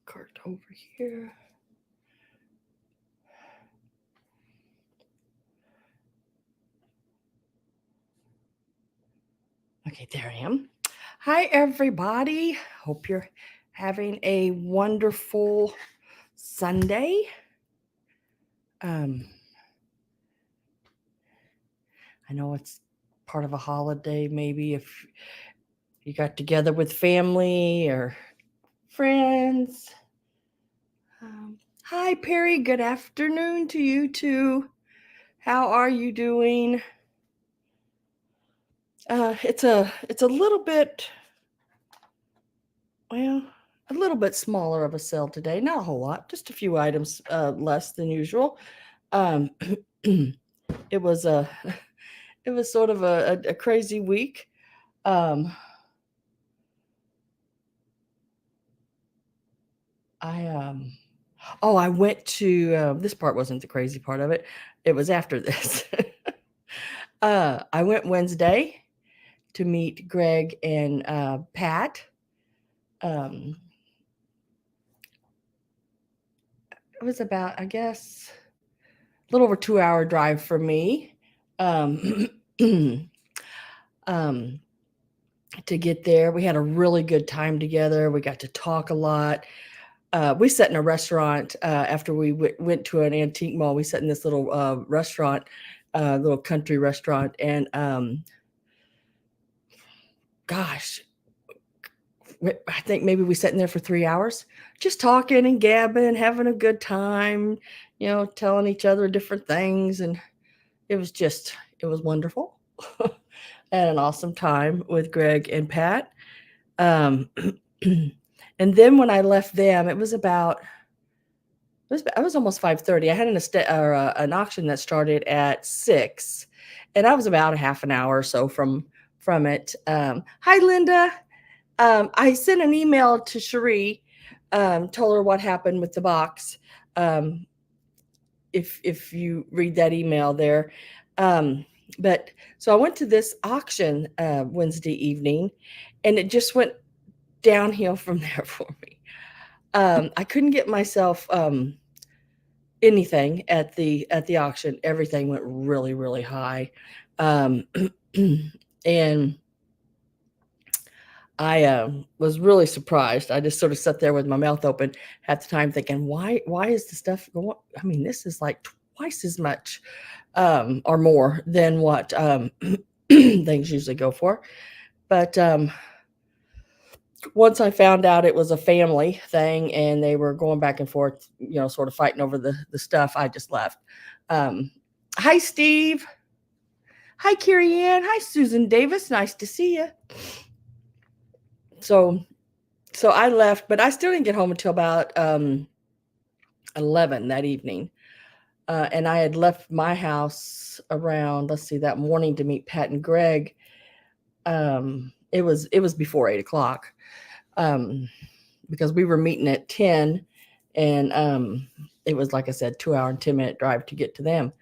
Cart over here. Okay, there I am. Hi, everybody. Hope you're having a wonderful Sunday. I know it's part of a holiday, maybe if you got together with family or friends. Hi, Perry. Good afternoon to you too. How are you doing? It's a little bit, well, a little bit smaller of a sale today. Not a whole lot, just a few items less than usual. It was sort of a crazy week. I went to this part wasn't the crazy part of it. It was after this. I went Wednesday to meet Greg and Pat. It was about, I guess, a little over 2-hour drive for me. To get there. We had a really good time together. We got to talk a lot. We sat in a restaurant after we went to an antique mall. We sat in this little restaurant, little country restaurant, and gosh, I think maybe we sat in there for 3 hours, just talking and gabbing, having a good time, telling each other different things, and it was wonderful. Had an awesome time with Greg and Pat. And then when I left them, it was almost 5:30. I had an auction that started at 6, and I was about a half an hour or so from it. Hi, Linda. I sent an email to Cherie, told her what happened with the box. If you read that email there. But so I went to this auction Wednesday evening, and it just went downhill from there for me. I couldn't get myself anything at the auction. Everything went really, really high, and I was really surprised. I just sort of sat there with my mouth open half the time, thinking, "Why is the stuff going? I mean, this is like twice as much or more than what things usually go for." But once I found out it was a family thing and they were going back and forth, sort of fighting over the stuff, I just left. Hi, Steve. Hi, Carrie Ann. Hi, Susan Davis. Nice to see you. So I left, but I still didn't get home until about 11 that evening. And I had left my house around, that morning to meet Pat and Greg. It was before 8 o'clock. Because we were meeting at 10, and it was, like I said, 2-hour and 10-minute drive to get to them.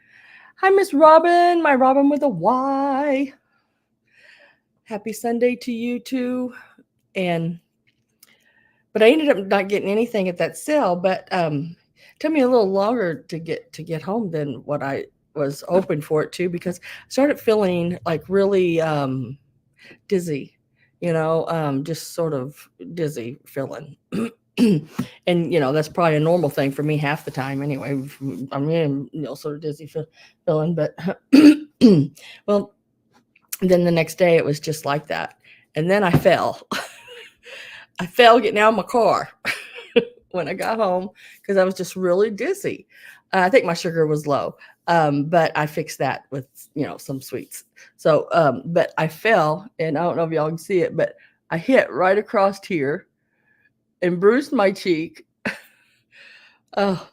Hi, Miss Robin, my Robin with a Y. Happy Sunday to you too. But I ended up not getting anything at that sale, but it took me a little longer to get home than what I was hoping for it to, because I started feeling like really dizzy, just sort of dizzy feeling. And that's probably a normal thing for me half the time anyway. I mean, sort of dizzy feeling, but well, then the next day it was just like that, and then I fell. I fell getting out of my car when I got home because I was just really dizzy. I think my sugar was low, but I fixed that with some sweets. So, but I fell, and I don't know if y'all can see it, but I hit right across here and bruised my cheek. Oh,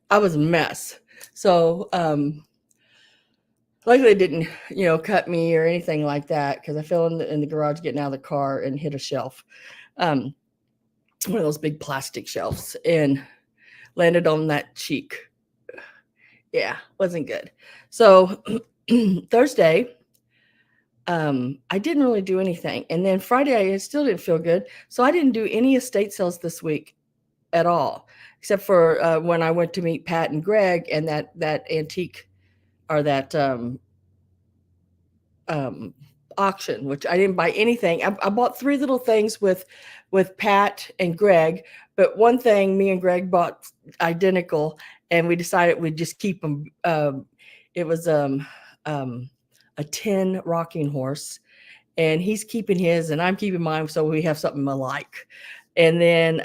I was a mess. So, luckily it didn't, cut me or anything like that, because I fell in the garage getting out of the car and hit a shelf, one of those big plastic shelves, and landed on that cheek. Yeah, wasn't good. So Thursday, I didn't really do anything. And then Friday, I still didn't feel good. So I didn't do any estate sales this week at all, except for when I went to meet Pat and Greg and that antique or that um, auction, which I didn't buy anything. I bought three little things with Pat and Greg, but one thing me and Greg bought identical, and we decided we'd just keep them. It was a tin rocking horse, and he's keeping his, and I'm keeping mine, so we have something alike. And then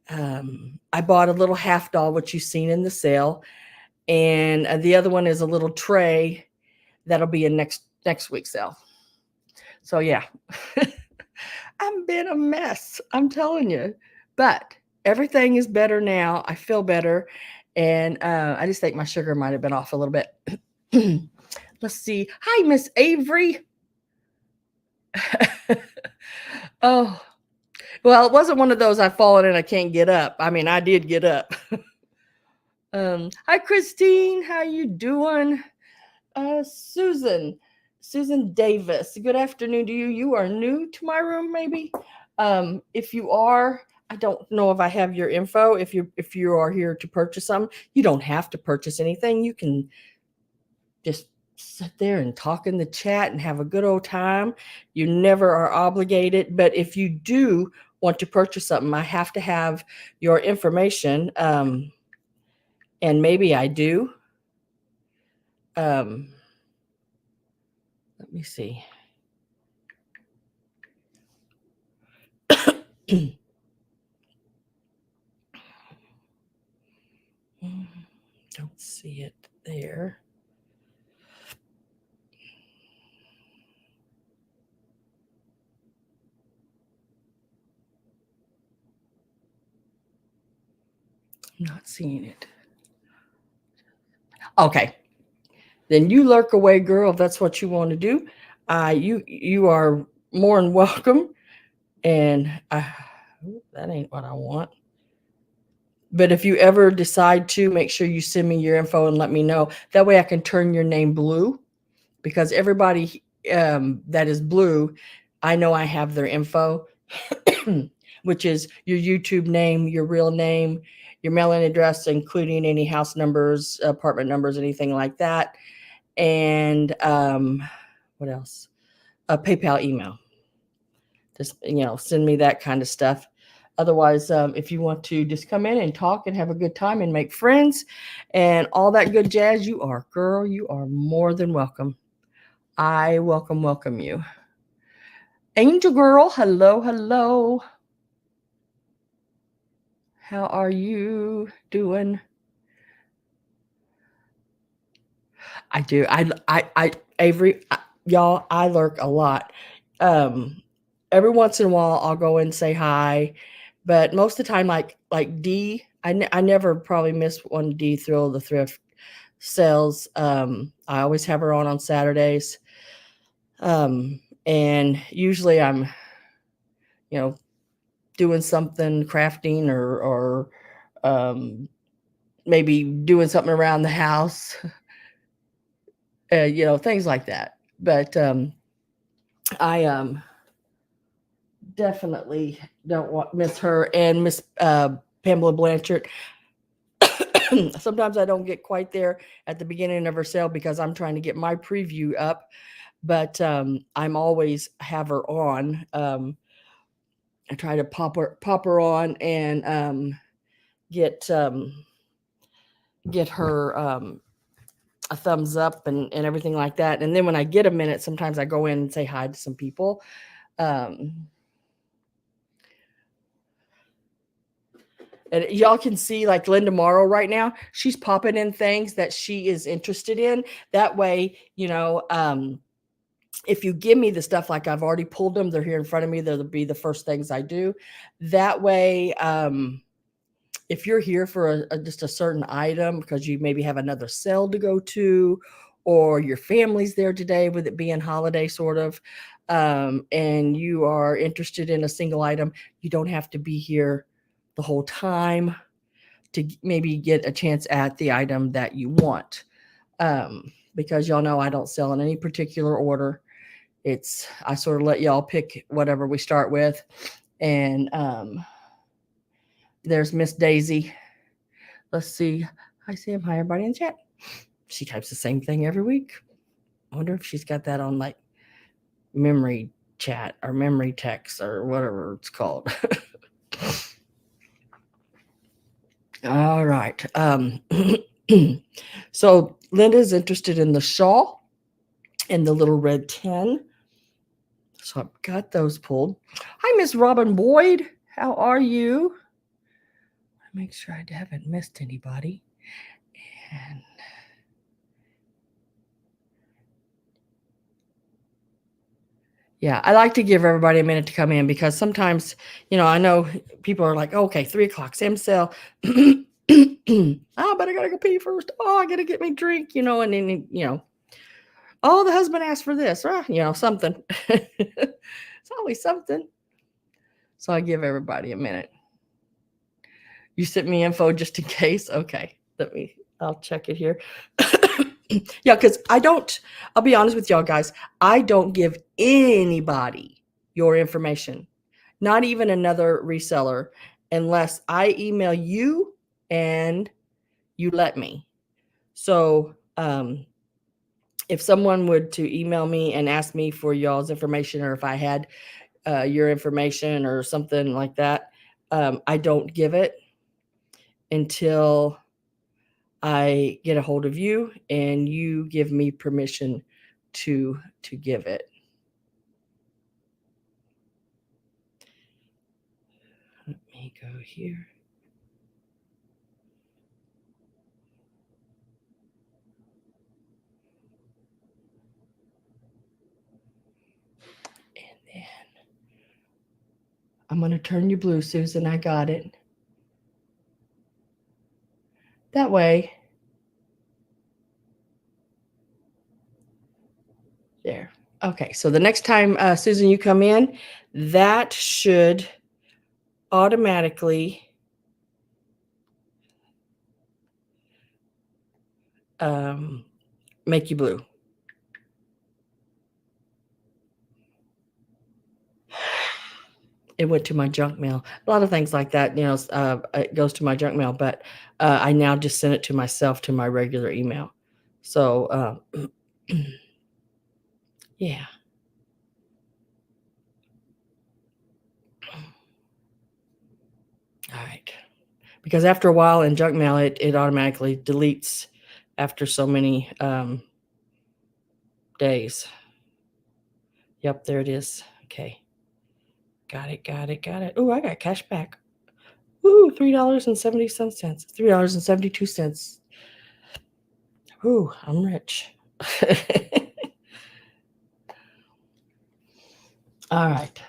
I bought a little half doll, which you've seen in the sale, and the other one is a little tray that'll be in next week's sale. So yeah, I've been a mess, I'm telling you, but everything is better now. I feel better, and I just think my sugar might have been off a little bit. Let's see. Hi, Miss Avery. Oh, well, it wasn't one of those I've fallen and I can't get up. I mean, I did get up. Hi, Christine. How you doing? Susan Davis. Good afternoon to you. You are new to my room, maybe. If you are, I don't know if I have your info. If you are here to purchase some, you don't have to purchase anything. You can just sit there and talk in the chat and have a good old time. You never are obligated, but if you do want to purchase something, I have to have your information. And maybe I do. Let me see. Don't see it there. I'm not seeing it. Okay. Then you lurk away, girl, if that's what you want to do. You are more than welcome. And that ain't what I want. But if you ever decide to, make sure you send me your info and let me know. That way I can turn your name blue, because everybody that is blue, I know I have their info, which is your YouTube name, your real name, your mailing address, including any house numbers, apartment numbers, anything like that. And what else? A PayPal email. Just, send me that kind of stuff. Otherwise, if you want to just come in and talk and have a good time and make friends and all that good jazz, you are more than welcome. I welcome you. Angel girl, hello. How are you doing? I do. Avery, y'all, I lurk a lot. Every once in a while, I'll go and say hi, but most of the time, like D, I never probably miss one D thrill the thrift sales. I always have her on Saturdays, and usually I'm, doing something, crafting or maybe doing something around the house, things like that. But I definitely don't miss her and Miss Pamela Blanchard. Sometimes I don't get quite there at the beginning of her sale because I'm trying to get my preview up, but I'm always have her on. I try to pop her on and get her a thumbs up and everything like that. And then when I get a minute, sometimes I go in and say hi to some people. And y'all can see like Linda Morrow right now, she's popping in things that she is interested in. That way, if you give me the stuff, like I've already pulled them, they're here in front of me, they'll be the first things I do. That way, if you're here for just a certain item because you maybe have another sale to go to, or your family's there today with it being holiday sort of, and you are interested in a single item, you don't have to be here the whole time to maybe get a chance at the item that you want. because y'all know I don't sell in any particular order. I sort of let y'all pick whatever we start with. And there's Miss Daisy. Let's see. Hi, Sam. Hi, everybody in the chat. She types the same thing every week. I wonder if she's got that on like memory chat or memory text or whatever it's called. All right. So Linda's interested in the shawl and the little red tin. So I've got those pulled. Hi, Miss Robin Boyd. How are you? Make sure I haven't missed anybody. And yeah, I like to give everybody a minute to come in because sometimes, I know people are like, okay, 3:00, Sam sale. But I gotta go pee first. Oh, I gotta get me a drink, and then, oh, the husband asked for this, something. It's always something. So I give everybody a minute. You sent me info just in case. Okay, I'll check it here. Yeah, because I'll be honest with y'all guys, I don't give anybody your information, not even another reseller, unless I email you and you let me. So if someone would to email me and ask me for y'all's information, or if I had your information or something like that, I don't give it until I get a hold of you and you give me permission to give it. Let me go here. And then I'm going to turn you blue, Susan. I got it. That way. There. Okay, so the next time, Susan, you come in, that should automatically make you blue. It went to my junk mail. A lot of things like that, it goes to my junk mail, but I now just send it to myself to my regular email. So, yeah. All right. Because after a while in junk mail, it automatically deletes after so many days. Yep, there it is. Okay. Got it. Oh, I got cash back. Ooh, $3.70. $3.72. Ooh, I'm rich. All right.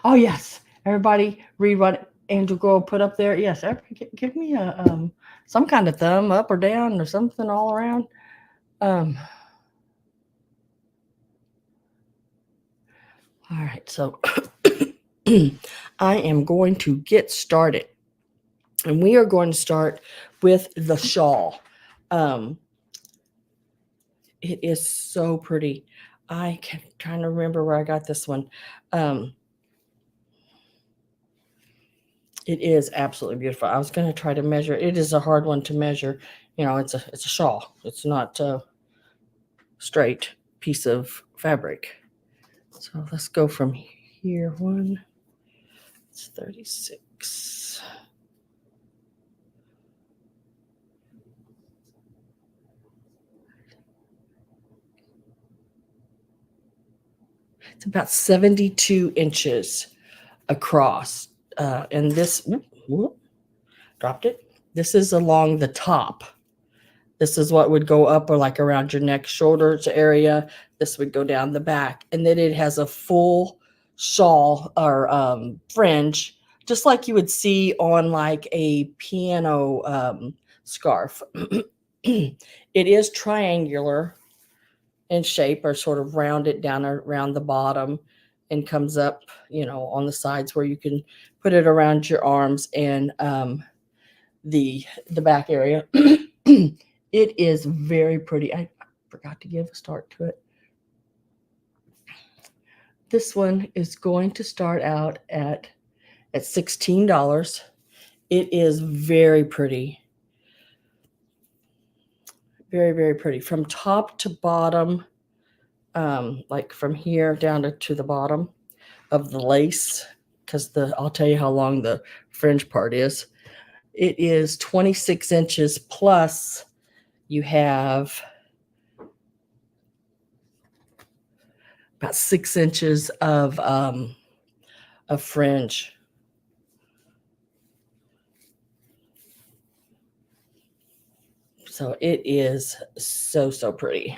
Oh, yes. Everybody read what Angel Girl put up there. Yes, give me a some kind of thumb up or down or something all around. All right, so I am going to get started. And we are going to start with the shawl. It is so pretty. I kept trying to remember where I got this one. It is absolutely beautiful. I was going to try to measure. It is a hard one to measure. It's a shawl. It's not a straight piece of fabric. So let's go from here. It's 36. It's about 72 inches across. And this, dropped it. This is along the top. This is what would go up or like around your neck, shoulders area. This would go down the back. And then it has a full shawl or fringe, just like you would see on like a piano scarf. It is triangular in shape, or sort of rounded down around the bottom and comes up, on the sides where you can put it around your arms. And the back area. It is very pretty. I forgot to give a start to it. This one is going to start out at $16. It is very pretty. Very, very pretty. From top to bottom, like from here down to the bottom of the lace, because I'll tell you how long the fringe part is. It is 26 inches plus you have about 6 inches of fringe. So it is so, so pretty.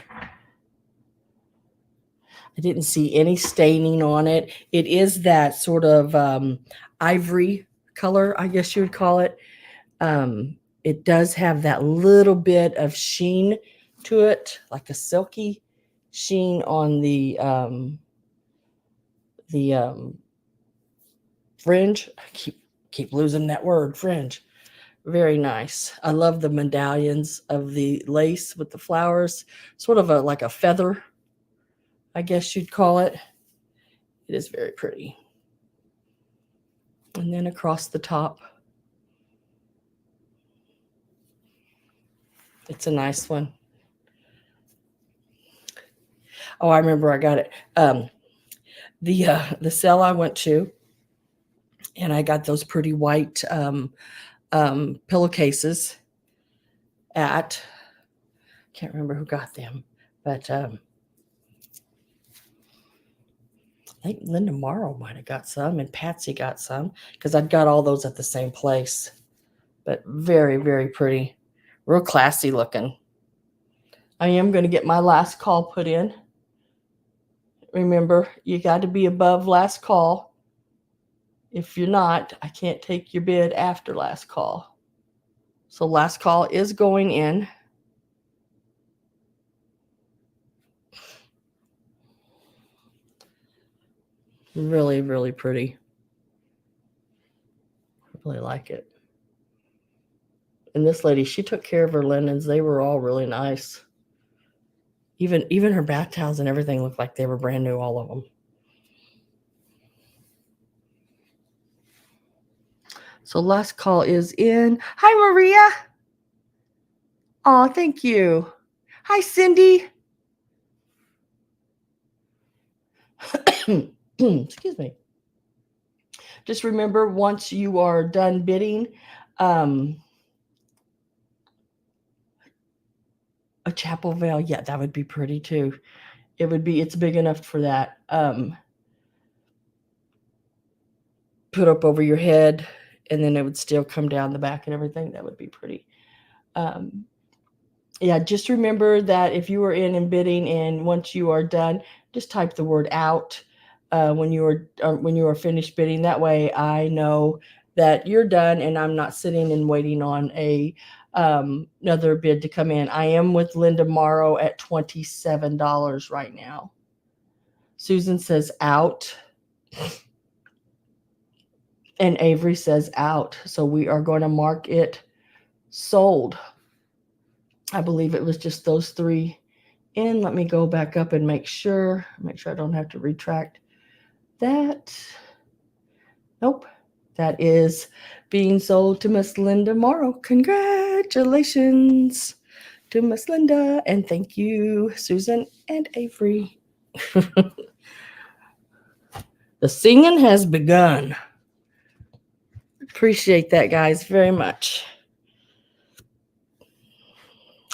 I didn't see any staining on it. It is that sort of ivory color, I guess you would call it. It does have that little bit of sheen to it, like a silky sheen on the fringe. I keep losing that word, fringe. Very nice. I love the medallions of the lace with the flowers, sort of like a feather, I guess you'd call it. It is very pretty. And then across the top, it's a nice one. Oh, I remember I got it. The sale I went to, and I got those pretty white pillowcases at, can't remember who got them, but I think Linda Morrow might have got some, and Patsy got some, because I'd got all those at the same place. But very, very pretty. Real classy looking. I am going to get my last call put in. Remember, you got to be above last call. If you're not, I can't take your bid after last call. So last call is going in. Really, really pretty. I really like it. And this lady, she took care of her linens. They were all really nice. Even her bath towels and everything looked like they were brand new, all of them. So last call is in. Hi, Maria. Oh, thank you. Hi, Cindy. Excuse me. Just remember, once you are done bidding, a chapel veil, yeah, that would be pretty too. It's big enough for that. Put up over your head, and then it would still come down the back and everything. That would be pretty. Yeah, just remember that if you are in and bidding, and once you are done, just type the word out when you are finished bidding. That way I know that you're done, and I'm not sitting and waiting on another bid to come in. I am with Linda Morrow at $27 right now. Susan says out, and Avery says out. So we are going to mark it sold. I believe it was just those three in. Let me go back up and make sure I don't have to retract that. Nope. That is being sold to Miss Linda Morrow. Congratulations to Miss Linda, and thank you, Susan and Avery. The singing has begun. Appreciate that, guys, very much.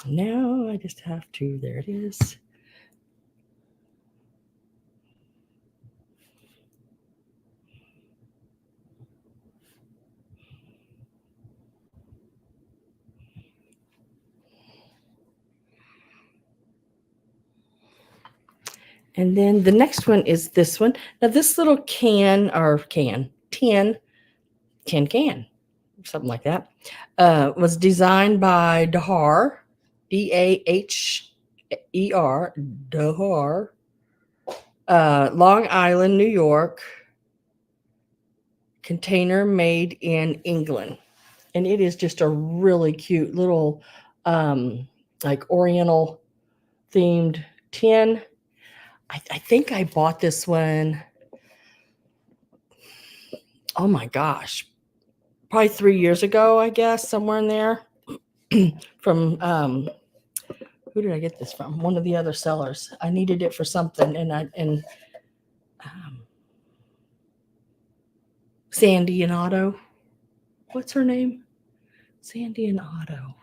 Now I just have to, there it is. And then the next one is this one. Now this little tin, something like that, was designed by Daher, Daher, Daher, Long Island, New York. Container made in England. and it is just a really cute little like oriental themed tin. I think I bought this one, oh my gosh, probably 3 years ago, I guess, somewhere in there. From who did I get this from? One of the other sellers. I needed it for something, and Sandy and Otto. What's her name? Sandy and Otto.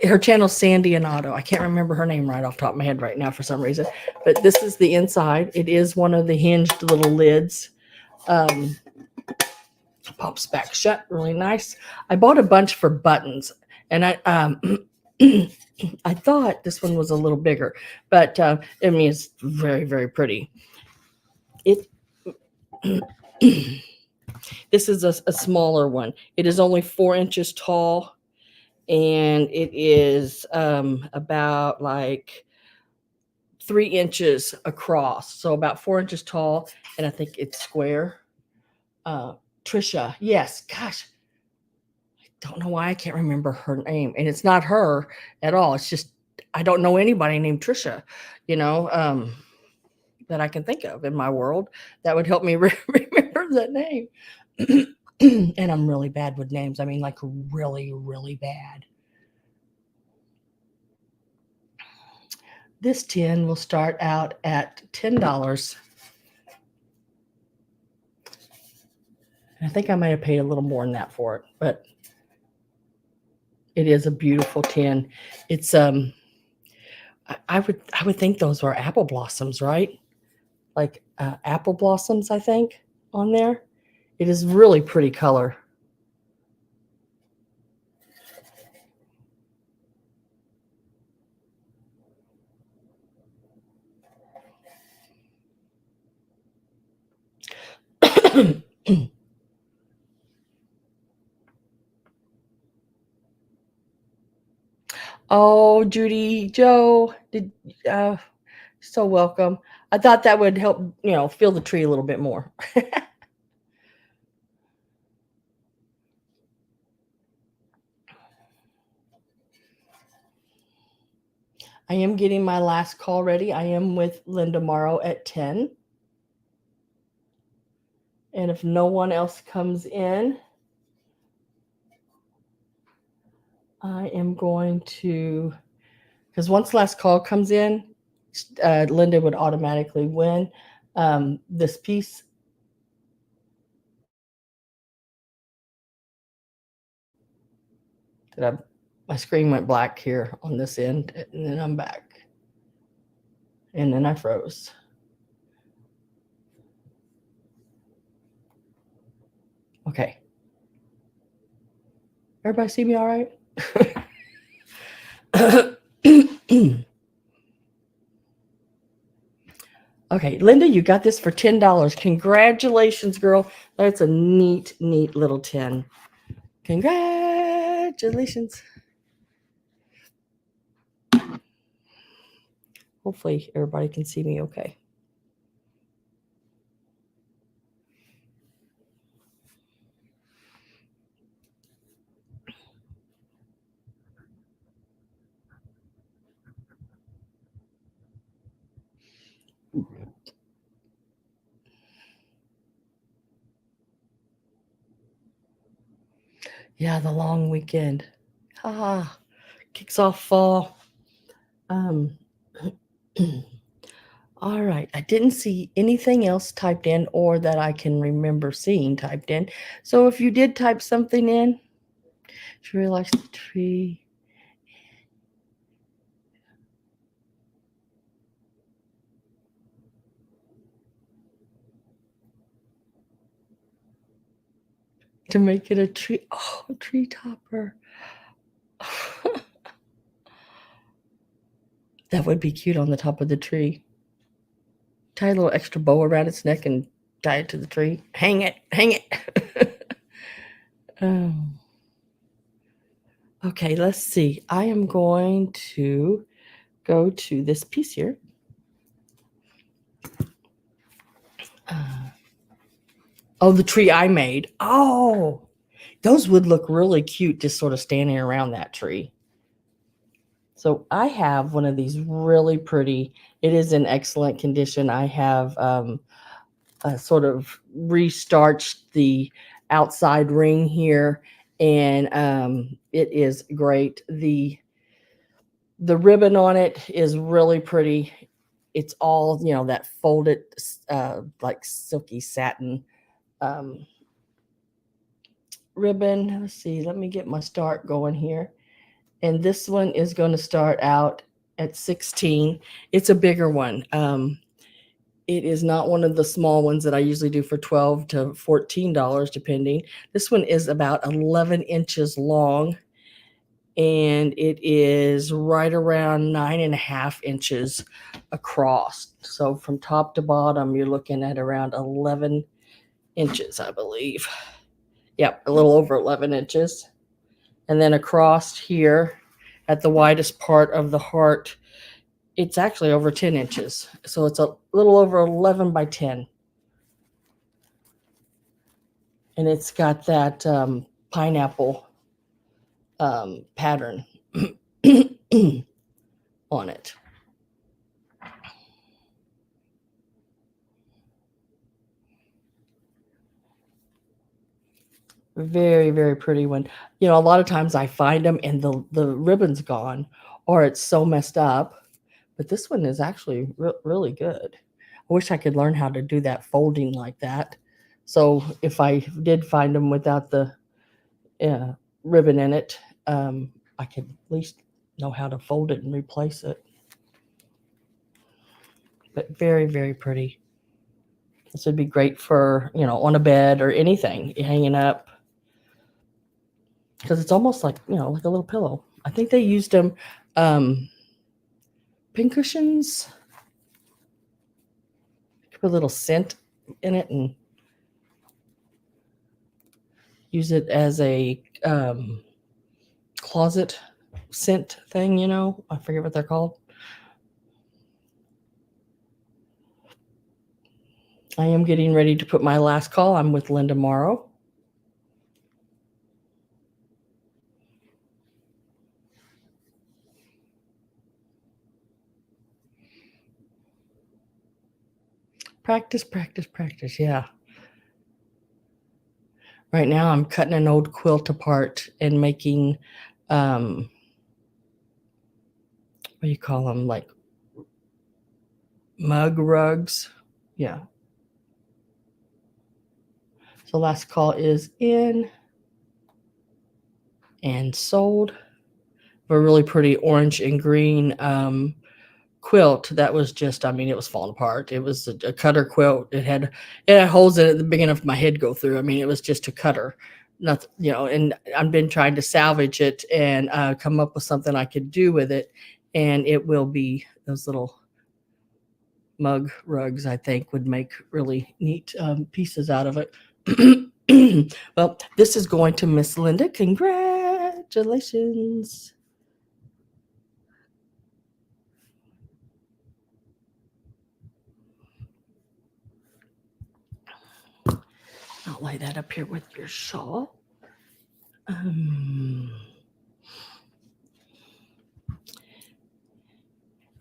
Her channel's Sandy and Otto. I can't remember her name right off the top of my head right now for some reason. But this is the inside. It is one of the hinged little lids. Pops back shut, really nice. I bought a bunch for buttons, and I I thought this one was a little bigger, but I mean, it's very, very pretty. It this is a smaller one. It is only 4 inches tall, and it is about like 3 inches across, so about 4 inches tall, and I think it's square. Trisha, yes, gosh, I don't know why I can't remember her name, and it's not her at all. It's just I don't know anybody named Trisha, you know, that I can think of in my world that would help me remember that name. And I'm really bad with names. I mean, like really, really bad. This tin will start out at $10. I think I might have paid a little more than that for it, but it is a beautiful tin. It's I would think those were apple blossoms, right? Like apple blossoms, I think, on there. It is really pretty color. Oh, Judy, Joe, did so welcome. I thought that would help, fill the tree a little bit more. I am getting my last call ready. I am with Linda Morrow at 10. And if no one else comes in, I am going to, because once last call comes in, Linda would automatically win this piece. My screen went black here on this end, and then I'm back. And then I froze. Okay. Everybody see me all right? Okay, Linda, you got this for $10. Congratulations, girl. That's a neat, neat little tin. Congratulations. Hopefully everybody can see me okay. Yeah, the long weekend. Kicks off fall. All right. I didn't see anything else typed in or that I can remember seeing typed in. So if you did type something in, she really likes the tree. To make it a tree. Oh, a tree topper. That would be cute on the top of the tree. Tie a little extra bow around its neck and tie it to the tree. Hang it. Hang it. Oh. Okay, let's see. I am going to go to this piece here. Oh, the tree I made. Oh, those would look really cute just sort of standing around that tree. So I have one of these really pretty, it is in excellent condition. I have sort of restarched the outside ring here, and it is great. The ribbon on it is really pretty. It's all, you know, that folded like silky satin ribbon. Let's see, let me get my start going here. And this one is going to start out at 16. It's a bigger one. It is not one of the small ones that I usually do for $12 to $14, depending. This one is about 11 inches long, and it is right around 9.5 inches across. So from top to bottom, you're looking at around 11 inches, I believe. Yep, a little over 11 inches. And then across here at the widest part of the heart, it's actually over 10 inches. So it's a little over 11 by 10. And it's got that pineapple pattern on it. Very, very pretty one. You know, a lot of times I find them and the ribbon's gone or it's so messed up. But this one is actually really good. I wish I could learn how to do that folding like that. So if I did find them without the ribbon in it, I could at least know how to fold it and replace it. But very, very pretty. This would be great for, you know, on a bed or anything, hanging up. Because it's almost like, you know, like a little pillow. I think they used them pincushions. Put a little scent in it and use it as a closet scent thing, you know. I forget what they're called. I am getting ready to put my last call. I'm with Linda Morrow. Practice, practice, practice. Yeah. Right now I'm cutting an old quilt apart and making what do you call them? Like mug rugs. Yeah. So last call is in and sold. A really pretty orange and green quilt that was just, I mean, it was falling apart. It was a cutter quilt. It had holes in it big enough for my head go through. I mean, it was just a cutter. Nothing, you know, and I've been trying to salvage it and come up with something I could do with it. And it will be those little mug rugs, I think, would make really neat pieces out of it. Well, this is going to Miss Linda. Congratulations. I'll lay that up here with your shawl. And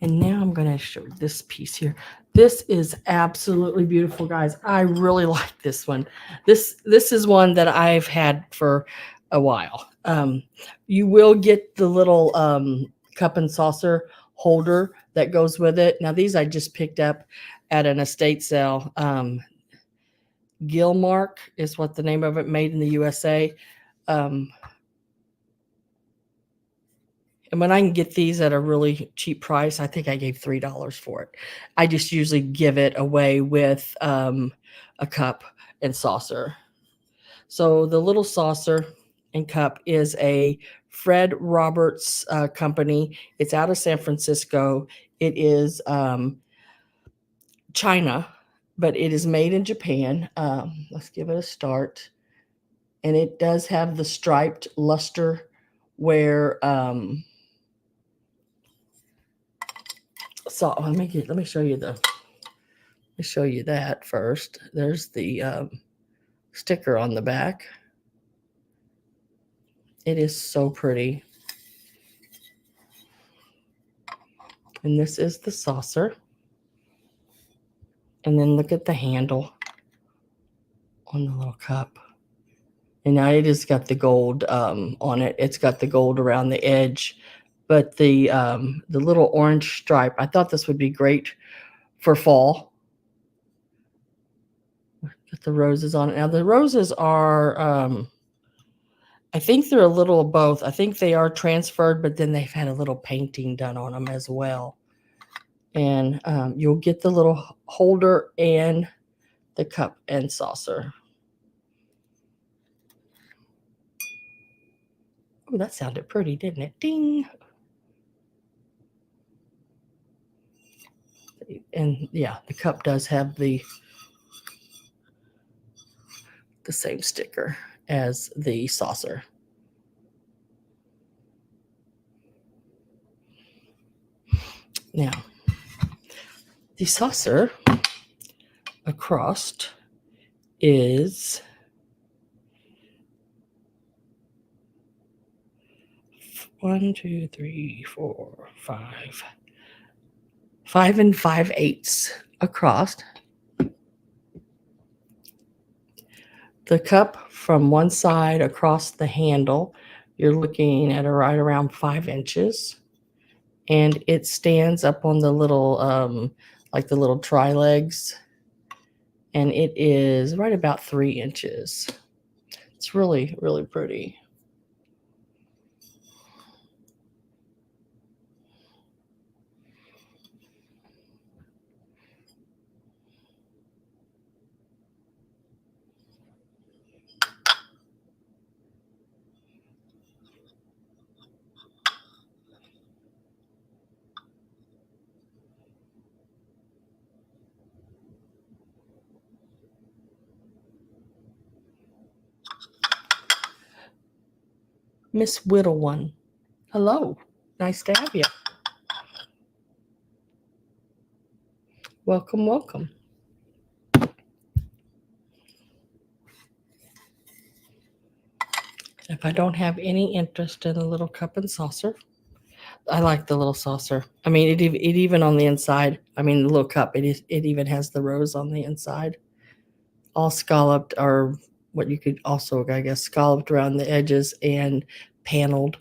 now I'm going to show this piece here. This is absolutely beautiful, guys. I really like this one. This is one that I've had for a while. You will get the little cup and saucer holder that goes with it. Now, these I just picked up at an estate sale. Gilmark is what the name of it, made in the USA. And when I can get these at a really cheap price, I think I gave $3 for it. I just usually give it away with a cup and saucer. So the little saucer and cup is a Fred Roberts company. It's out of San Francisco. It is China, but it is made in Japan. Let's give it a start. And it does have the striped Lusterware. So let me show you that first. There's the sticker on the back. It is so pretty. And this is the saucer. And then look at the handle on the little cup. And now it has got the gold on it. It's got the gold around the edge. But the little orange stripe, I thought this would be great for fall. Got the roses on it. Now the roses are, I think they're a little of both. I think they are transferred, but then they've had a little painting done on them as well. And you'll get the little holder and the cup and saucer. Oh, that sounded pretty, didn't it? Ding. And yeah, the cup does have the same sticker as the saucer. Now, the saucer across is 1, 2, 3, 4, 5. 5 5/8 across. The cup from one side across the handle, you're looking at right around 5 inches. And it stands up on the little, like the little tri-legs. And it is right about 3 inches. It's really, really pretty. Miss Whittle One. Hello. Nice to have you. Welcome, welcome. If I don't have any interest in a little cup and saucer, I like the little saucer. I mean, it even on the inside, I mean, the little cup, it even has the rose on the inside. All scalloped, or what you could also, I guess, scalloped around the edges and paneled.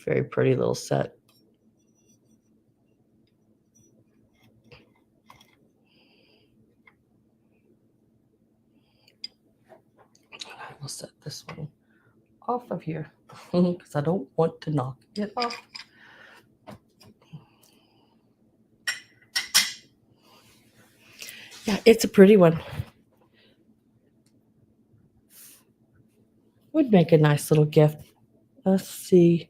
Very pretty little set. I will set this one off of here because I don't want to knock it off. Yeah, it's a pretty one. Would make a nice little gift. Let's see.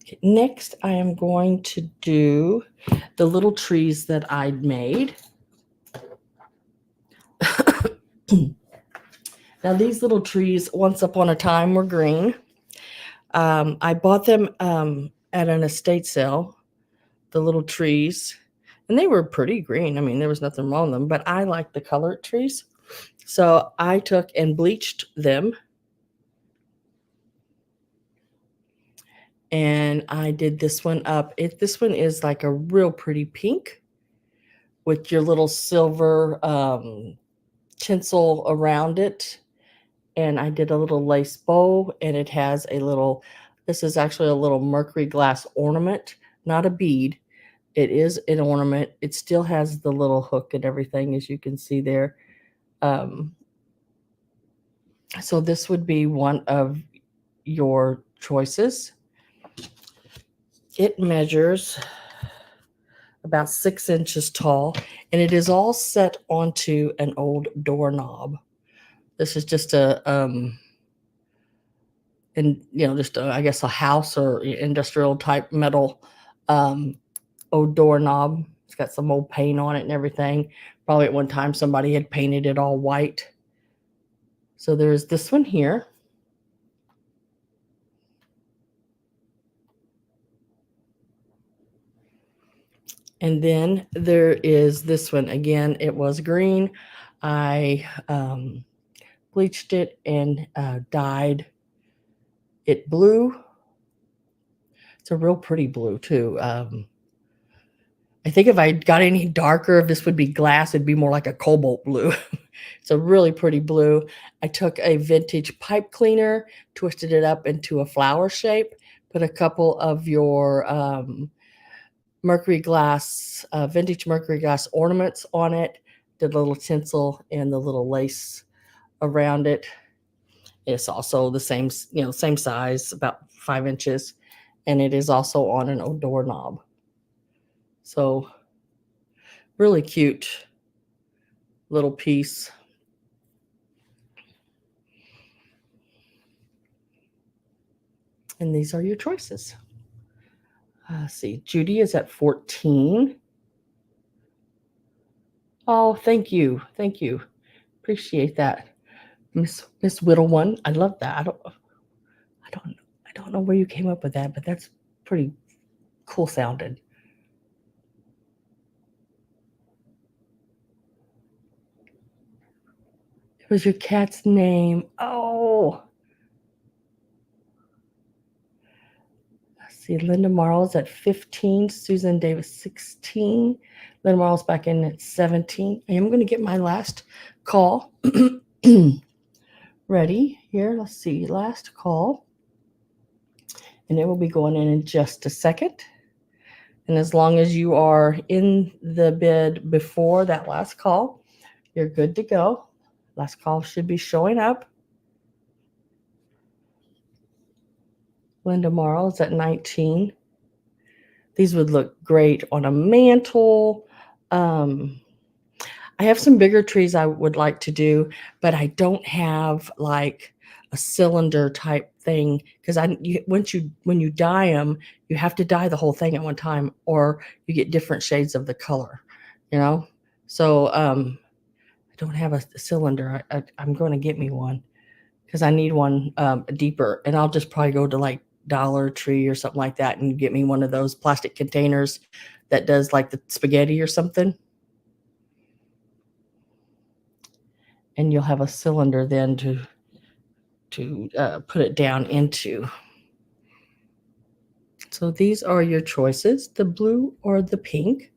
Okay, next, I am going to do the little trees that I'd made. Now, these little trees, once upon a time, were green. I bought them at an estate sale, the little trees, and they were pretty green. I mean, there was nothing wrong with them, but I like the colored trees. So I took and bleached them. And I did this one up. This one is like a real pretty pink with your little silver tinsel around it. And I did a little lace bow, and it has a little, this is actually a little mercury glass ornament, not a bead. It is an ornament. It still has the little hook and everything, as you can see there. So this would be one of your choices. It measures about 6 inches tall, and it is all set onto an old doorknob. This is just just I guess a house or industrial type metal old doorknob. It's got some old paint on it and everything. Probably at one time somebody had painted it all white. So there's this one here. . And then there is this one. Again, it was green. I bleached it and dyed it blue. It's a real pretty blue too. I think if I got any darker, if this would be glass, it'd be more like a cobalt blue. It's a really pretty blue. I took a vintage pipe cleaner, twisted it up into a flower shape, put a couple of your mercury glass, vintage mercury glass ornaments on it, did a little tinsel and the little lace around it. It's also the same, same size, about 5 inches, and it is also on an doorknob. So really cute little piece. And these are your choices. Let's see, Judy is at 14. Oh, thank you. Thank you. Appreciate that. Miss Whittle one. I love that. I don't know where you came up with that, but that's pretty cool sounded. It was your cat's name. Oh. Let's see, Linda Marles at 15, Susan Davis 16. Linda Marles back in at 17. I am going to get my last call ready here. Let's see, last call. And it will be going in just a second. And as long as you are in the bid before that last call, you're good to go. Last call should be showing up. Linda Marl is at 19. These would look great on a mantle. I have some bigger trees I would like to do, but I don't have like a cylinder type thing because when you dye them, you have to dye the whole thing at one time, or you get different shades of the color, you know. So I don't have a cylinder. I'm going to get me one because I need one deeper, and I'll just probably go to like Dollar Tree or something like that and get me one of those plastic containers that does like the spaghetti or something. And you'll have a cylinder then to put it down into. So these are your choices, the blue or the pink.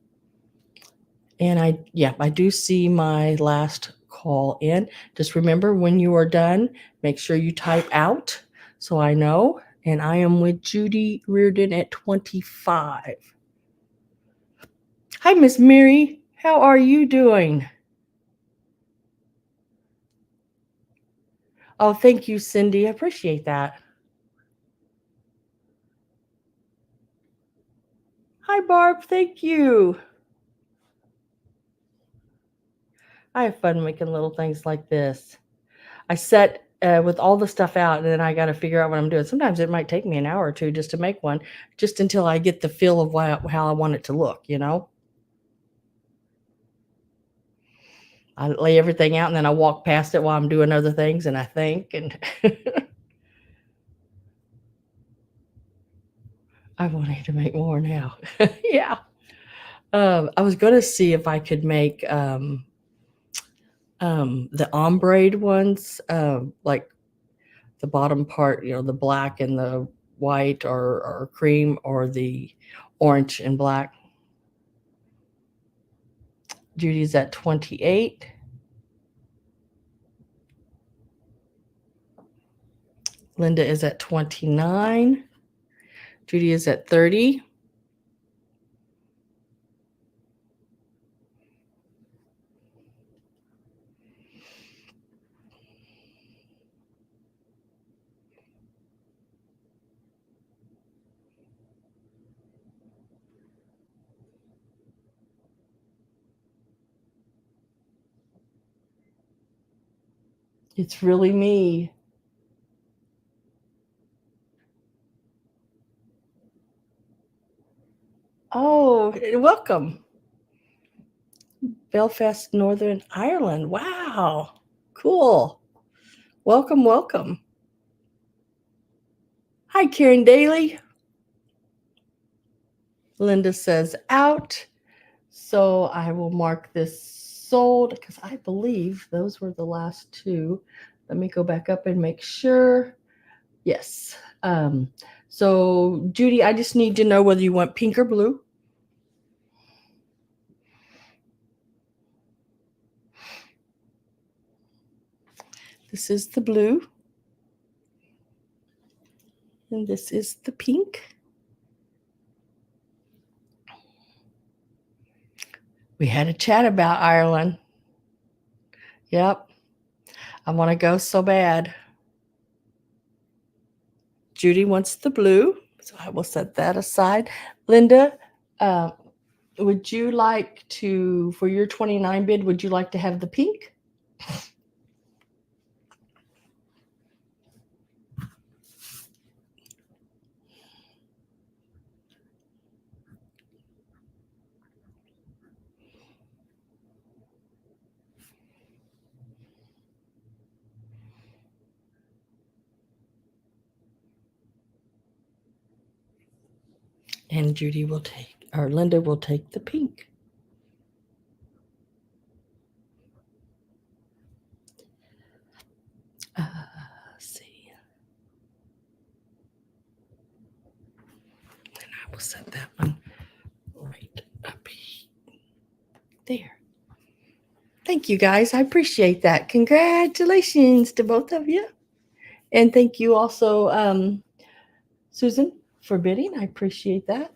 And I do see my last call in. Just remember when you are done, make sure you type out so I know. And I am with Judy Reardon at 25. Hi, Miss Mary. How are you doing? Oh, thank you, Cindy. I appreciate that. Hi, Barb. Thank you. I have fun making little things like this. I set with all the stuff out, and then I got to figure out what I'm doing. Sometimes it might take me an hour or two just to make one, just until I get the feel of how I want it to look, you know? I lay everything out, and then I walk past it while I'm doing other things, and I think, and I wanted to make more now. Yeah. I was going to see if I could make the ombre ones, like the bottom part, the black and the white or cream, or the orange and black. Judy's at 28. Linda is at 29. Judy is at 30. It's really me. Oh, welcome. Belfast, Northern Ireland. Wow. Cool. Welcome, welcome. Hi, Karen Daly. Linda says out. So I will mark this sold because I believe those were the last two. Let me go back up and make sure. Yes. So Judy, I just need to know whether you want pink or blue. This is the blue. And this is the pink. We had a chat about Ireland. Yep. I want to go so bad. Judy wants the blue, so I will set that aside. Linda, would you like to, for your 29 bid, would you like to have the pink? And Judy will take, or Linda will take the pink. Let's see. And I will set that one right up here. There. Thank you guys. I appreciate that. Congratulations to both of you. And thank you also, Susan, for bidding. I appreciate that.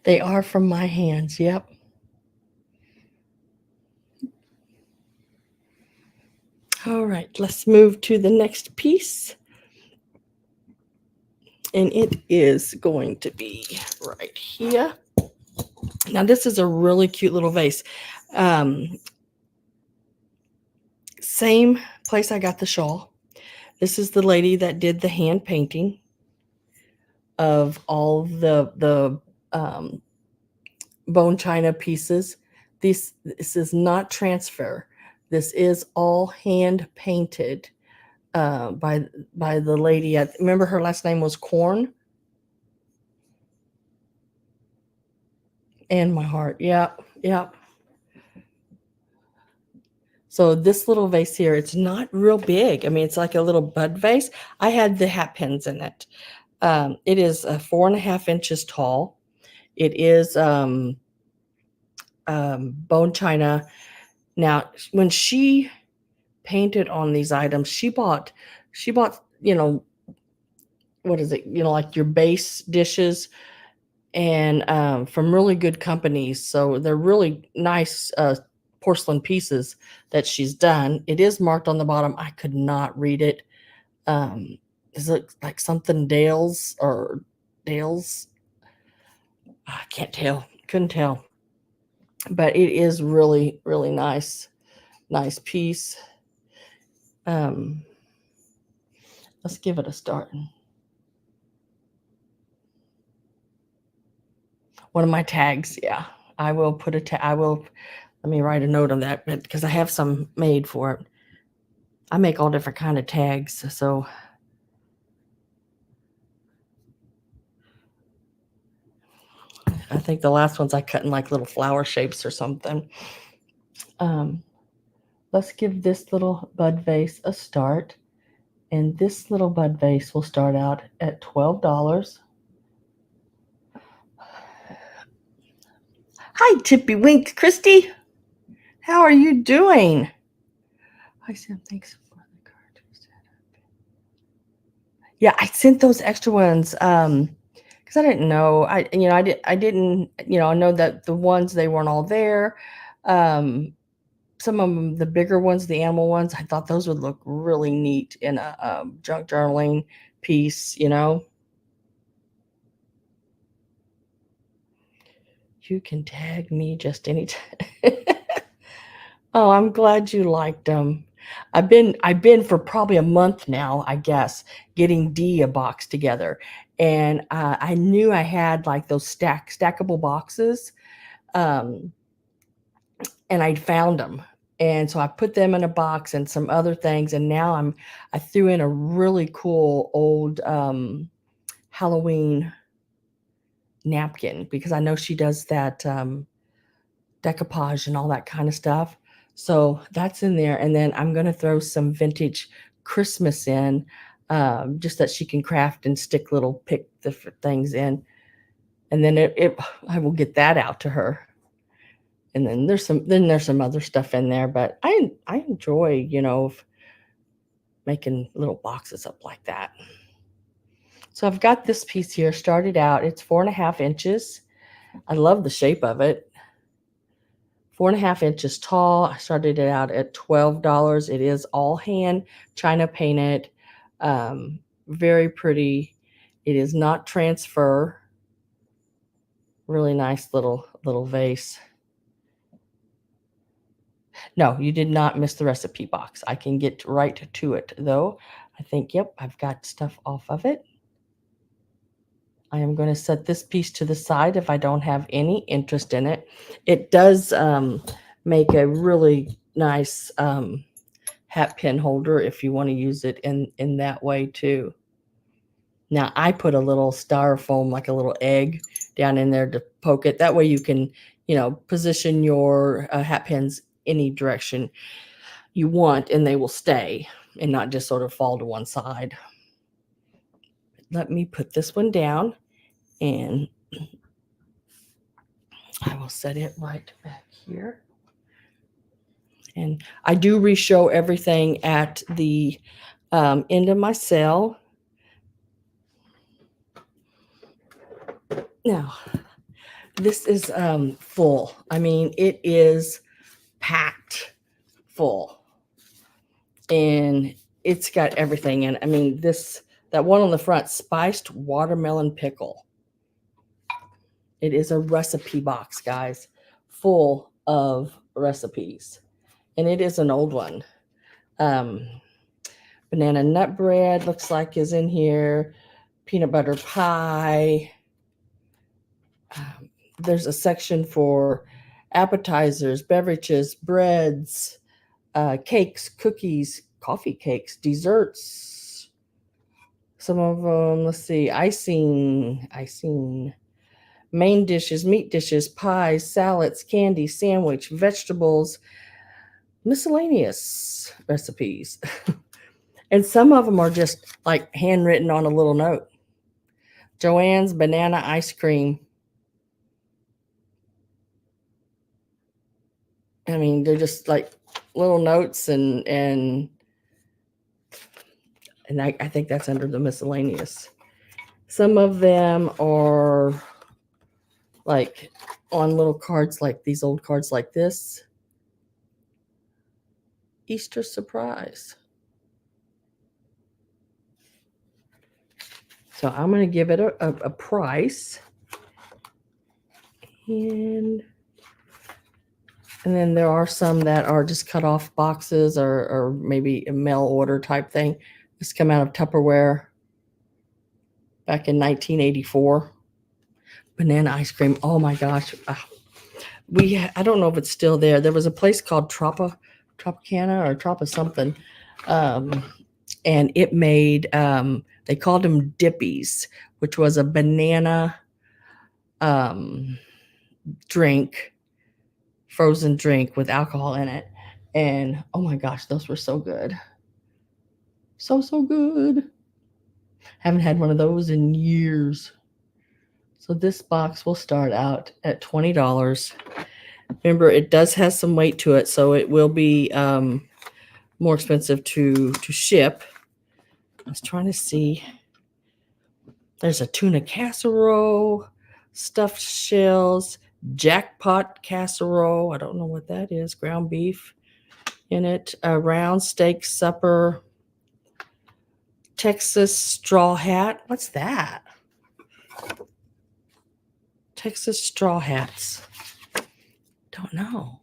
They are from my hands. Yep. All right, let's move to the next piece. And it is going to be right here. Now, this is a really cute little vase. Same place I got the shawl. This is the lady that did the hand painting of all the bone china pieces. This is not transfer. This is all hand painted by the lady. I remember her last name was Corn. And my heart. Yep. Yep. So this little vase here, it's not real big. I mean, it's like a little bud vase. I had the Hatpins in it. It is 4.5 inches tall. It is bone china. Now, when she painted on these items, she bought, what is it? Like your base dishes and from really good companies. So they're really nice porcelain pieces that she's done. It is marked on the bottom. I could not read it. Is it like something Dale's or Dale's? I can't tell. Couldn't tell. But it is really, really nice. Nice piece. Let's give it a start. One of my tags, yeah. I will put a tag. Let me write a note on that because I have some made for it. I make all different kind of tags, so I think the last ones I cut in like little flower shapes or something. Let's give this little bud vase a start. And this little bud vase will start out at $12. Hi, Tippy Wink, Christy. How are you doing? Hi, Sam. Thanks for the card. Yeah, I sent those extra ones because I didn't know. I didn't. I know that the ones they weren't all there. Some of them, the bigger ones, the animal ones, I thought those would look really neat in a junk journaling piece. You can tag me just anytime. Oh, I'm glad you liked them. I've been for probably a month now, I guess, getting Dee a box together, and I knew I had like those stackable boxes. Um, and I found them. And so I put them in a box and some other things. And now I threw in a really cool old Halloween napkin because I know she does that decoupage and all that kind of stuff. So that's in there. And then I'm going to throw some vintage Christmas in, just that she can craft and stick little pick different things in. And then I will get that out to her. And then there's some other stuff in there, but I enjoy, making little boxes up like that. So I've got this piece here started out. It's 4.5 inches. I love the shape of it. 4.5 inches tall. I started it out at $12. It is all hand China painted. Very pretty. It is not transfer. Really nice little vase. No, you did not miss the recipe box. I can get right to it though. I think, yep, I've got stuff off of it. I am going to set this piece to the side if I don't have any interest in it. It does make a really nice hat pin holder if you want to use it in that way too. Now I put a little styrofoam, like a little egg, down in there to poke it. That way you can, position your hat pins any direction you want and they will stay and not just sort of fall to one side. Let me put this one down and I will set it right back here. And I do re-show everything at the end of my sale. Now, this is full. I mean, it is packed full. And it's got everything in it. I mean, that one on the front, spiced watermelon pickle. It is a recipe box, guys, full of recipes. And it is an old one. Banana nut bread looks like is in here. Peanut butter pie. There's a section for appetizers, beverages, breads, cakes, cookies, coffee cakes, desserts. Some of them, let's see, icing, main dishes, meat dishes, pies, salads, candy, sandwich, vegetables, miscellaneous recipes. And some of them are just like handwritten on a little note. Joanne's banana ice cream. I mean, they're just like little notes and I think that's under the miscellaneous. Some of them are like on little cards, like these old cards like this. Easter surprise. So I'm going to give it a price. And then there are some that are just cut off boxes or maybe a mail order type thing. This come out of Tupperware back in 1984. Banana ice cream. Oh my gosh. I don't know if it's still there. There was a place called Tropicana or Tropa something. And it made, they called them dippies, which was a banana drink, frozen drink with alcohol in it. And oh my gosh, those were so good. So good. Haven't had one of those in years. So this box will start out at $20. Remember, it does have some weight to it, so it will be more expensive to ship. I was trying to see. There's a tuna casserole, stuffed shells, jackpot casserole. I don't know what that is. Ground beef in it. A round steak supper. Texas straw hat. What's that? Texas straw hats. Don't know.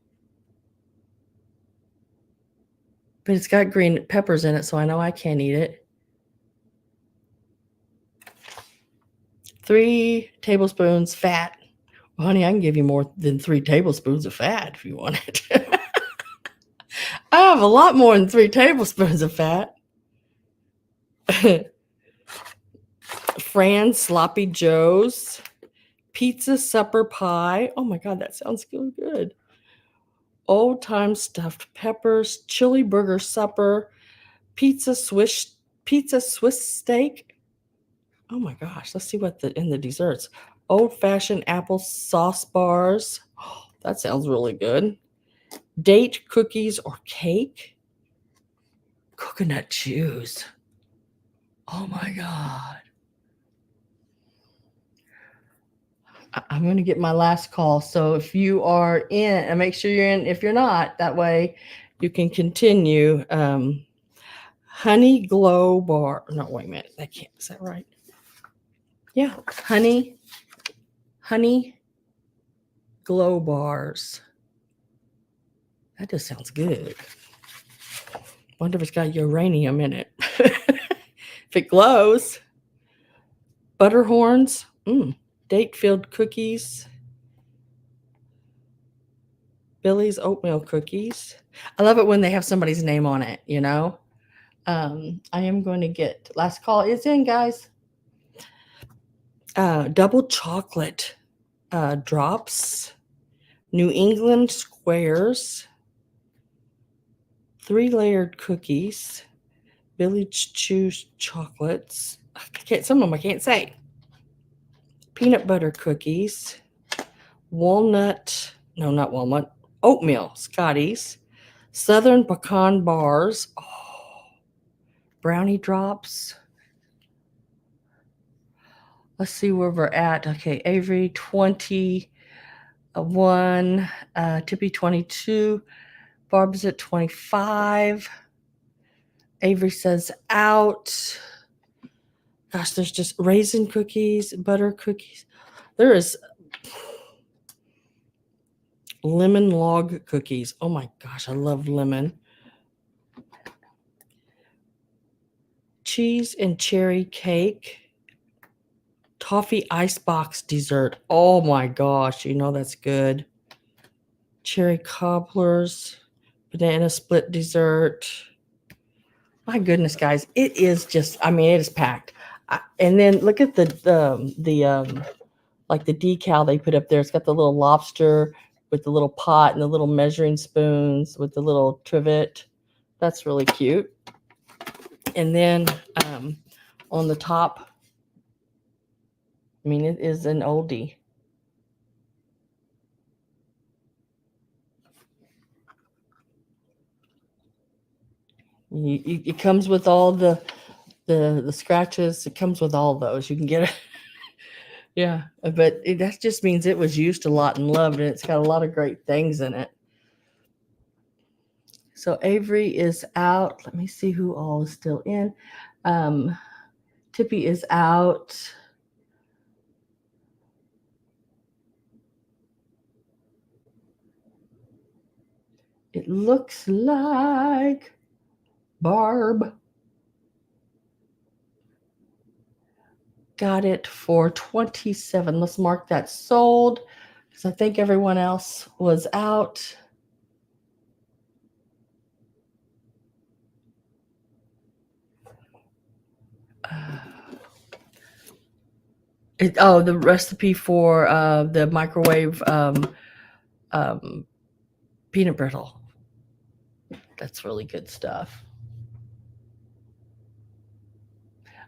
But it's got green peppers in it, so I know I can't eat it. 3 tablespoons fat Well, honey, I can give you more than 3 tablespoons of fat if you want it. I have a lot more than 3 tablespoons of fat. Fran's Sloppy Joe's, pizza supper pie. Oh my God, that sounds so good. Old time stuffed peppers, chili burger supper, pizza Swiss steak. Oh my gosh, let's see what in the desserts. Old fashioned apple sauce bars. Oh, that sounds really good. Date cookies or cake. Coconut chews. Oh my God. I'm going to get my last call. So if you are in, and make sure you're in, if you're not, that way you can continue. Honey Glow Bar. No, wait a minute. That can't, is that right? Yeah. Honey Glow Bars. That just sounds good. Wonder if it's got uranium in it. If it glows. Butterhorns. Date-filled cookies. Billy's oatmeal cookies. I love it when they have somebody's name on it, you know. I am going to get, last call is in, guys. Double chocolate drops. New England squares. 3-layered cookies. Village Chews chocolates. Some of them I can't say. Peanut butter cookies. Walnut, no, not walnut. Oatmeal Scotties. Southern pecan bars. Oh, brownie drops. Let's see where we're at. Okay, Avery 21, Tippy 22, Barb's at 25. Avery says out. Gosh, there's just raisin cookies, butter cookies. There is lemon log cookies. Oh my gosh, I love lemon. Cheese and cherry cake. Toffee icebox dessert. Oh my gosh, you know that's good. Cherry cobblers, banana split dessert. My goodness, guys, it is just, I mean, it is packed. And then look at the like the decal they put up there. It's got the little lobster with the little pot and the little measuring spoons with the little trivet. That's really cute. And then on the top, I mean, it is an oldie. It comes with all the scratches. It comes with all those. You can get it. Yeah, but that just means it was used a lot and loved, and it's got a lot of great things in it. So Avery is out. Let me see who all is still in. Tippy is out. It looks like Barb got it for 27. Let's mark that sold because I think everyone else was out. The recipe for the microwave peanut brittle. That's really good stuff.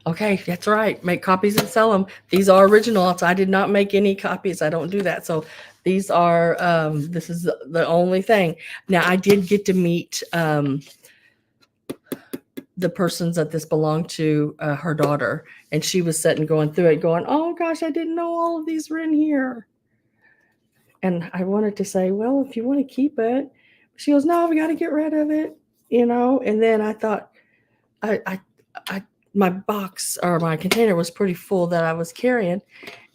Okay, that's right. Make copies and sell them. These are originals. I did not make any copies. I don't do that. So these are, this is the only thing. Now, I did get to meet the persons that this belonged to, her daughter, and she was sitting going through it going, oh gosh, I didn't know all of these were in here. And I wanted to say, well, if you want to keep it, she goes, no, we got to get rid of it, you know? And then I thought, my box or my container was pretty full that I was carrying.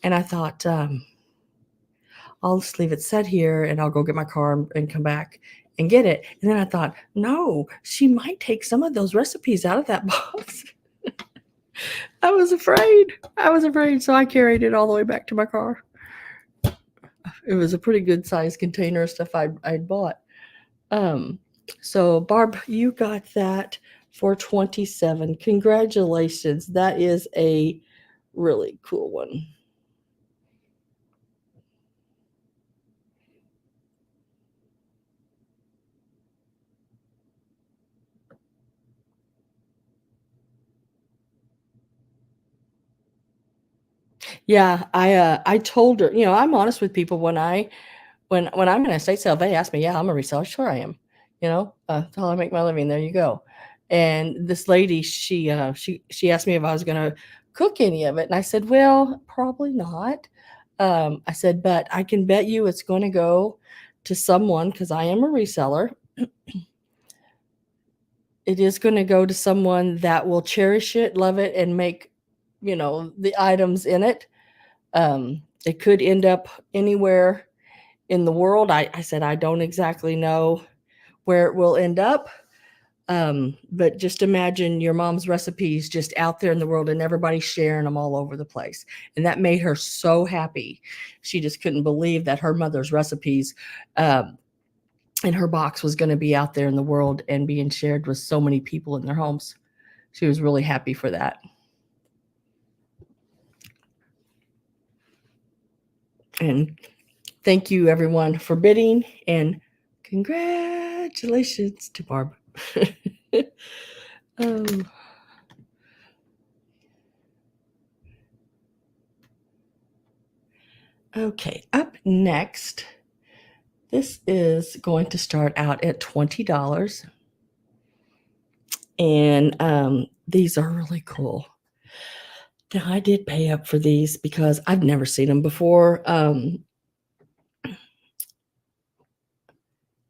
And I thought, I'll just leave it set here and I'll go get my car and come back and get it. And then I thought, no, she might take some of those recipes out of that box. I was afraid. So I carried it all the way back to my car. It was a pretty good sized container of stuff I'd bought. Um, so Barb, you got that for 27. Congratulations. That is a really cool one. Yeah, I told her, I'm honest with people when I'm in a estate sale, they ask me, "Yeah, I'm a reseller." Sure, I am. That's how I make my living. There you go. And this lady, she asked me if I was going to cook any of it, and I said, "Well, probably not." I said, "But I can bet you it's going to go to someone because I am a reseller. It is going to go to someone that will cherish it, love it, and make, the items in it. It could end up anywhere in the world. I said, I don't exactly know where it will end up. But just imagine your mom's recipes just out there in the world and everybody sharing them all over the place. And that made her so happy. She just couldn't believe that her mother's recipes in her box was going to be out there in the world and being shared with so many people in their homes. She was really happy for that. And thank you, everyone, for bidding, and congratulations to Barb. um, okay, up next, this is going to start out at $20. And these are really cool. Now, I did pay up for these because I've never seen them before.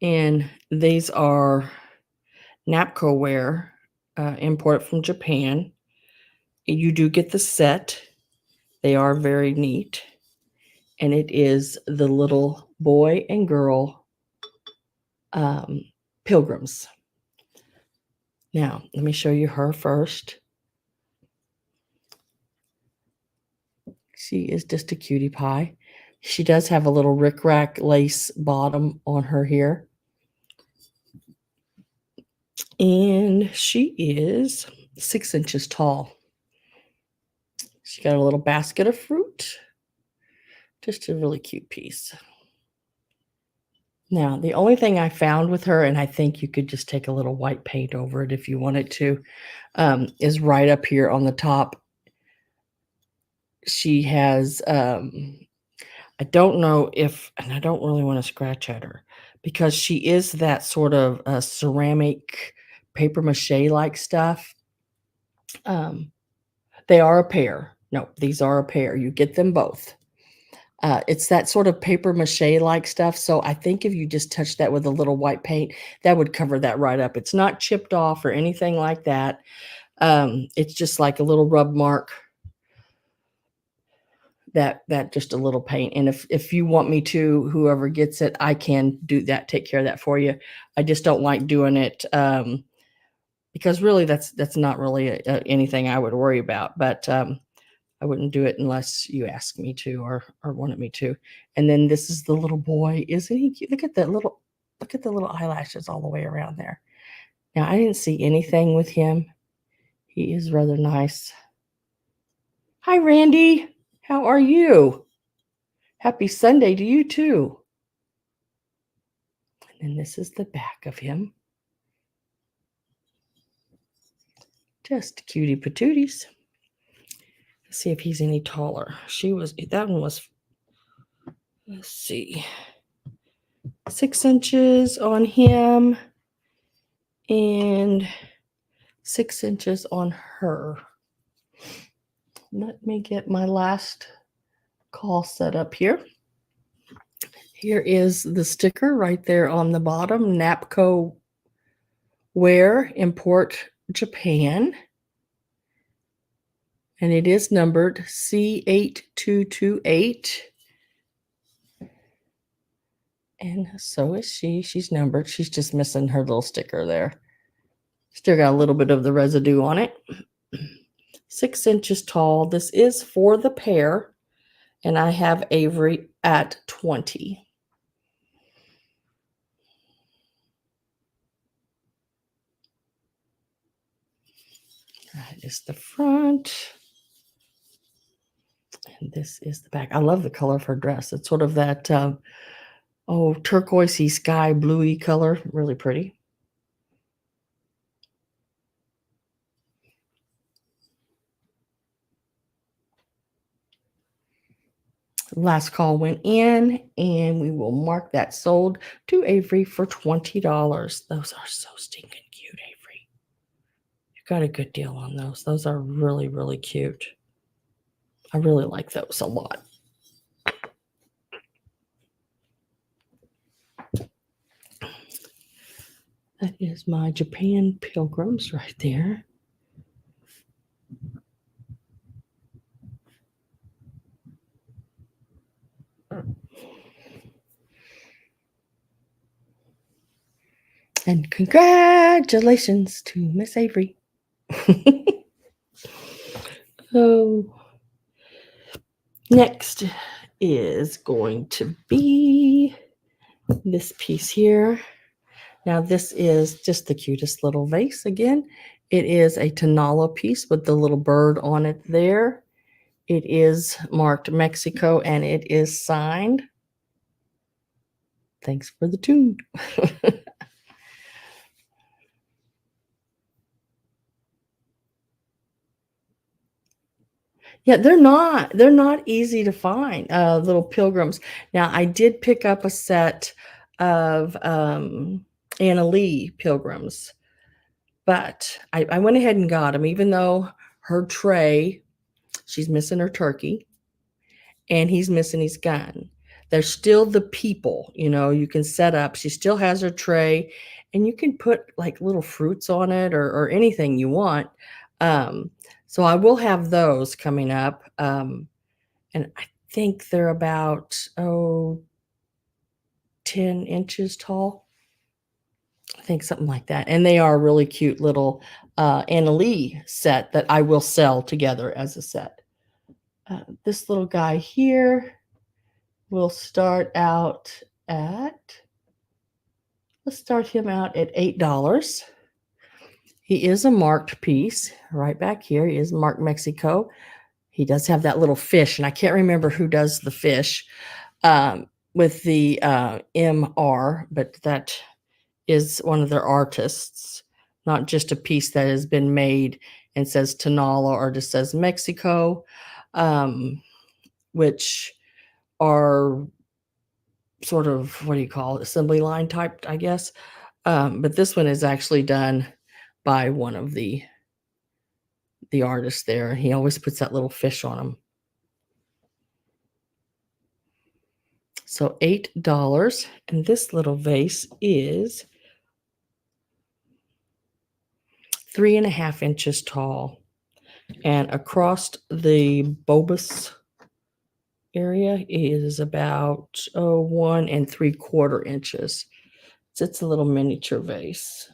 And these are Napco ware, import from Japan. You do get the set. They are very neat. And it is the little boy and girl pilgrims. Now, let me show you her first. She is just a cutie pie. She does have a little rickrack lace bottom on her here. And she is 6 inches tall. She got a little basket of fruit. Just a really cute piece. Now, the only thing I found with her, and I think you could just take a little white paint over it if you wanted to, is right up here on the top. She has, I don't know if, and I don't really want to scratch at her because she is that sort of ceramic paper mache like stuff. They are a pair. No, these are a pair. You get them both. It's that sort of paper mache like stuff. So I think if you just touch that with a little white paint, that would cover that right up. It's not chipped off or anything like that. It's just like a little rub mark. That just a little paint. And if you want me to, whoever gets it, I can do that, take care of that for you. I just don't like doing it because really that's not really anything I would worry about. But I wouldn't do it unless you asked me to or wanted me to. And then this is the little boy. Isn't he cute? Look at the little eyelashes all the way around there. Now, I didn't see anything with him. He is rather nice. Hi, Randy. How are you? Happy Sunday to you too. And then this is the back of him. Just cutie patooties. Let's see if he's any taller. That one was, let's see, 6 inches on him and 6 inches on her. Let me get my last call set up here. Here is the sticker right there on the bottom. Napco ware, import Japan. And it is numbered C8228. And so is she. She's numbered. She's just missing her little sticker there. Still got a little bit of the residue on it. 6 inches tall. This is for the pair. And I have Avery at 20. That is the front. And this is the back. I love the color of her dress. It's sort of that turquoisey sky bluey color. Really pretty. Last call went in, and we will mark that sold to Avery for $20. Those are so stinking cute, Avery. You got a good deal on those. Those are really, really cute. I really like those a lot. That is my Japan pilgrims right there. And congratulations to Miss Avery. So next is going to be this piece here. Now this is just the cutest little vase again. It is a Tanala piece with the little bird on it there. It is marked Mexico and it is signed. Thanks for the tune. Yeah, they're not easy to find, little pilgrims. Now, I did pick up a set of Anna Lee pilgrims, but I went ahead and got them, even though her tray, she's missing her turkey and he's missing his gun. They're still the people, you can set up. She still has her tray, and you can put like little fruits on it or anything you want. Um, so I will have those coming up. And I think they're about 10 inches tall. I think something like that. And they are a really cute little Anna Lee set that I will sell together as a set. This little guy here will start out at, let's start him out at $8. He is a marked piece right back here. He is marked Mexico. He does have that little fish, and I can't remember who does the fish with the MR, but that is one of their artists, not just a piece that has been made and says Tanala or just says Mexico, which are sort of, what do you call it, assembly line type, I guess. But this one is actually done by one of the artists there. He always puts that little fish on them. So $8. And this little vase is 3.5 inches tall. And across the bulbous area is about 1 3/4 inches. So it's a little miniature vase.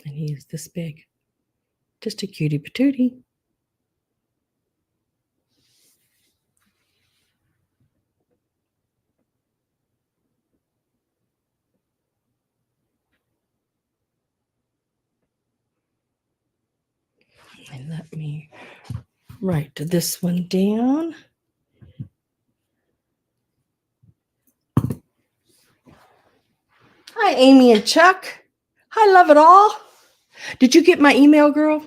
And he is this big. Just a cutie patootie. And let me write this one down. Hi, Amy and Chuck. Hi, love it all. Did you get my email, girl?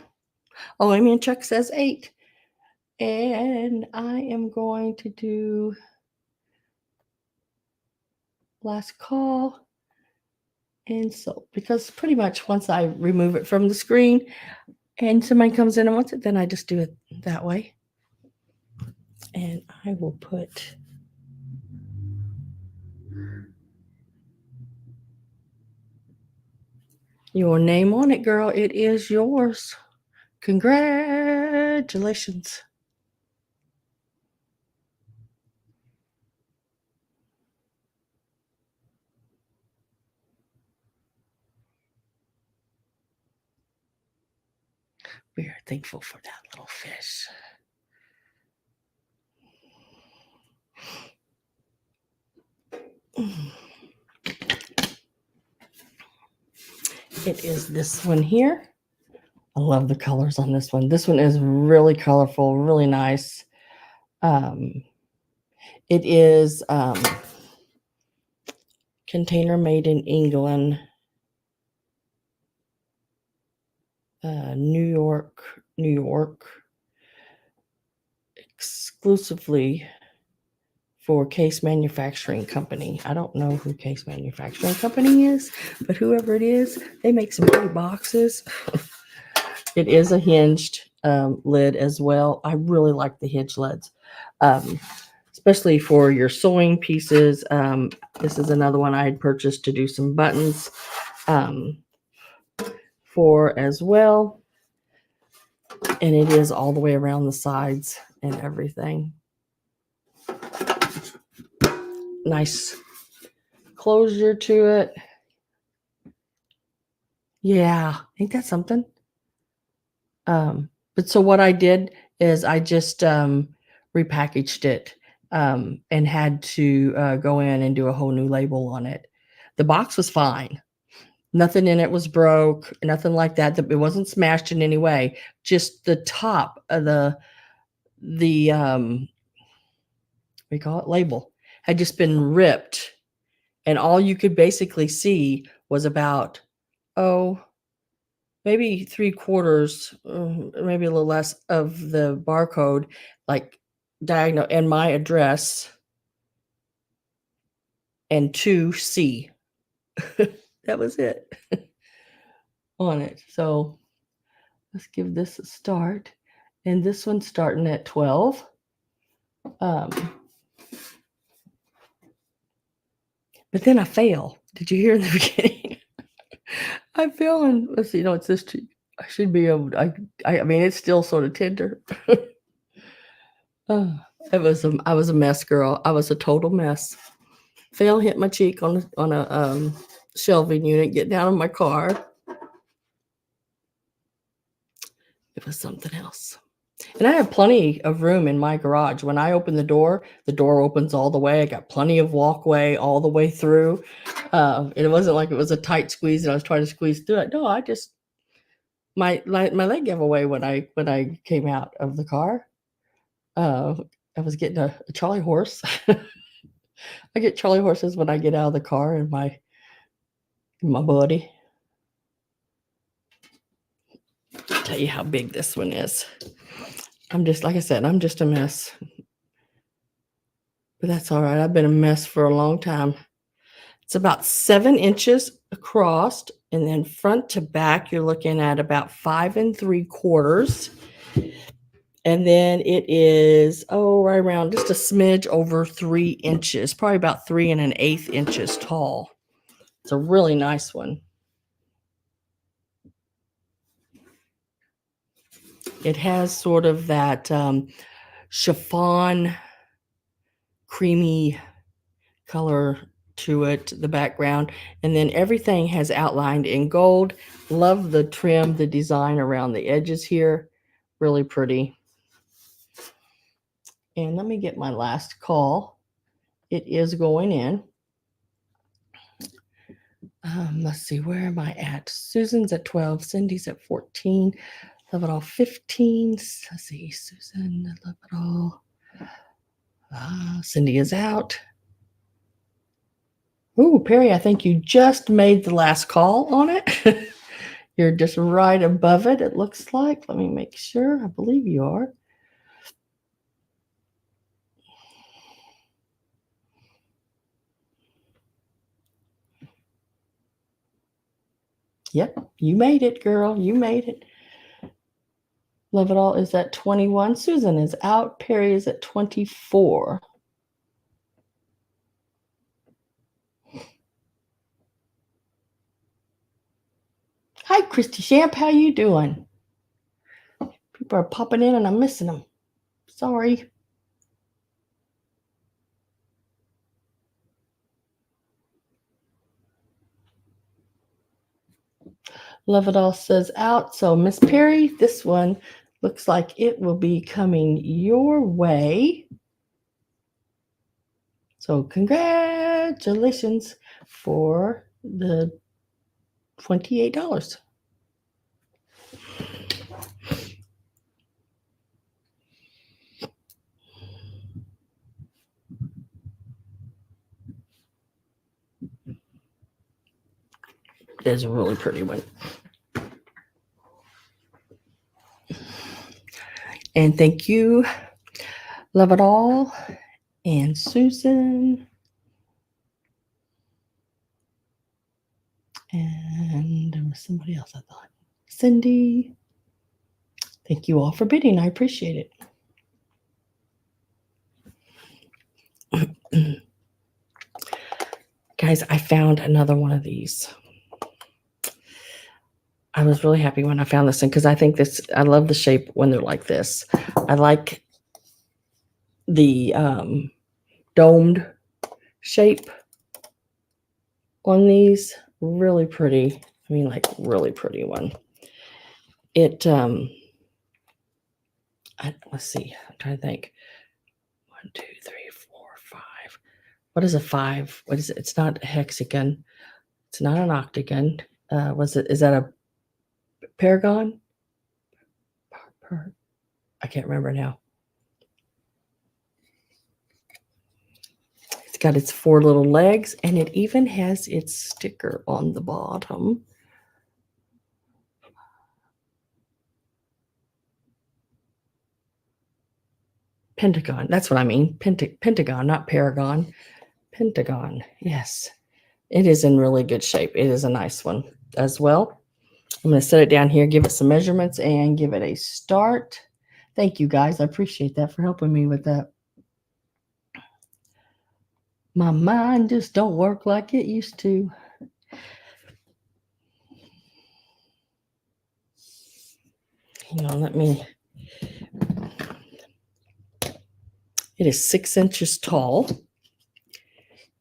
Oh, Amy and Chuck says 8. And I am going to do last call. And so, because pretty much once I remove it from the screen and somebody comes in and wants it, then I just do it that way. And I will put your name on it, girl. It is yours. Congratulations. We are thankful for that little fish. It is this one here. I love the colors on this one. This one is really colorful, really nice. It is container made in England, New York, exclusively for Case Manufacturing Company. I don't know who Case Manufacturing Company is, but whoever it is, they make some pretty boxes. It is a hinged lid as well. I really like the hinge lids, especially for your sewing pieces. This is another one I had purchased to do some buttons for as well. And it is all the way around the sides and everything. Nice closure to it. Yeah, ain't that something? But so what I did is I just repackaged it and had to go in and do a whole new label on it. The box was fine. Nothing in it was broke, nothing like that. It wasn't smashed in any way. Just the top of the we call it label had just been ripped, and all you could basically see was about maybe 3/4, maybe a little less of the barcode, like diagonal, and my address, and 2C. That was it on it. So let's give this a start. And this one's starting at 12. But then I fail. Did you hear in the beginning? I fell, and let's see, no, it's this cheek. I should be able to, I mean, it's still sort of tender. I was a mess, girl. I was a total mess. Fell, hit my cheek on a shelving unit, get down in my car. It was something else. And I have plenty of room in my garage. When I open the door opens all the way. I got plenty of walkway all the way through. It wasn't like it was a tight squeeze and I was trying to squeeze through it. No, I just my leg gave away when I came out of the car. I was getting a Charlie horse. I get Charlie horses when I get out of the car in my buddy. I'll tell you how big this one is. I'm just, like I said, I'm just a mess. But that's all right. I've been a mess for a long time. It's about 7 inches across, and then front to back, you're looking at about 5 3/4. And then it is, right around just a smidge over 3 inches, probably about 3 1/8 inches tall. It's a really nice one. It has sort of that chiffon, creamy color to it, the background, and then everything has outlined in gold. Love the trim, the design around the edges here. Really pretty. And let me get my last call. It is going in. Let's see, where am I at? Susan's at 12, Cindy's at 14, Love It All 15. Let's see, Susan, Love It All. Cindy is out. Ooh, Perry, I think you just made the last call on it. You're just right above it, it looks like. Let me make sure. I believe you are. Yep, you made it, girl. You made it. Love It All is at 21. Susan is out. Perry is at 24. Hi, Christy Shamp. How you doing? People are popping in and I'm missing them. Sorry. Love It All says out. So Miss Perry, this one looks like it will be coming your way. So congratulations for the $28. There's a really pretty one. And thank you, Love It All, and Susan. And there was somebody else, I thought. Cindy. Thank you all for bidding. I appreciate it. Guys, I found another one of these. I was really happy when I found this one because I think this, I love the shape when they're like this. I like the domed shape on these. Really pretty. I mean, like really pretty one. It, let's see, I'm trying to think. 1, 2, 3, 4, 5. What is a 5? What is it? It's not a hexagon. It's not an octagon. Is that a paragon? I can't remember now. It's got its 4 little legs, and it even has its sticker on the bottom. Pentagon. That's what I mean. Pentagon, not paragon. Pentagon. Yes. It is in really good shape. It is a nice one as well. I'm going to set it down here, give it some measurements, and give it a start. Thank you, guys. I appreciate that for helping me with that. My mind just don't work like it used to. Hang on, let me. It is 6 inches tall.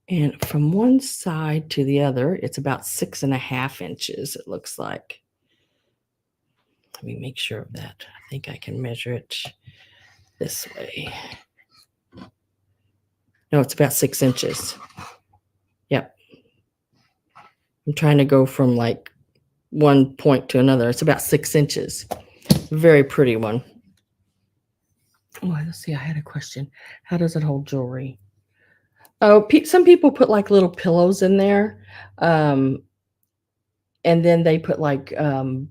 And from one side to the other, it's about 6.5 inches, it looks like. Let me make sure of that. I think I can measure it this way. No, it's about 6 inches. Yep. I'm trying to go from like one point to another. It's about 6 inches. Very pretty one. Oh, let's see. I had a question. How does it hold jewelry? Oh, some people put like little pillows in there. And then they put like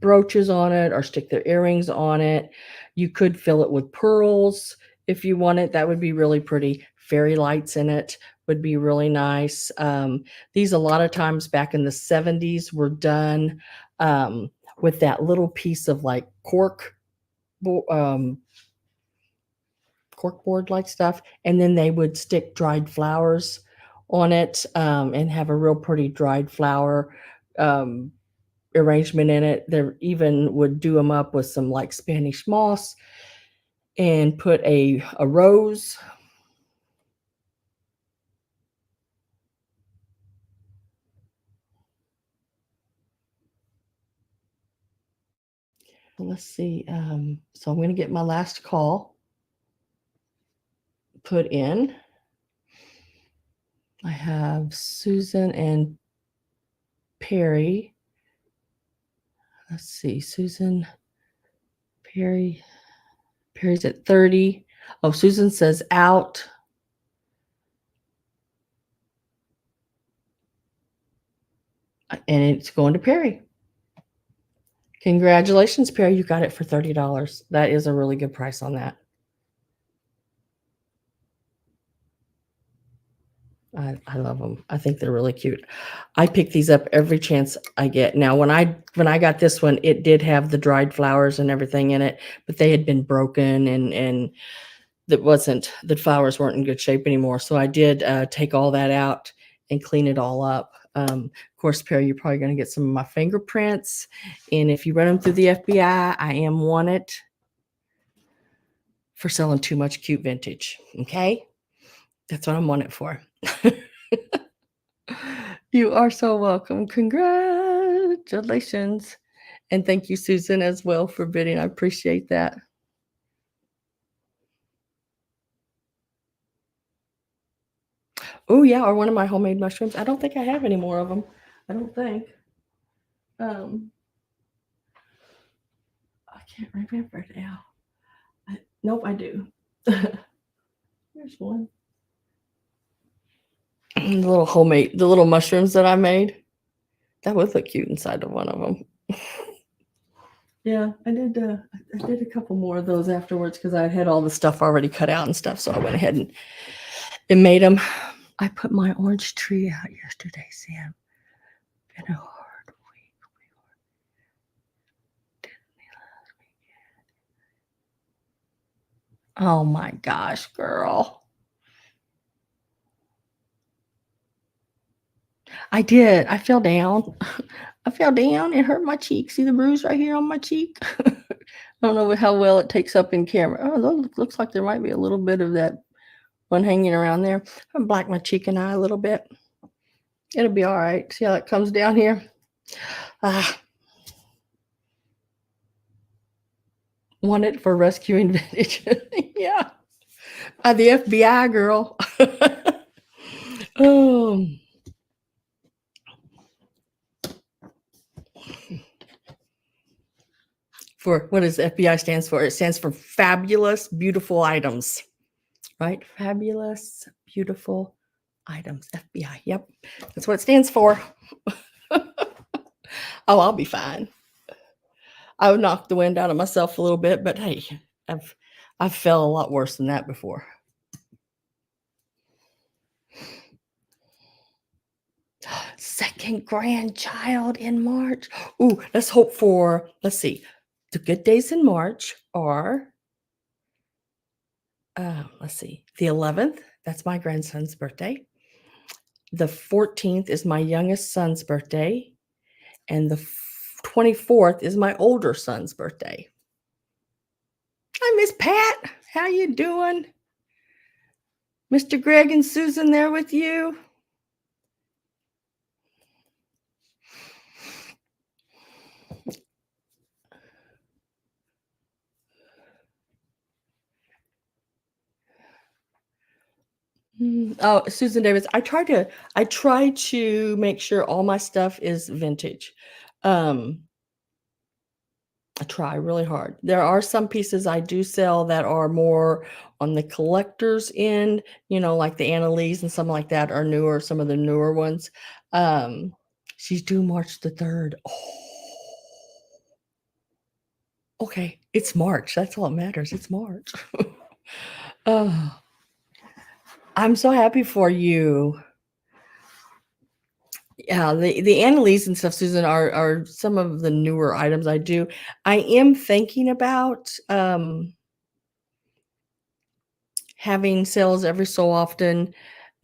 brooches on it or stick their earrings on it. You could fill it with pearls if you want it. That would be really pretty. Fairy lights in it would be really nice. These a lot of times back in the 70s were done with that little piece of like cork board like stuff, and then they would stick dried flowers on it and have a real pretty dried flower arrangement in it. They even would do them up with some like Spanish moss and put a rose. Let's see. So I'm going to get my last call put in. I have Susan and Perry. Let's see. Susan, Perry's at 30. Oh, Susan says out. And it's going to Perry. Congratulations, Perry. You got it for $30. That is a really good price on that. I love them. I think they're really cute. I pick these up every chance I get. Now, when I got this one, it did have the dried flowers and everything in it, but they had been broken and the flowers weren't in good shape anymore. So I did take all that out and clean it all up. Of course, Perry, you're probably going to get some of my fingerprints. And if you run them through the FBI, I am wanted for selling too much cute vintage. Okay? That's what I'm wanted for. You are so welcome. Congrats. Congratulations. And thank you, Susan, as well for bidding. I appreciate that. Oh, yeah, or one of my homemade mushrooms. I don't think I have any more of them. I don't think. I can't remember now. Nope, I do. Here's one. The little homemade, the little mushrooms that I made. That would look cute inside of one of them. Yeah, I did a couple more of those afterwards because I had all the stuff already cut out and stuff. So I went ahead and made them. I put my orange tree out yesterday, Sam. Been a hard week. Oh my gosh, girl. I did. I fell down. I fell down and hurt my cheek. See the bruise right here on my cheek? I don't know how well it takes up in camera. Oh, looks like there might be a little bit of that one hanging around there. I black my cheek and eye a little bit. It'll be all right. See how it comes down here? Want it for rescuing vintage. Yeah. The FBI girl. For what does FBI stands for? It stands for fabulous, beautiful items, right? Fabulous, beautiful items. FBI. Yep. That's what it stands for. Oh, I'll be fine. I would knock the wind out of myself a little bit, but hey, I've felt a lot worse than that before. Second grandchild in March. Ooh, let's hope for, let's see. The good days in March are, let's see, the 11th, that's my grandson's birthday. The 14th is my youngest son's birthday. And the 24th is my older son's birthday. Hi, Miss Pat. How you doing? Mr. Greg and Susan there with you? Oh, Susan Davis. I try to make sure all my stuff is vintage. I try really hard. There are some pieces I do sell that are more on the collector's end, like the Annalise and something like that are newer, some of the newer ones. She's due March the 3rd. Oh. Okay, it's March. That's all that matters. It's March. Oh, I'm so happy for you. Yeah, the Annalise and stuff, Susan, are some of the newer items I do. I am thinking about having sales every so often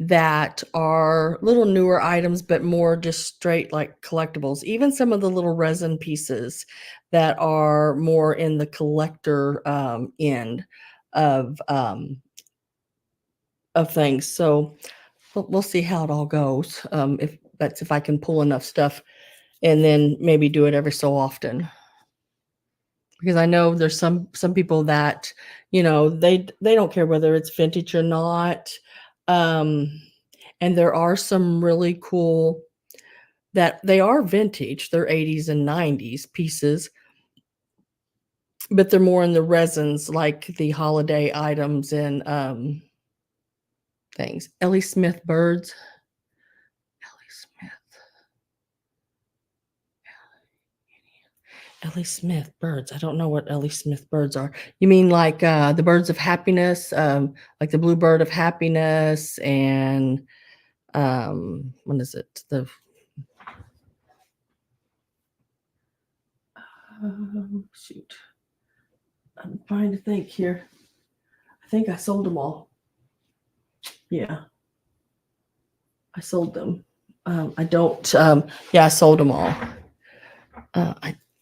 that are little newer items, but more just straight like collectibles. Even some of the little resin pieces that are more in the collector end of things. So we'll see how it all goes. If I can pull enough stuff, and then maybe do it every so often. Because I know there's some people that, they don't care whether it's vintage or not. And there are some really cool that they are vintage. They're 80s and 90s pieces, but they're more in the resins, like the holiday items and things. Ellie Smith birds. Ellie Smith birds. I don't know what Ellie Smith birds are. You mean like the birds of happiness, like the blue bird of happiness, and what is it? Shoot. I'm trying to think here. I think I sold them all. Yeah. I sold them. I don't, yeah, I sold them all.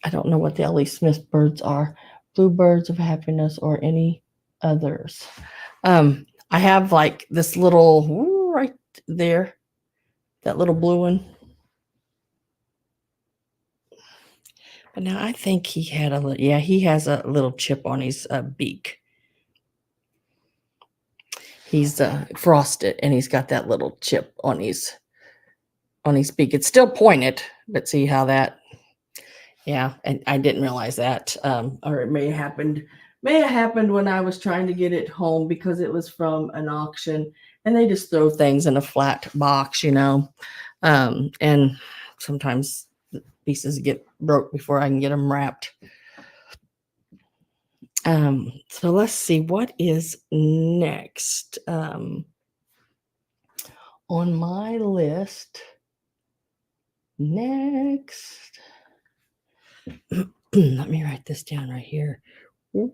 I don't know what the Ellie Smith birds are. Blue birds of happiness or any others. I have like this little right there, that little blue one. But now I think he had a little, yeah, he has a little chip on his beak. He's frosted, and he's got that little chip on his beak. It's still pointed, but see how that, yeah, and I didn't realize that. Or it may have happened when I was trying to get it home because it was from an auction, and they just throw things in a flat box, and sometimes pieces get broke before I can get them wrapped. So let's see what is next on my list. Next, let me write this down right here. Let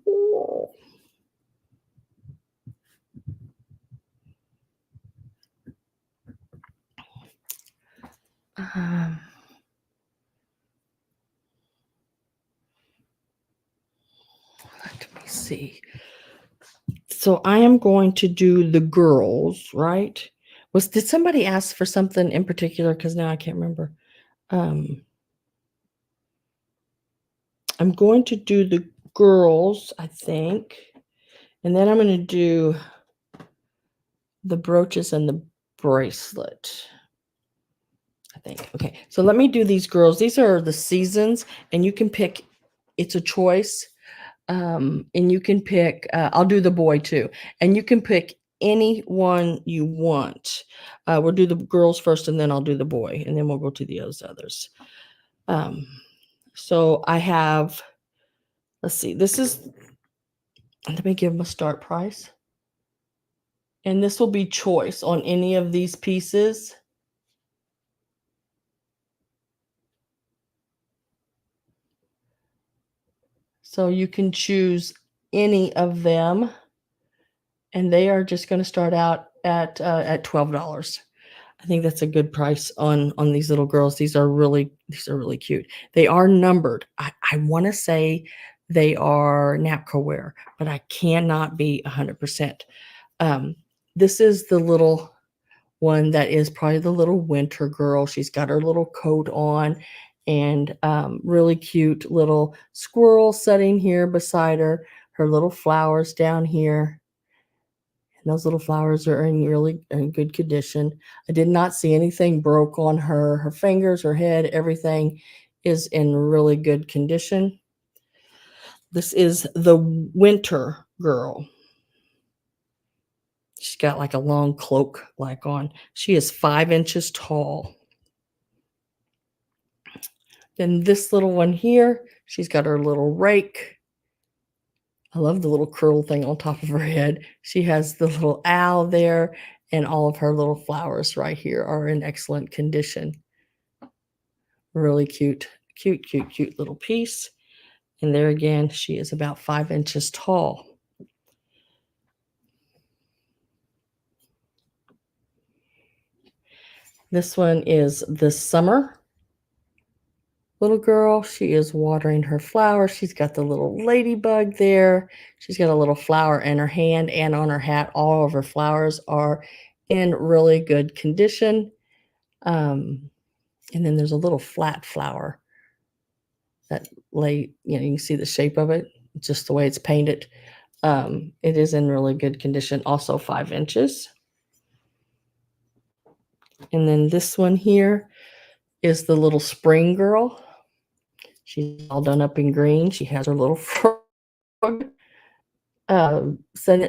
me see. So I am going to do the girls, right? Did somebody ask for something in particular? Because now I can't remember. I'm going to do the girls, I think, and then I'm going to do the brooches and the bracelet, I think. Okay, so let me do these girls. These are the seasons, and you can pick. It's a choice. And you can pick, I'll do the boy too, and you can pick any one you want. We'll do the girls first, and then I'll do the boy, and then we'll go to the others. So I have, let's see, let me give them a start price. And this will be choice on any of these pieces. So you can choose any of them, and they are just going to start out at $12. I think that's a good price on these little girls. These are really cute. They are numbered. I want to say they are Napco wear, but I cannot be 100%. This is the little one that is probably the little winter girl. She's got her little coat on, and really cute little squirrel sitting here beside her. Her little flowers down here. And those little flowers are in good condition. I did not see anything broke on her. Her fingers, her head, everything is in really good condition. This is the winter girl. She's got like a long cloak like on. She is 5 inches tall. Then this little one here, she's got her little rake. I love the little curl thing on top of her head. She has the little owl there, and all of her little flowers right here are in excellent condition. Really cute little piece. And there again, she is about 5 inches tall. This one is the summer little girl. She is watering her flower. She's got the little ladybug there. She's got a little flower in her hand and on her hat. All of her flowers are in really good condition. And then there's a little flat flower that you can see the shape of it, just the way it's painted. It is in really good condition, also 5 inches. And then this one here is the little spring girl. She's all done up in green. She has her little frog. So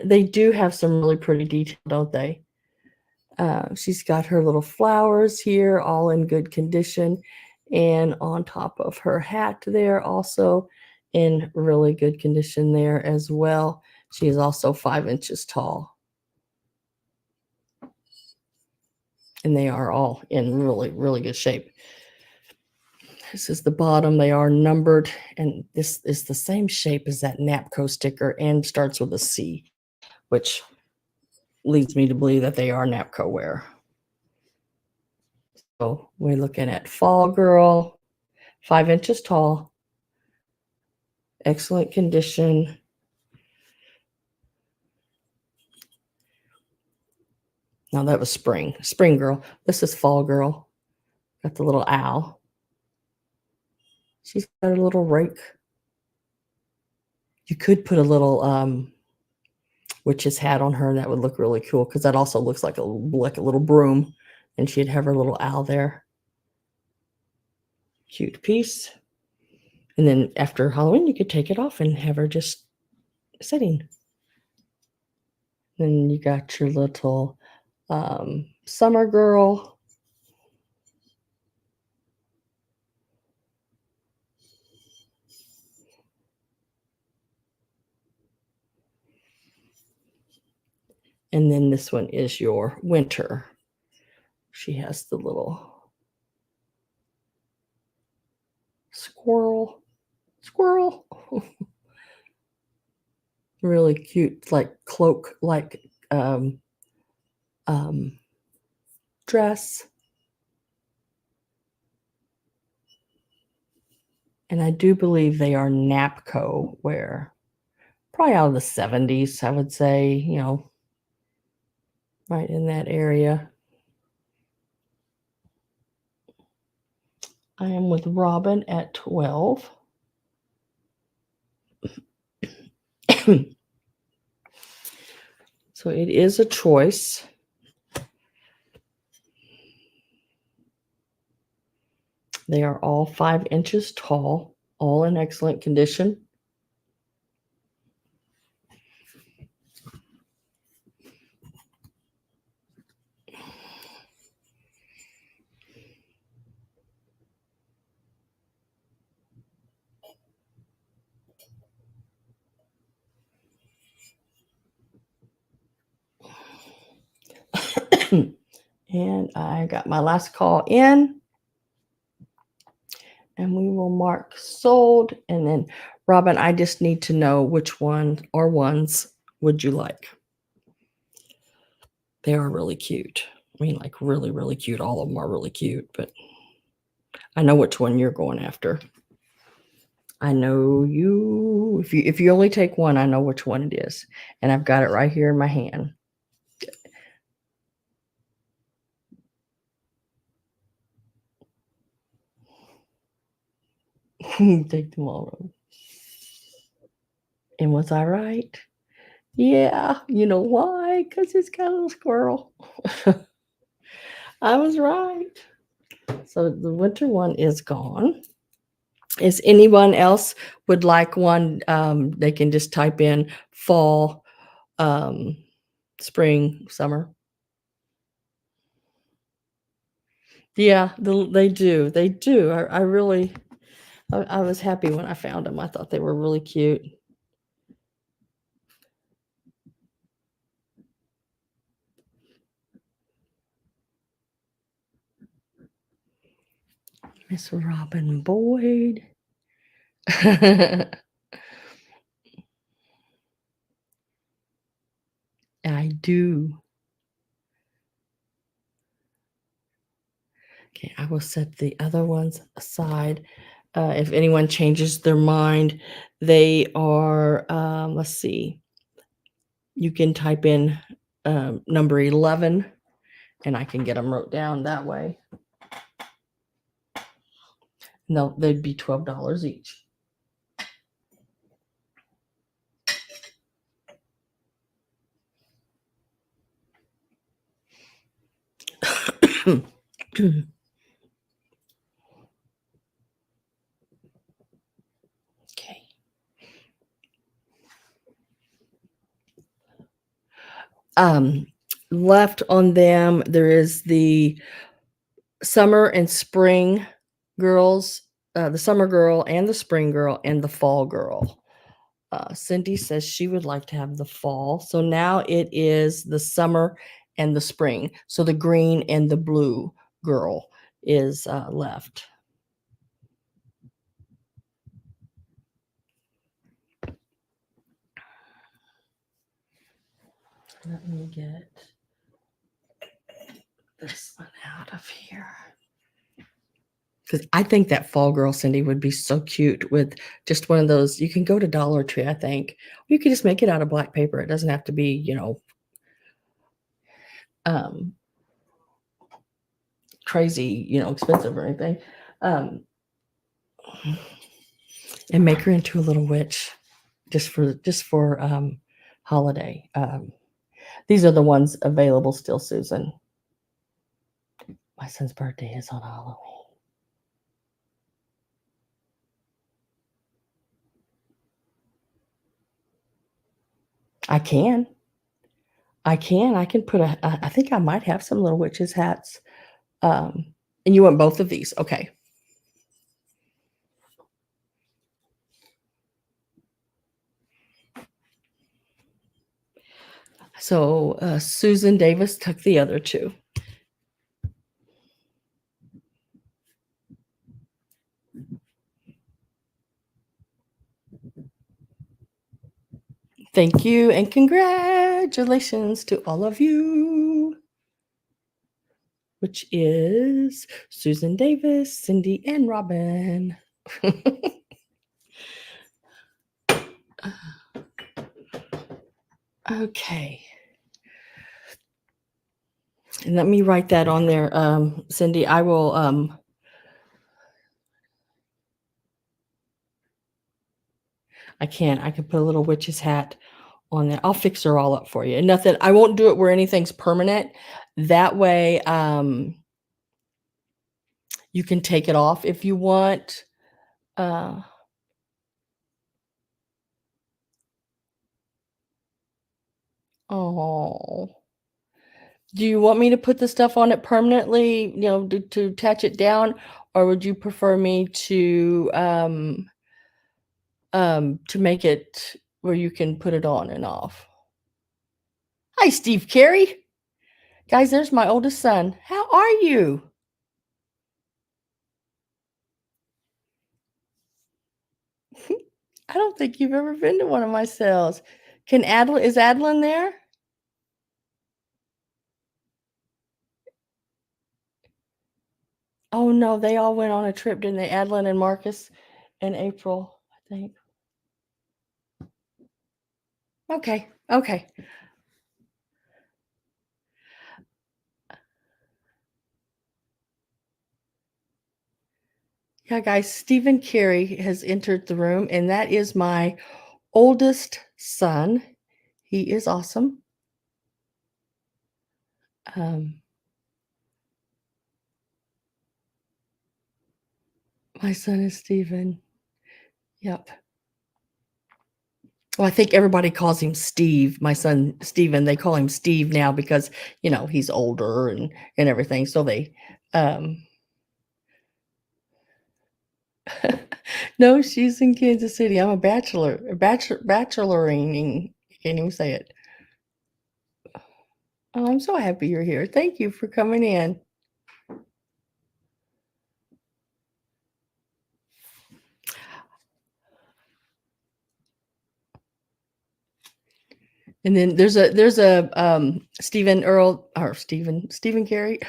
they do have some really pretty detail, don't they? She's got her little flowers here, all in good condition. And on top of her hat there, also in really good condition there as well. She is also 5 inches tall. And they are all in really good shape. This is the bottom. They are numbered, and this is the same shape as that Napco sticker and starts with a C, which leads me to believe that they are Napco wear. So we're looking at Fall Girl, 5 inches tall, excellent condition. Now that was Spring Girl. This is Fall Girl. Got the little owl. She's got a little rake. You could put a little witch's hat on her, and that would look really cool because that also looks like a little broom, and she'd have her little owl there. Cute piece. And then after Halloween, you could take it off and have her just sitting. Then you got your little summer girl. And then this one is your winter. She has the little squirrel. Really cute, like cloak, like dress. And I do believe they are Napco wear. Probably out of the 70s, I would say, you know, right in that area. I am with Robin at 12. So it is a choice. They are all 5 inches tall, all in excellent condition. And I got my last call in. And we will mark sold. And then, Robin, I just need to know which one or ones would you like? They are really cute. I mean, like really, really cute. All of them are really cute, but I know which one you're going after. I know you. If you only take one, I know which one it is, and I've got it right here in my hand. Take them all. And was I right? Yeah. You know why? Because it's got a little squirrel. I was right. So the winter one is gone. Is anyone else would like one? They can just type in fall, spring, summer. Yeah, they do. They do. I really, I was happy when I found them. I thought they were really cute. Miss Robin Boyd. I do. Okay, I will set the other ones aside. If anyone changes their mind, they are, let's see, you can type in number 11 and I can get them wrote down that way. No, they'd be $12 each. Okay. Left on them, there is the summer and spring girls, the summer girl and the spring girl and the fall girl. Cindy says she would like to have the fall. So now it is the summer and the spring. So the green and the blue girl is left. Let me get this one out of here. Because I think that fall girl, Cindy, would be so cute with just one of those. You can go to Dollar Tree, I think. You can just make it out of black paper. It doesn't have to be, you know, crazy, you know, expensive or anything. and make her into a little witch just for holiday. These are the ones available still, Susan. My son's birthday is on Halloween. I can. I can put I think I might have some little witches hats. And you want both of these? Okay. So Susan Davis took the other two. Thank you and congratulations to all of you, which is Susan Davis, Cindy, and Robin. Okay. And let me write that on there, Cindy. I will I can put a little witch's hat on there. I'll fix her all up for you. And nothing, I won't do it where anything's permanent. That way, you can take it off if you want. Oh. Do you want me to put the stuff on it permanently, to attach it down, or would you prefer me to make it where you can put it on and off? Hi, Steve Carey. Guys, there's my oldest son. How are you? I don't think you've ever been to one of my sales. Is Adeline there? Oh no, they all went on a trip, didn't they? Adeline and Marcus in April, I think. Okay. Yeah, guys, Stephen Carey has entered the room, and that is my oldest son. He is awesome. My son is Stephen. Yep. Well, I think everybody calls him Steve. My son, Stephen, they call him Steve now because, he's older and everything. So they, no, she's in Kansas City. I'm a bacheloring. Can't even say it. Oh, I'm so happy you're here. Thank you for coming in. And then there's a Stephen Carey.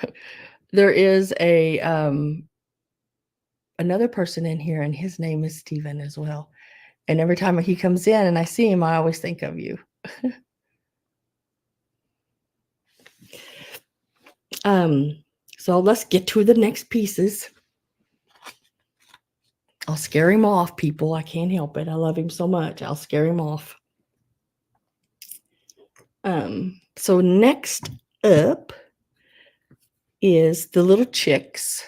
There is a another person in here, and his name is Stephen as well. And every time he comes in and I see him, I always think of you. So let's get to the next pieces. I'll scare him off, people. I can't help it. I love him so much. I'll scare him off. So next up is the little chicks.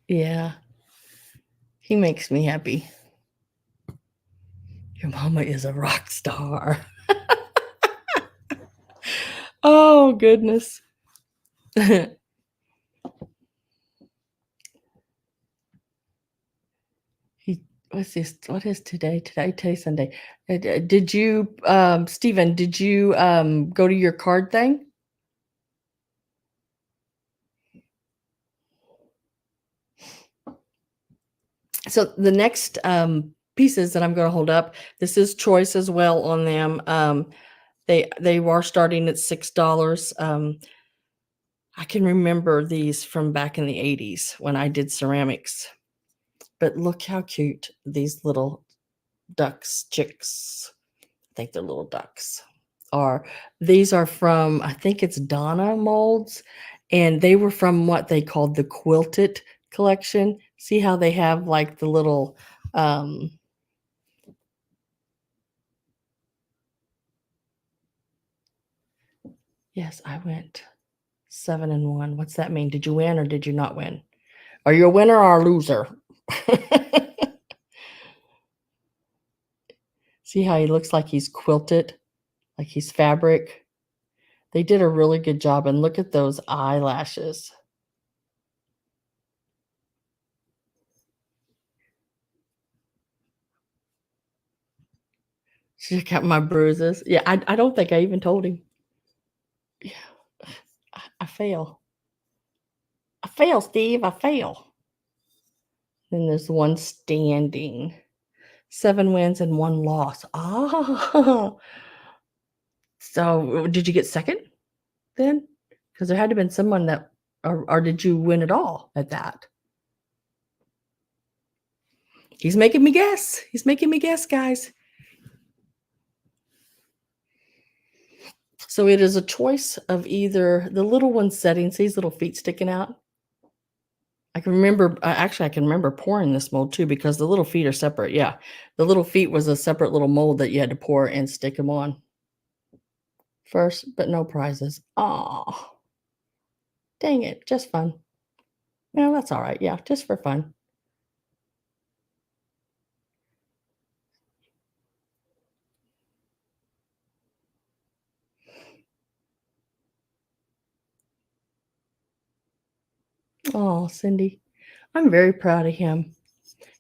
Yeah. He makes me happy. Your mama is a rock star. Oh, goodness. What is today? Today's Sunday. Did you, Stephen, did you go to your card thing? So the next pieces that I'm going to hold up, this is choice as well on them. They are starting at $6. I can remember these from back in the 80s when I did ceramics. But look how cute these little chicks. I think they're little ducks. These are from, I think it's Donna molds, And they were from what they called the Quilted collection. See how they have like the little yes, I went 7-1. What's that mean? Did you win or did you not win? Are you a winner or a loser? See how he looks like he's quilted, like he's fabric. They did a really good job, and look at those eyelashes. Check out my bruises. Yeah, I don't think I even told him. Yeah, I fail. I fail, Steve. I fail. Then there's one standing. 7 wins and 1 loss. Oh. So did you get second then? Because there had to have been someone that, or did you win it all at that? He's making me guess. He's making me guess, guys. So it is a choice of either the little one setting, see his little feet sticking out? I can remember, actually, I can remember pouring this mold too because the little feet are separate. Yeah, the little feet was a separate little mold that you had to pour and stick them on first, but no prizes. Oh, dang it, just fun. Well, that's all right. Yeah, just for fun. Oh, Cindy, I'm very proud of him.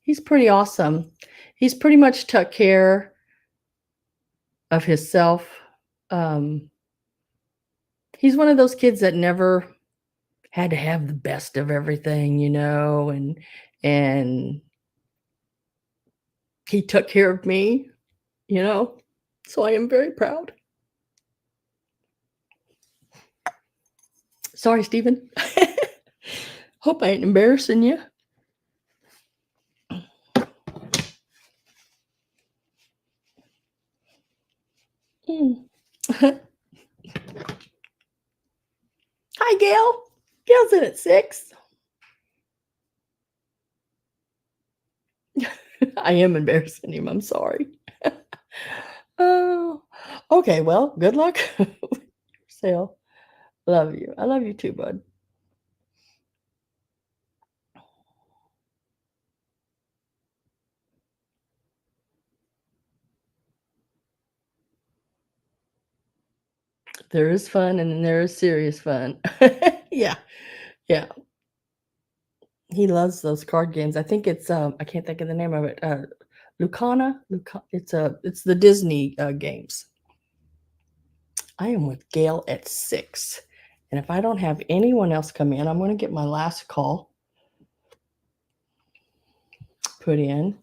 He's pretty awesome. He's pretty much took care of himself. He's one of those kids that never had to have the best of everything, and he took care of me, you know. So I am very proud. Sorry, Stephen. Hope I ain't embarrassing you. Hi, Gail. Gail's in at 6. I am embarrassing him. I'm sorry. Oh, okay. Well, good luck with your sale. Love you. I love you too, bud. There is fun and then there is serious fun. Yeah. Yeah. He loves those card games. I think it's I can't think of the name of it. Lucana. It's the Disney games. I am with Gail at 6. And if I don't have anyone else come in, I'm going to get my last call put in.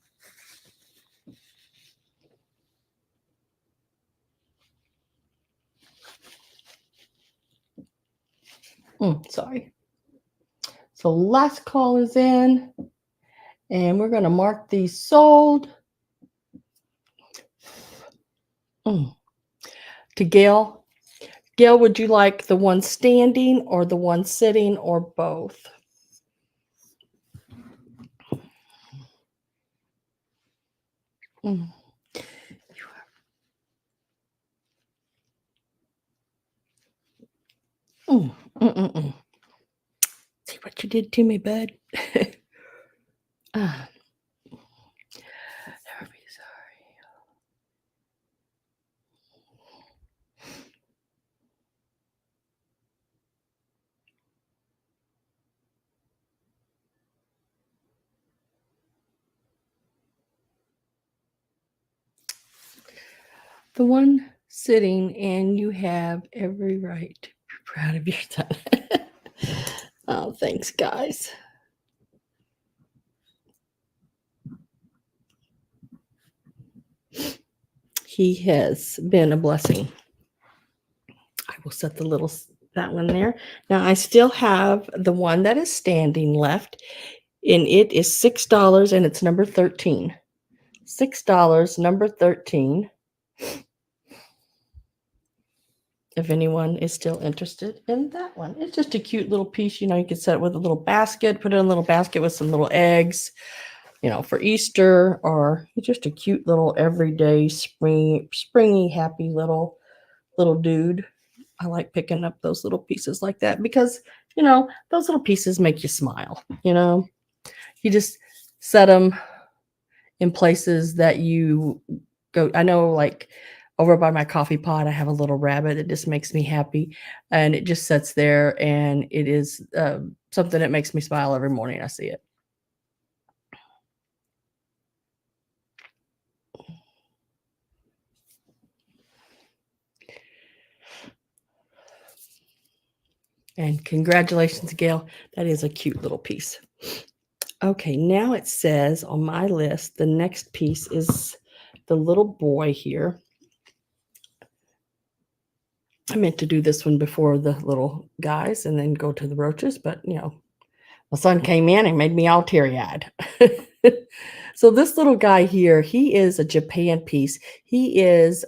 Sorry. So last call is in, and we're going to mark these sold. To Gail. Gail, would you like the one standing or the one sitting or both? Mm. See what you did to me, bud. Never be sorry. The one sitting, and you have every right to be proud of your son. Oh, thanks, guys. He has been a blessing. I will set that one there. Now I still have the one that is standing left, and it is $6, and it's number 13. $6, number 13. if anyone is still interested in that one. It's just a cute little piece. You can set it with a little basket, put it in a little basket with some little eggs, for Easter, or just a cute little everyday springy, happy little dude. I like picking up those little pieces like that because, those little pieces make you smile. You just set them in places that you go. I know, like over by my coffee pot, I have a little rabbit that just makes me happy, and it just sits there, and it is something that makes me smile every morning I see it. And congratulations, Gail. That is a cute little piece. Okay, now it says on my list, the next piece is the little boy here. I meant to do this one before the little guys and then go to the Brooches, but my son came in and made me all teary-eyed. So this little guy here, he is a Japan piece. He is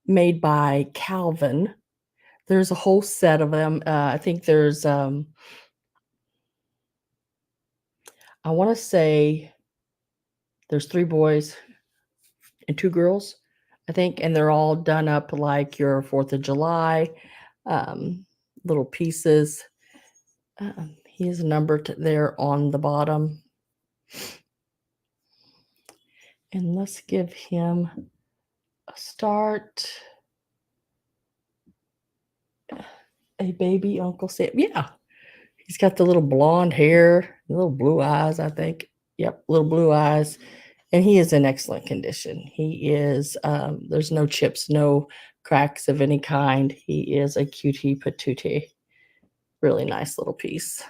made by Calvin. There's a whole set of them. I think there's I want to say there's 3 boys and 2 girls, I think, and they're all done up like your 4th of July little pieces. He is numbered there on the bottom. And let's give him a start. A baby Uncle Sam. Yeah. He's got the little blonde hair, little blue eyes, I think. Yep, little blue eyes. And he is in excellent condition. He is, there's no chips, no cracks of any kind. He is a cutie patootie. Really nice little piece.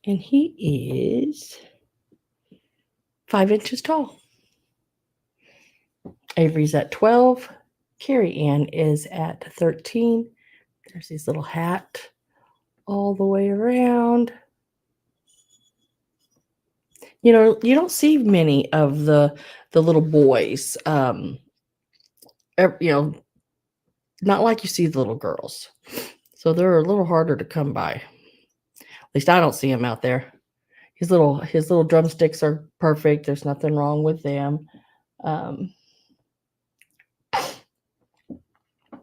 And he is 5 inches tall. Avery's at 12. Carrie Ann is at 13. There's his little hat all the way around. You don't see many of the little boys. Not like you see the little girls. So they're a little harder to come by. At least I don't see them out there. His little drumsticks are perfect. There's nothing wrong with them.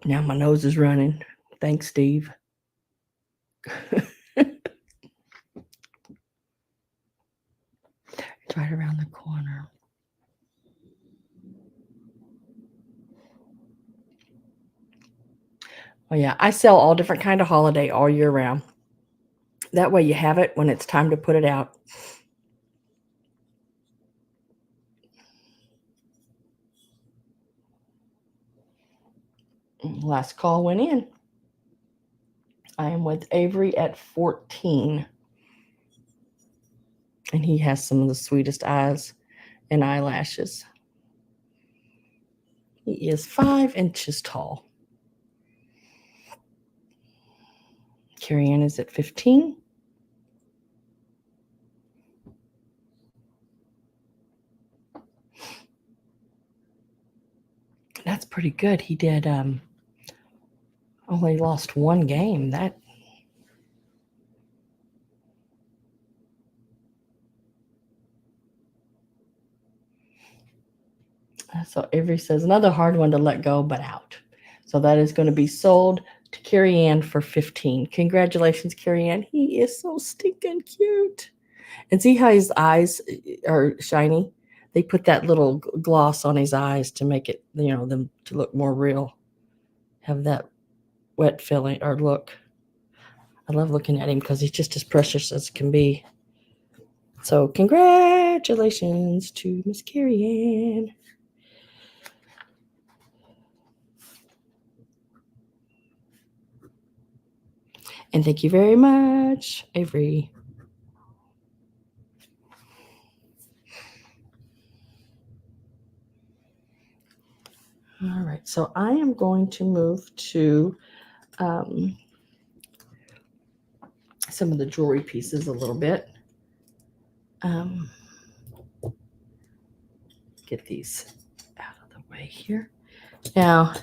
Now my nose is running. Thanks, Steve. It's right around the corner. Oh yeah, I sell all different kind of holiday all year round. That way you have it when it's time to put it out. Last call went in. I am with Avery at 14. And he has some of the sweetest eyes and eyelashes. He is 5 inches tall. Carrie Ann is at 15. That's pretty good. He did only lost 1 game. So Avery says another hard one to let go, but out. So that is going to be sold to Carrie Ann for 15. Congratulations, Carrie Ann. He is so stinking cute. And see how his eyes are shiny? They put that little gloss on his eyes to make it, them to look more real. Have that wet feeling or look. I love looking at him because he's just as precious as can be. So congratulations to Miss Carrie Ann. And thank you very much, Avery. All right, so I am going to move to some of the jewelry pieces a little bit. get these out of the way here. Now,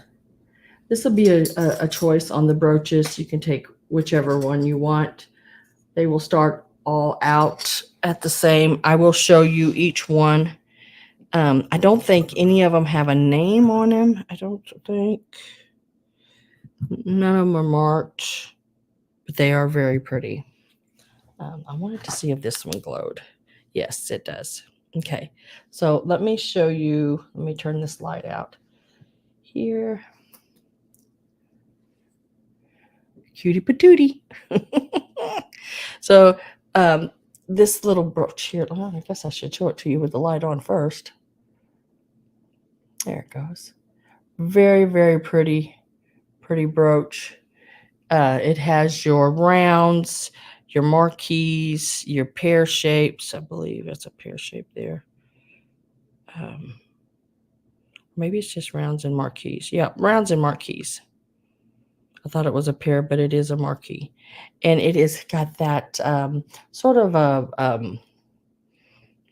this will be a choice on the brooches. You can take whichever one you want. They will start all out at the same. I will show you each one. I don't think any of them have a name on them. I don't think. None of them are marked, but they are very pretty. I wanted to see if this one glowed. Yes, it does. Okay, so let me show you. Let me turn this light out here. Cutie patootie. So this little brooch here, well, I guess I should show it to you with the light on first. There it goes. Very, very pretty brooch. It has your rounds, your marquees, your pear shapes. I believe it's a pear shape there. Maybe it's just rounds and marquees. Yeah, rounds and marquees. I thought it was a pear, but it is a marquee. And it is got that sort of a,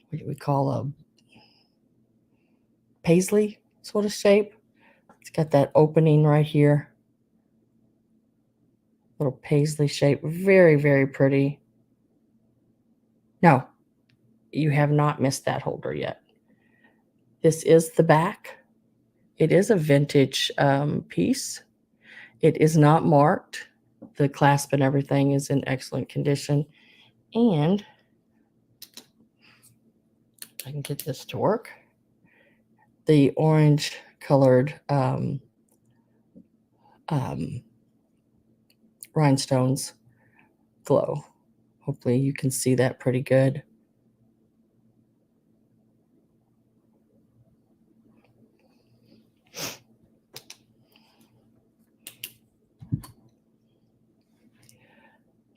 what do we call a paisley sort of shape. It's got that opening right here. Little paisley shape. Very, very pretty. No, you have not missed that holder yet. This is the back. It is a vintage piece. It is not marked. The clasp and everything is in excellent condition. And I can get this to work. The orange colored rhinestones glow. Hopefully you can see that pretty good.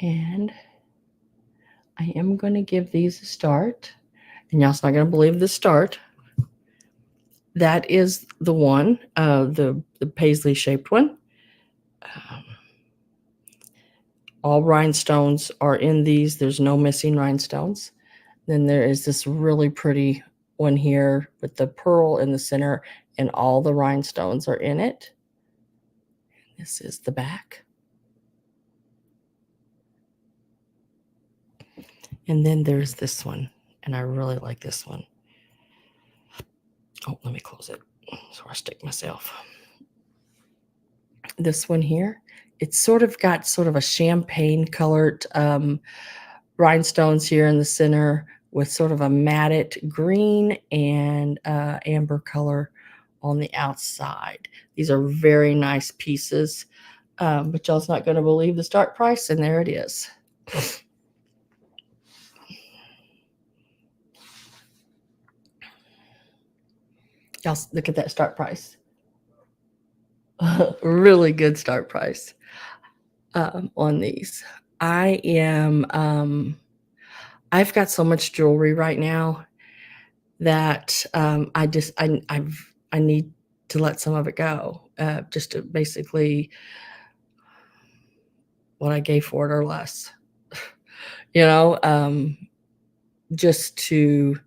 And I am going to give these a start. And y'all's not going to believe the start. That is the one, the paisley shaped one. All rhinestones are in these. There's no missing rhinestones. Then there is this really pretty one here with the pearl in the center, and all the rhinestones are in it. This is the back. And then there's this one, and I really like this one. Oh, let me close it so I stick myself. This one here, it's sort of got sort of a champagne colored rhinestones here in the center with sort of a matted green and amber color on the outside. These are very nice pieces, but y'all's not going to believe the start price, and there it is. Y'all look at that start price. Really good start price on these. I am I've got so much jewelry right now that I need to let some of it go, just to basically what I gave for it or less, just to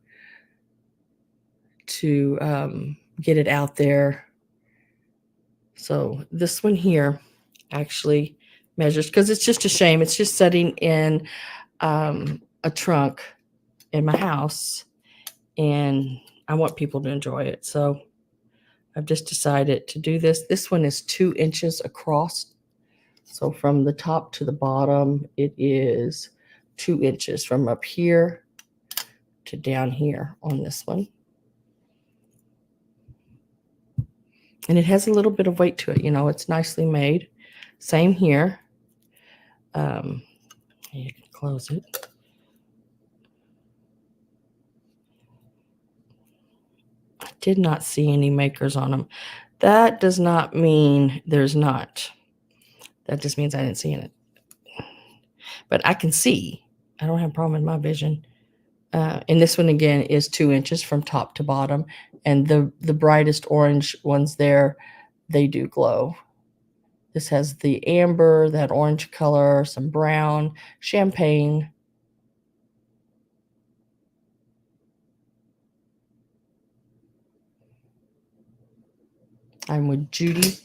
get it out there. So this one here actually measures, because it's just a shame. It's just sitting in a trunk in my house, and I want people to enjoy it. So I've just decided to do this. This one is 2 inches across. So from the top to the bottom, it is 2 inches from up here to down here on this one. And it has a little bit of weight to it. It's nicely made. Same here. You can close it. I did not see any makers on them. That does not mean there's not. That just means I didn't see it. But I can see. I don't have a problem with my vision. And this one, again, is 2 inches from top to bottom. And the brightest orange ones there, they do glow. This has the amber, that orange color, some brown, champagne. I'm with Judy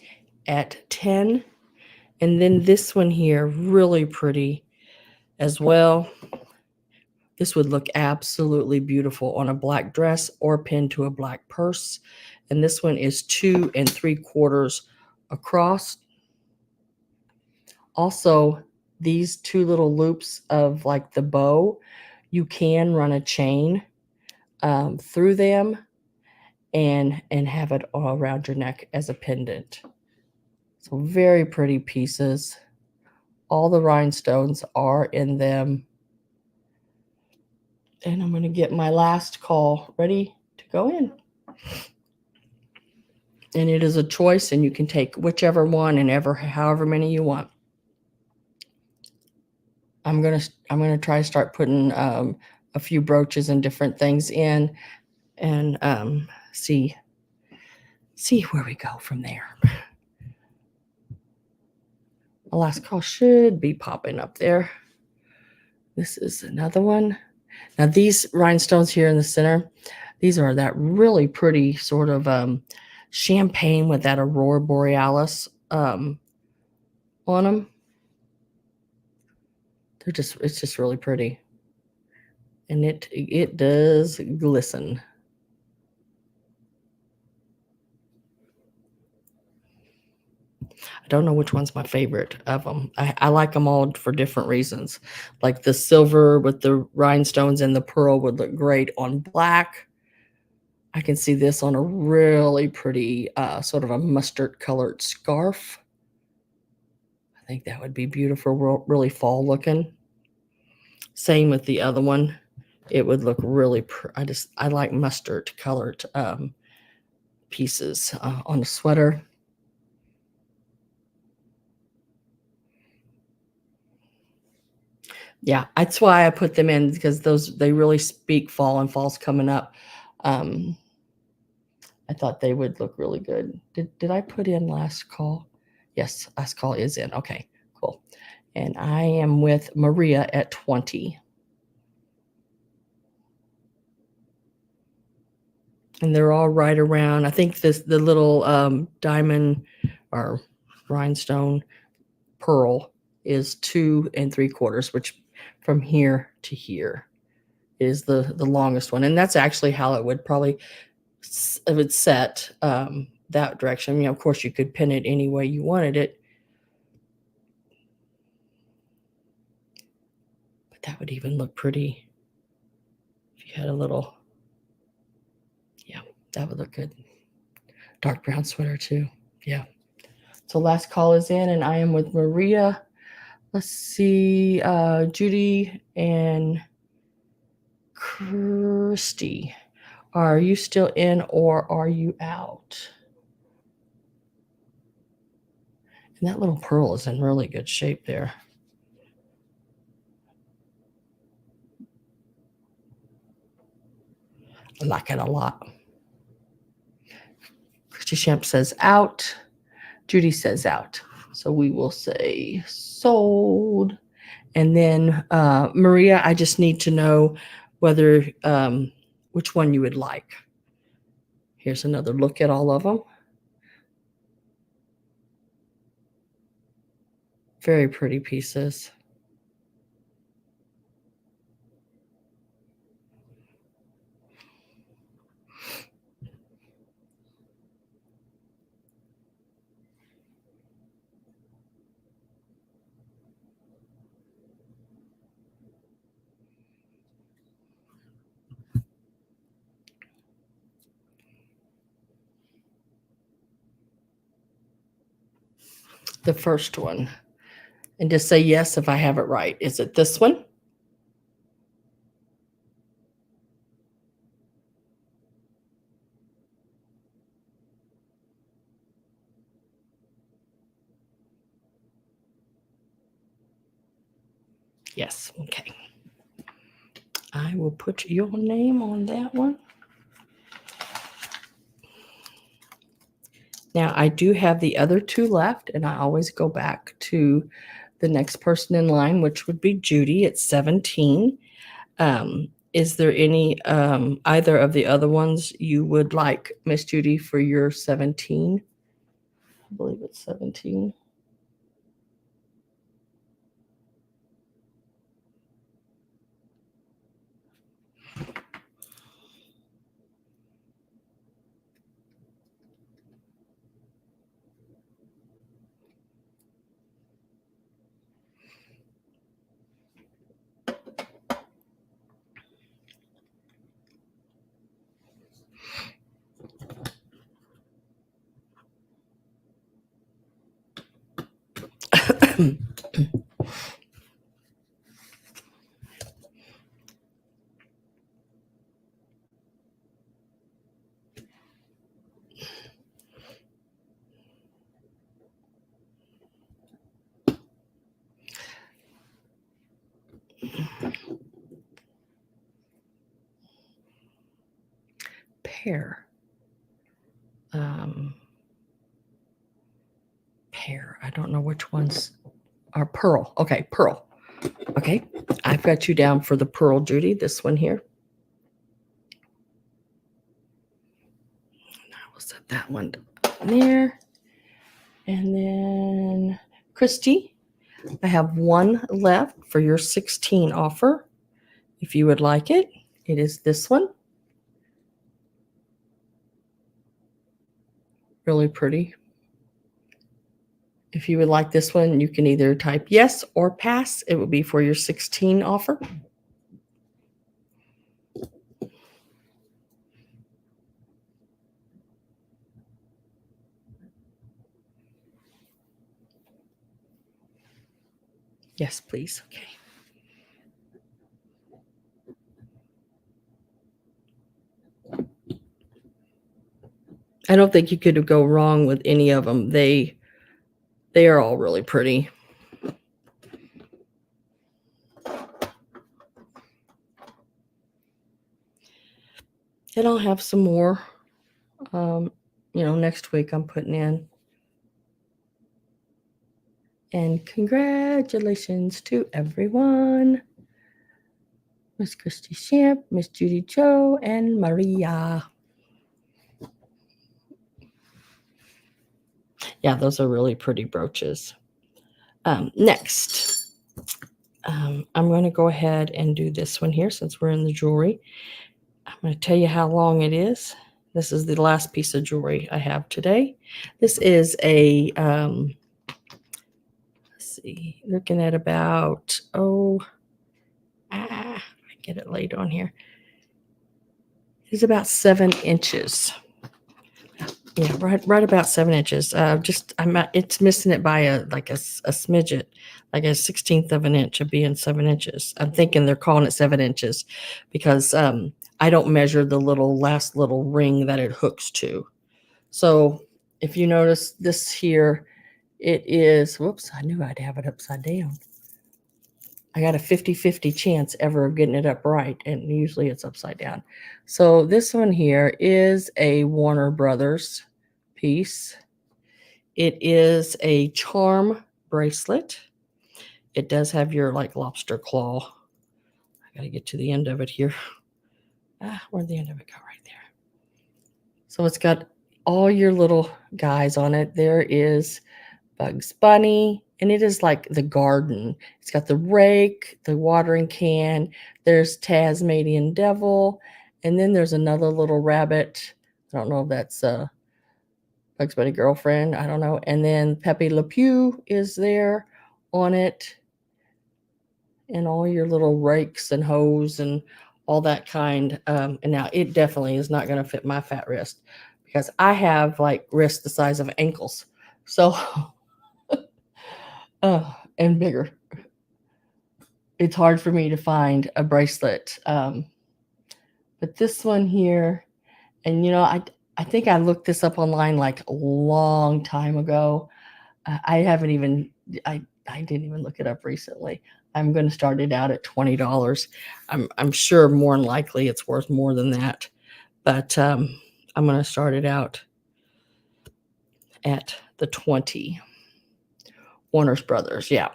at 10. And then this one here, really pretty as well. This would look absolutely beautiful on a black dress or pinned to a black purse. And this one is 2 3/4 across. Also, these two little loops of like the bow, you can run a chain through them and have it all around your neck as a pendant. So very pretty pieces. All the rhinestones are in them. And I'm going to get my last call ready to go in. And it is a choice, and you can take whichever one and however many you want. I'm gonna try to start putting a few brooches and different things in, and see where we go from there. The last call should be popping up there. This is another one. Now these rhinestones here in the center, these are that really pretty sort of champagne with that aurora borealis on them. It's just really pretty, and it does glisten. I don't know which one's my favorite of them. I like them all for different reasons. Like the silver with the rhinestones and the pearl would look great on black. I can see this on a really pretty sort of a mustard colored scarf. I think that would be beautiful, really fall looking. Same with the other one. It would look really, I like mustard colored pieces on a sweater. Yeah, that's why I put them in, because they really speak fall, and fall's coming up. I thought they would look really good. Did I put in last call? Yes, last call is in. Okay, cool. And I am with Maria at 20. And they're all right around. I think the little diamond or rhinestone pearl is 2 3/4, which from here to here is the longest one. And that's actually how it would probably set that direction. You know, of course, you could pin it any way you wanted it, but that would even look pretty if you had a little. Yeah, that would look good. Dark brown sweater too. Yeah. So last call is in, and I am with Maria. Let's see, Judy and Christy. Are you still in, or are you out? And that little pearl is in really good shape there. I like it a lot. Christy Shamp says out. Judy says out. So we will say sold. And then Maria, I just need to know whether which one you would like. Here's another look at all of them. Very pretty pieces. The first one. And just say yes if I have it right. Is it this one? Yes. Okay. I will put your name on that one. Now, I do have the other two left, and I always go back to the next person in line, which would be Judy at 17. Is there any either of the other ones you would like, Miss Judy, for your 17? I believe it's 17. Pear. Pear. I don't know which ones are pearl. Okay, pearl. Okay, I've got you down for the pearl, Judy. This one here. I will set that one there. And then Christy, I have one left for your 16 offer. If you would like it, it is this one. Really pretty. If you would like this one, you can either type yes or pass. It will be for your 16 offer. Yes, please. Okay. I don't think you could go wrong with any of them. They are all really pretty. And I'll have some more, next week I'm putting in. And congratulations to everyone. Miss Christy Shamp, Miss Judy Joe, and Maria. Yeah, those are really pretty brooches. Next, I'm going to go ahead and do this one here since we're in the jewelry. I'm going to tell you how long it is. This is the last piece of jewelry I have today. This is a, let's see, looking at about, I get it laid on here. It's about 7 inches. Yeah, right about 7 inches. It's missing it by a smidget, like a 16th of an inch of being 7 inches. I'm thinking they're calling it 7 inches because I don't measure the last little ring that it hooks to. So if you notice this here, it is, whoops, I knew I'd have it upside down. I got a 50-50 chance ever of getting it up right, and usually it's upside down. So this one here is a Warner Brothers piece. It is a charm bracelet. It does have your lobster claw. I got to get to the end of it here. Where'd the end of it go? Right there. So it's got all your little guys on it. There is Bugs Bunny, and it is like the garden. It's got the rake, the watering can. There's Tasmanian Devil, and then there's another little rabbit. I don't know if that's Bugs Bunny girlfriend. I don't know. And then Pepe Le Pew is there on it, and all your little rakes and hoes and all that kind. And now it definitely is not going to fit my fat wrist because I have wrists the size of ankles. So. And bigger. It's hard for me to find a bracelet. But this one here, and I think I looked this up online a long time ago. I didn't even look it up recently. I'm going to start it out at $20. I'm sure more than likely it's worth more than that. But I'm going to start it out at the 20. Warner's Brothers, yeah.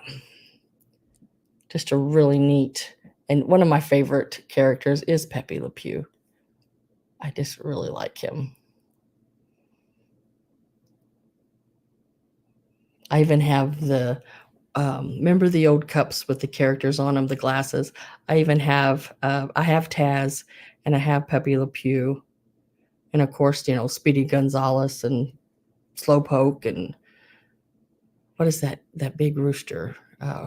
Just a really neat, and one of my favorite characters is Pepe Le Pew. I just really like him. I even have the remember the old cups with the characters on them, the glasses. I even have I have Taz, and I have Pepe Le Pew, and of course, you know, Speedy Gonzales and Slowpoke, and what is that big rooster?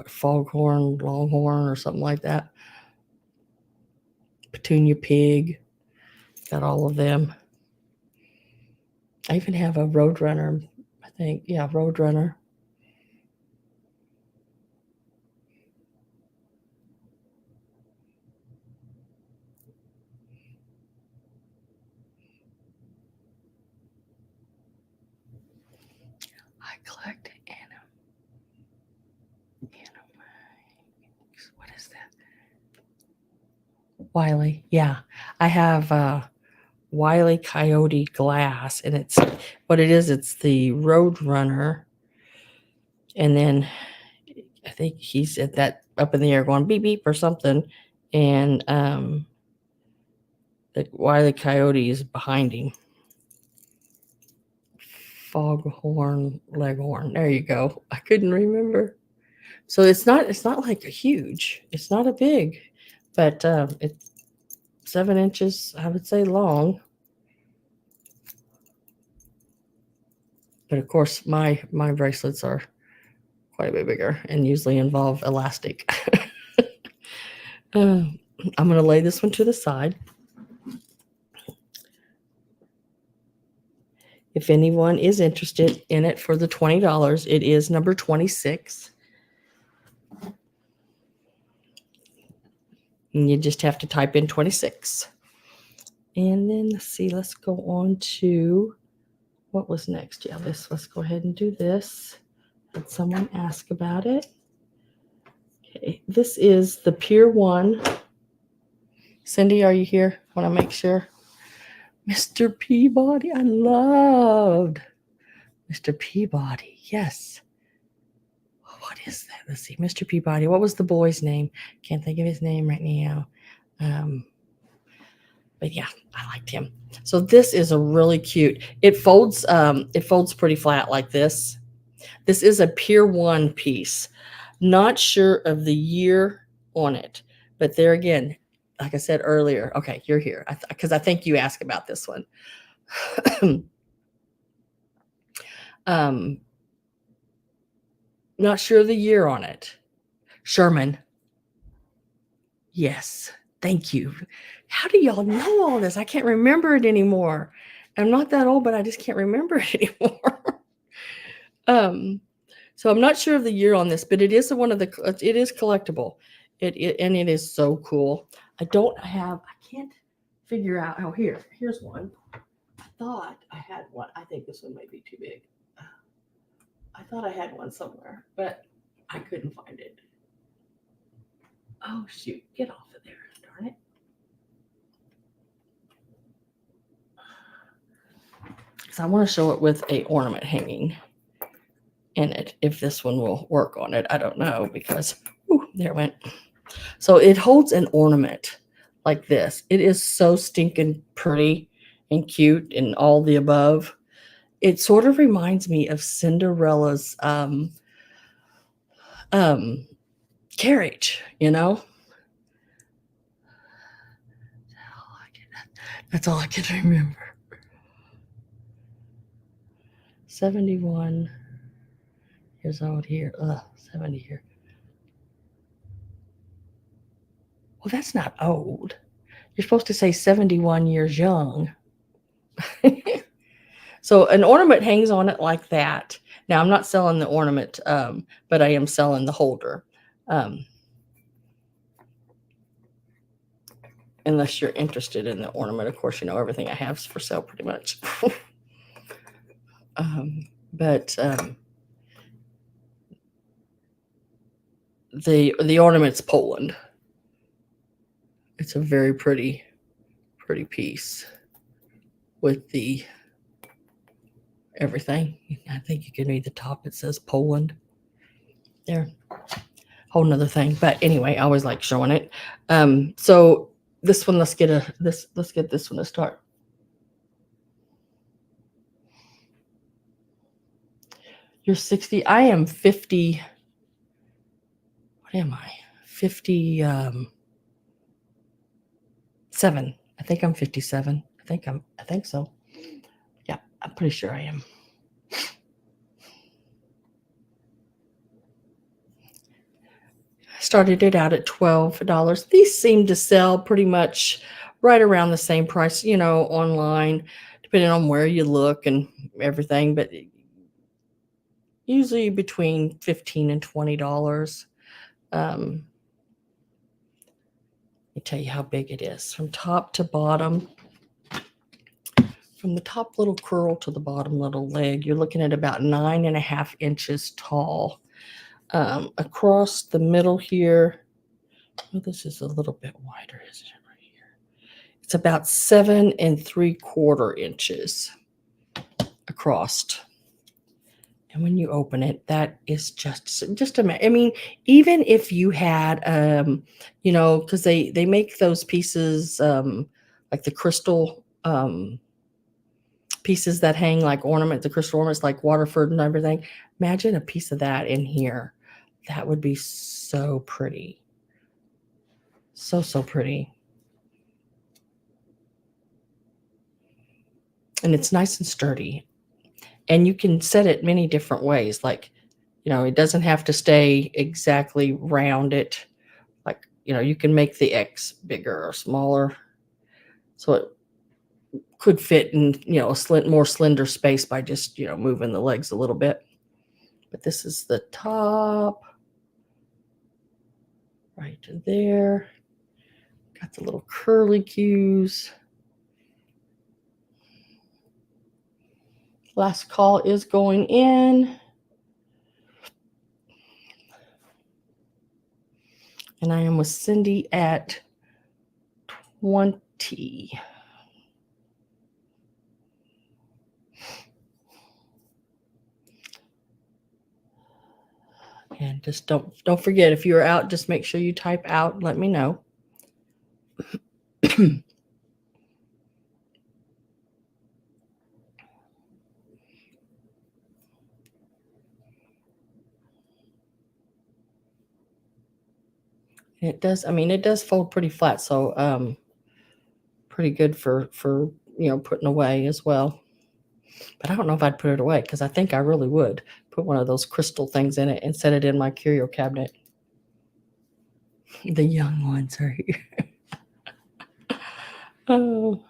Foghorn, Longhorn, or something like that. Petunia Pig, got all of them. I even have a Roadrunner, I think. Yeah, Roadrunner. I collect what is that? Wiley. Yeah. I have Wiley Coyote glass, and it's what it is, it's the Roadrunner. And then I think he's at that up in the air going beep beep or something. And the Wiley Coyote is behind him. Foghorn Leghorn. There you go. I couldn't remember. So it's not like a huge. It's not a big, but it's 7 inches, I would say, long. But of course, my bracelets are quite a bit bigger and usually involve elastic. I'm going to lay this one to the side. If anyone is interested in it for the $20, it is number 26. And you just have to type in 26. And then let's see, let's go on to what was next. Yeah, let's go ahead and do this. Had someone ask about it. Okay, this is the Pier 1. Cindy, are you here? Want to make sure. Mr. Peabody, I loved Mr. Peabody. Yes. What is that? Let's see. Mr. Peabody. What was the boy's name? Can't think of his name right now. But yeah, I liked him. So this is a really cute. It folds pretty flat like this. This is a Pier 1 piece. Not sure of the year on it, but there again, like I said earlier, okay, you're here because I think you asked about this one. Not sure the year on it. Sherman. Yes. Thank you. How do y'all know all this? I can't remember it anymore. I'm not that old, but I just can't remember it anymore. So I'm not sure of the year on this, but it is it is collectible. And it is so cool. I can't figure out. Oh, here's one. I thought I had one. I think this one might be too big. I thought I had one somewhere, but I couldn't find it. Oh, shoot. Get off of there. Darn it. Because I want to show it with a ornament hanging in it. If this one will work on it, I don't know, because there it went. So it holds an ornament like this. It is so stinking pretty and cute and all the above. It sort of reminds me of Cinderella's carriage, you know? That's all I can remember. 71 years old here. 70 here. Well, that's not old. You're supposed to say 71 years young. So an ornament hangs on it like that. Now, I'm not selling the ornament, but I am selling the holder. Unless you're interested in the ornament. Of course, you know, everything I have is for sale pretty much. But the ornament's Poland. It's a very pretty piece with the everything. I think you can read the top. It says Poland. There, whole nother thing. But anyway, I always like showing it. So this one, let's get this one to start. You're 60. I am 50. What am I? 57. I think I'm 57. I think so. Yeah, I'm pretty sure I am. I started it out at $12. These seem to sell pretty much right around the same price, online, depending on where you look and everything, but usually between $15 and $20. Let me tell you how big it is from top to bottom. From the top little curl to the bottom little leg, you're looking at about 9.5 inches tall. Across the middle here, well, this is a little bit wider, isn't it, right here? It's about 7.75 inches across. And when you open it, that is just a. I mean, even if you had, because they make those pieces, like the crystal pieces that hang like ornament, the crystal ornaments like Waterford and everything. Imagine a piece of that in here. That would be so pretty. So pretty. And it's nice and sturdy. And you can set it many different ways. Like, it doesn't have to stay exactly rounded. Like, you can make the X bigger or smaller. So it could fit in, a more slender space by just, moving the legs a little bit. But this is the top. Right there. Got the little curly cues. Last call is going in. And I am with Cindy at 20. And just don't forget, if you're out, just make sure you type out and let me know. It does fold pretty flat, so pretty good for putting away as well. But I don't know if I'd put it away, because I think I really would put one of those crystal things in it and set it in my curio cabinet. The young ones are here. Oh.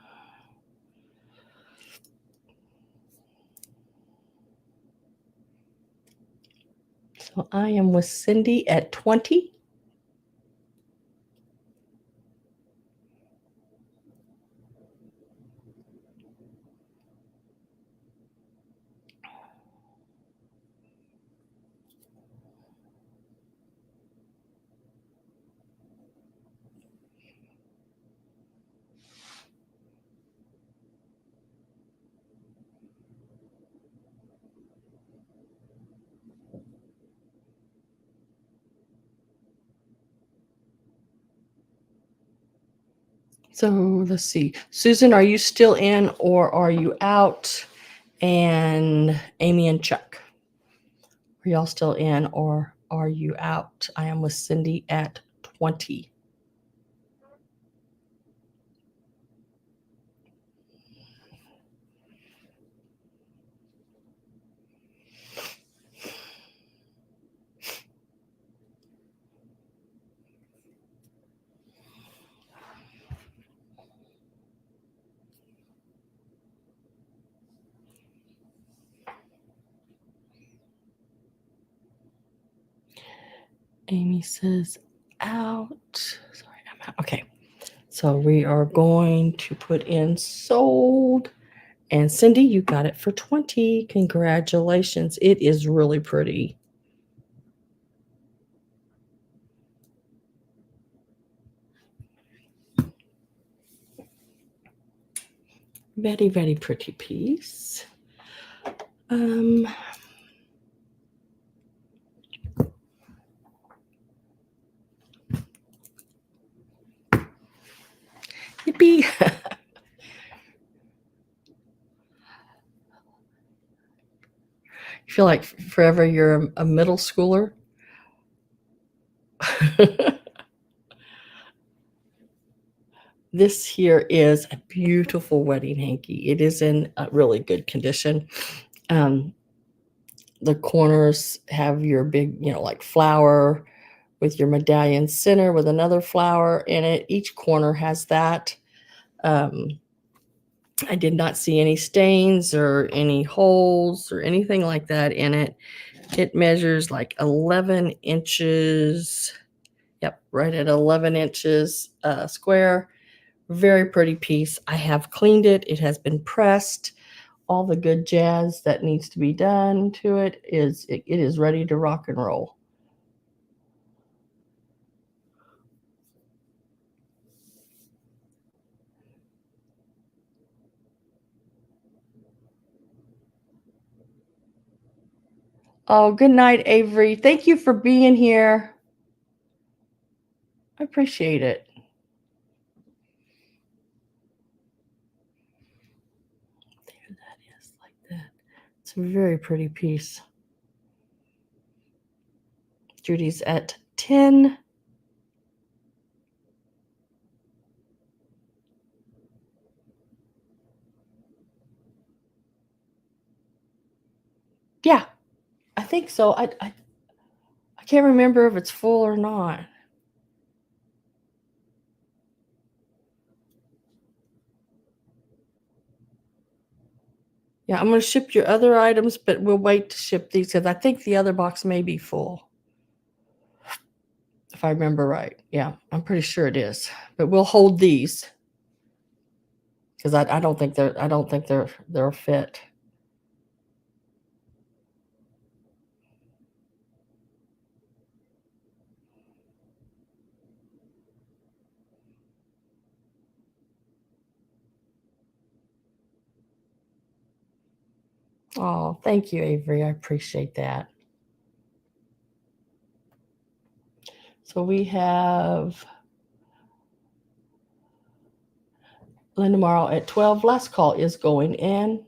So I am with Cindy at 20. So let's see. Susan, are you still in or are you out? And Amy and Chuck, are y'all still in or are you out? I am with Cindy at 20. Amy says out. Sorry, I'm out. Okay. So we are going to put in sold. And Cindy, you got it for 20. Congratulations. It is really pretty. Very, very pretty piece. Yippee. You feel like forever you're a middle schooler. This here is a beautiful wedding hanky. It is in a really good condition. The corners have your big, like flower with your medallion center with another flower in it. Each corner has that. I did not see any stains or any holes or anything like that in it. It measures like 11 inches. Yep, right at 11 inches square. Very pretty piece. I have cleaned it. It has been pressed. All the good jazz that needs to be done to it is ready to rock and roll. Oh, good night, Avery. Thank you for being here. I appreciate it. There that is, like that. It's a very pretty piece. Judy's at 10. Yeah, I think so. I can't remember if it's full or not. Yeah, I'm going to ship your other items, but we'll wait to ship these because I think the other box may be full. If I remember right. Yeah, I'm pretty sure it is. But we'll hold these because I don't think they're a fit. Oh, thank you, Avery. I appreciate that. So we have Linda Morrow at 12. Last call is going in.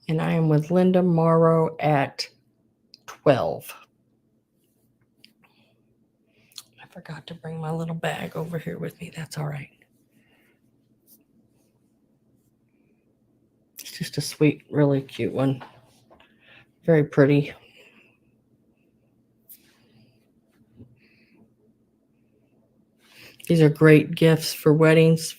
And I am with Linda Morrow at 12. I forgot to bring my little bag over here with me. That's all right. It's just a sweet, really cute one. Very pretty. These are great gifts for weddings.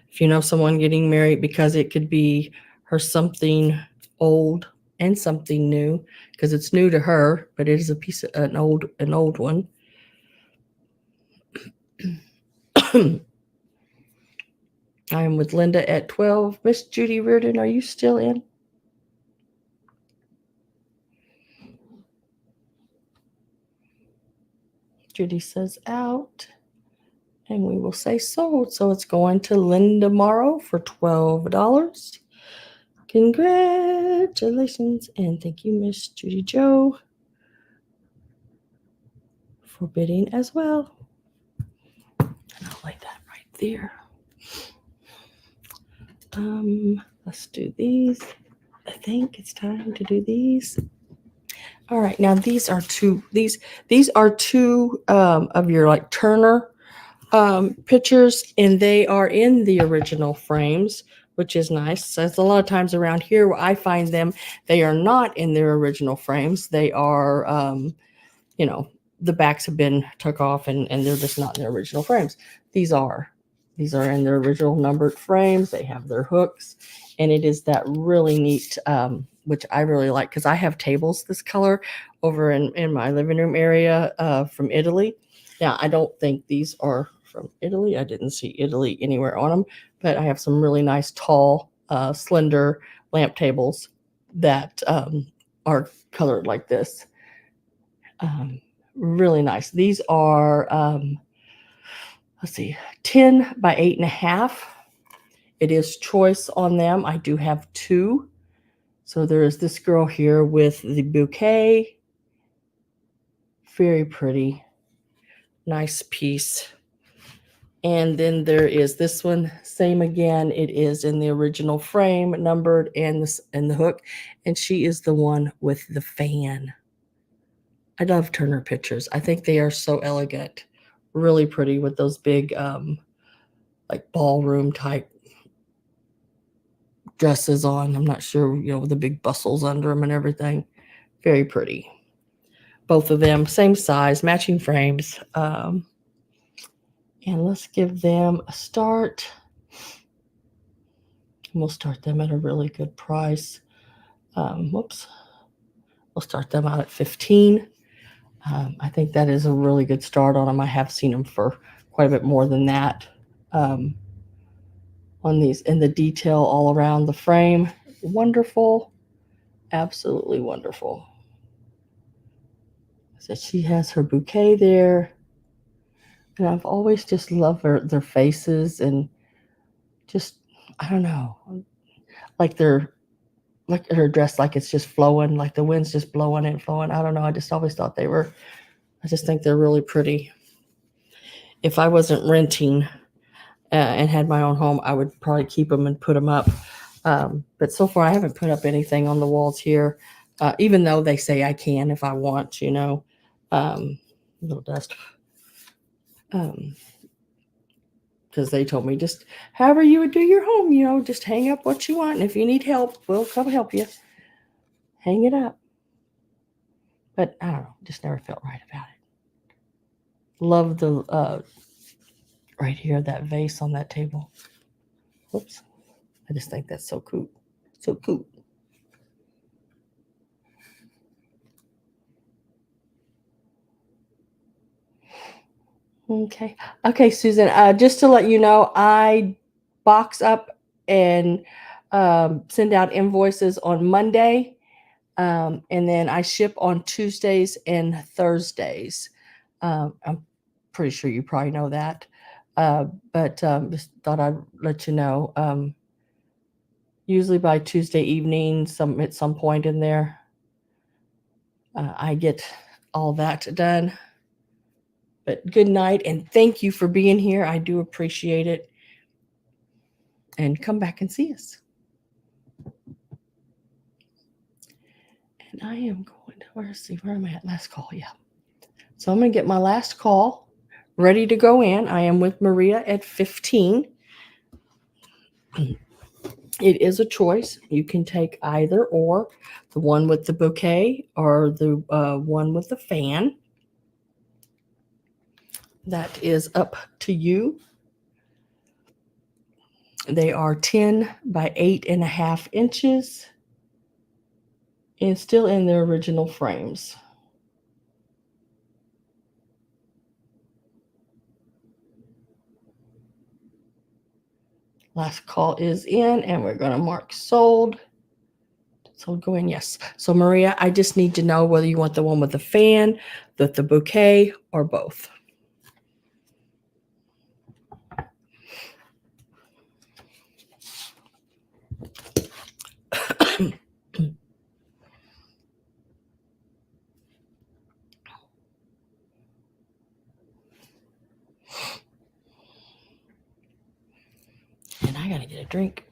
If you know someone getting married, because it could be her something old and something new, because it's new to her, but it is a piece of an old one. I am with Linda at 12. Miss Judy Reardon, are you still in? Judy says out. And we will say sold. So it's going to Linda Morrow for $12. Congratulations. And thank you, Miss Judy Joe, for bidding as well. And I'll lay that right there. Let's do these. I think it's time to do these. All right, now these are two of your like Turner pictures, and they are in the original frames, which is nice. So it's a lot of times around here where I find them, they are not in their original frames. They are, the backs have been took off and they're just not in their original frames. These are in their original numbered frames. They have their hooks, and it is that really neat, which I really like because I have tables this color over in my living room area from Italy. Now, I don't think these are from Italy. I didn't see Italy anywhere on them, but I have some really nice, tall, slender lamp tables that are colored like this. Really nice. These are, let's see, 10 by 8.5. It is choice on them. I do have two. So there is this girl here with the bouquet. Very pretty. Nice piece. And then there is this one, same again. It is in the original frame, numbered, and the hook. And she is the one with the fan. I love Turner pictures. I think they are so elegant. Really pretty with those big like ballroom type dresses on. I'm not sure, with the big bustles under them and everything. Very pretty. Both of them, same size, matching frames. And let's give them a start. We'll start them at a really good price. Whoops. We'll start them out at 15. I think that is a really good start on them. I have seen them for quite a bit more than that. On these, and the detail all around the frame, wonderful. Absolutely wonderful. So she has her bouquet there. And I've always just loved their faces, and just, I don't know, like they're like her dress, like it's just flowing, like the wind's just blowing and flowing. I don't know. I just always thought I just think they're really pretty. If I wasn't renting and had my own home, I would probably keep them and put them up. But so far, I haven't put up anything on the walls here, even though they say I can if I want, little dust. Because they told me just however you would do your home, just hang up what you want. And if you need help, we'll come help you. Hang it up. But I don't know, just never felt right about it. Love the right here, that vase on that table. Whoops. I just think that's so cool. So cool. Okay, Susan, just to let you know, I box up and send out invoices on Monday, and then I ship on Tuesdays and Thursdays. I'm pretty sure you probably know that, but just thought I'd let you know. Usually by Tuesday evening, at some point in there, I get all that done. But good night, and thank you for being here. I do appreciate it. And come back and see us. And I am going to, where am I at? Last call, yeah. So I'm going to get my last call ready to go in. I am with Maria at 15. It is a choice. You can take either or, the one with the bouquet or the one with the fan. That is up to you. They are 10 by 8.5 inches and still in their original frames. Last call is in, and we're going to mark sold. So go in, yes. So Maria, I just need to know whether you want the one with the fan, the bouquet, or both. And I got to get a drink.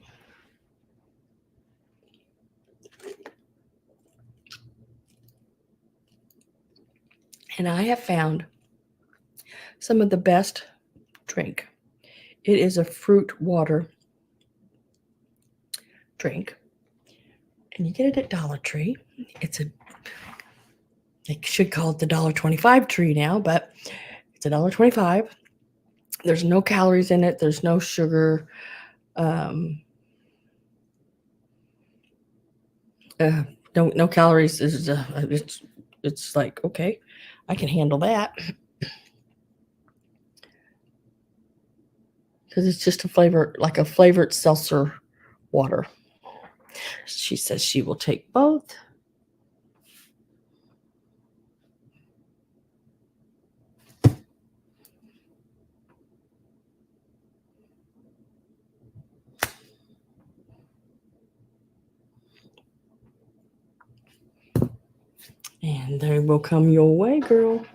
And I have found some of the best drink. It is a fruit water drink. And you get it at Dollar Tree. They should call it the $1.25 tree now, but it's $1.25. There's no calories in it. There's no sugar. No calories. It's like, okay, I can handle that. Because it's just a flavor, like a flavored seltzer water. She says she will take both. And they will come your way, girl.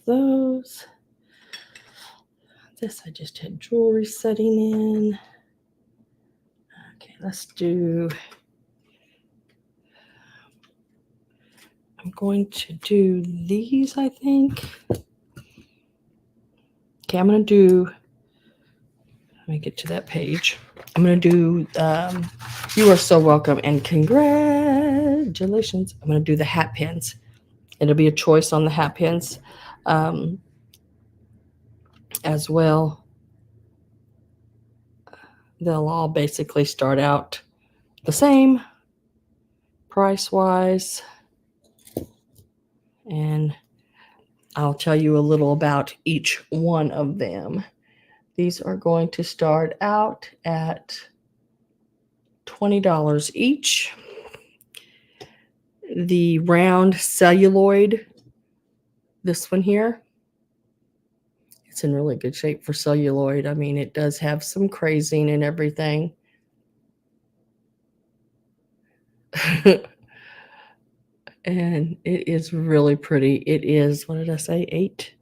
Those. This I just had jewelry setting in. Okay, let's do. I'm going to do these, I think. Okay, I'm going to do. Let me get to that page. I'm going to do. You are so welcome and congratulations. I'm going to do the Hatpins. It'll be a choice on the Hatpins as well. They'll all basically start out the same price wise. And I'll tell you a little about each one of them. These are going to start out at $20 each. The round celluloid, this one here, it's in really good shape for celluloid. I mean, it does have some crazing and everything. And it is really pretty. It is, what did I say, 8?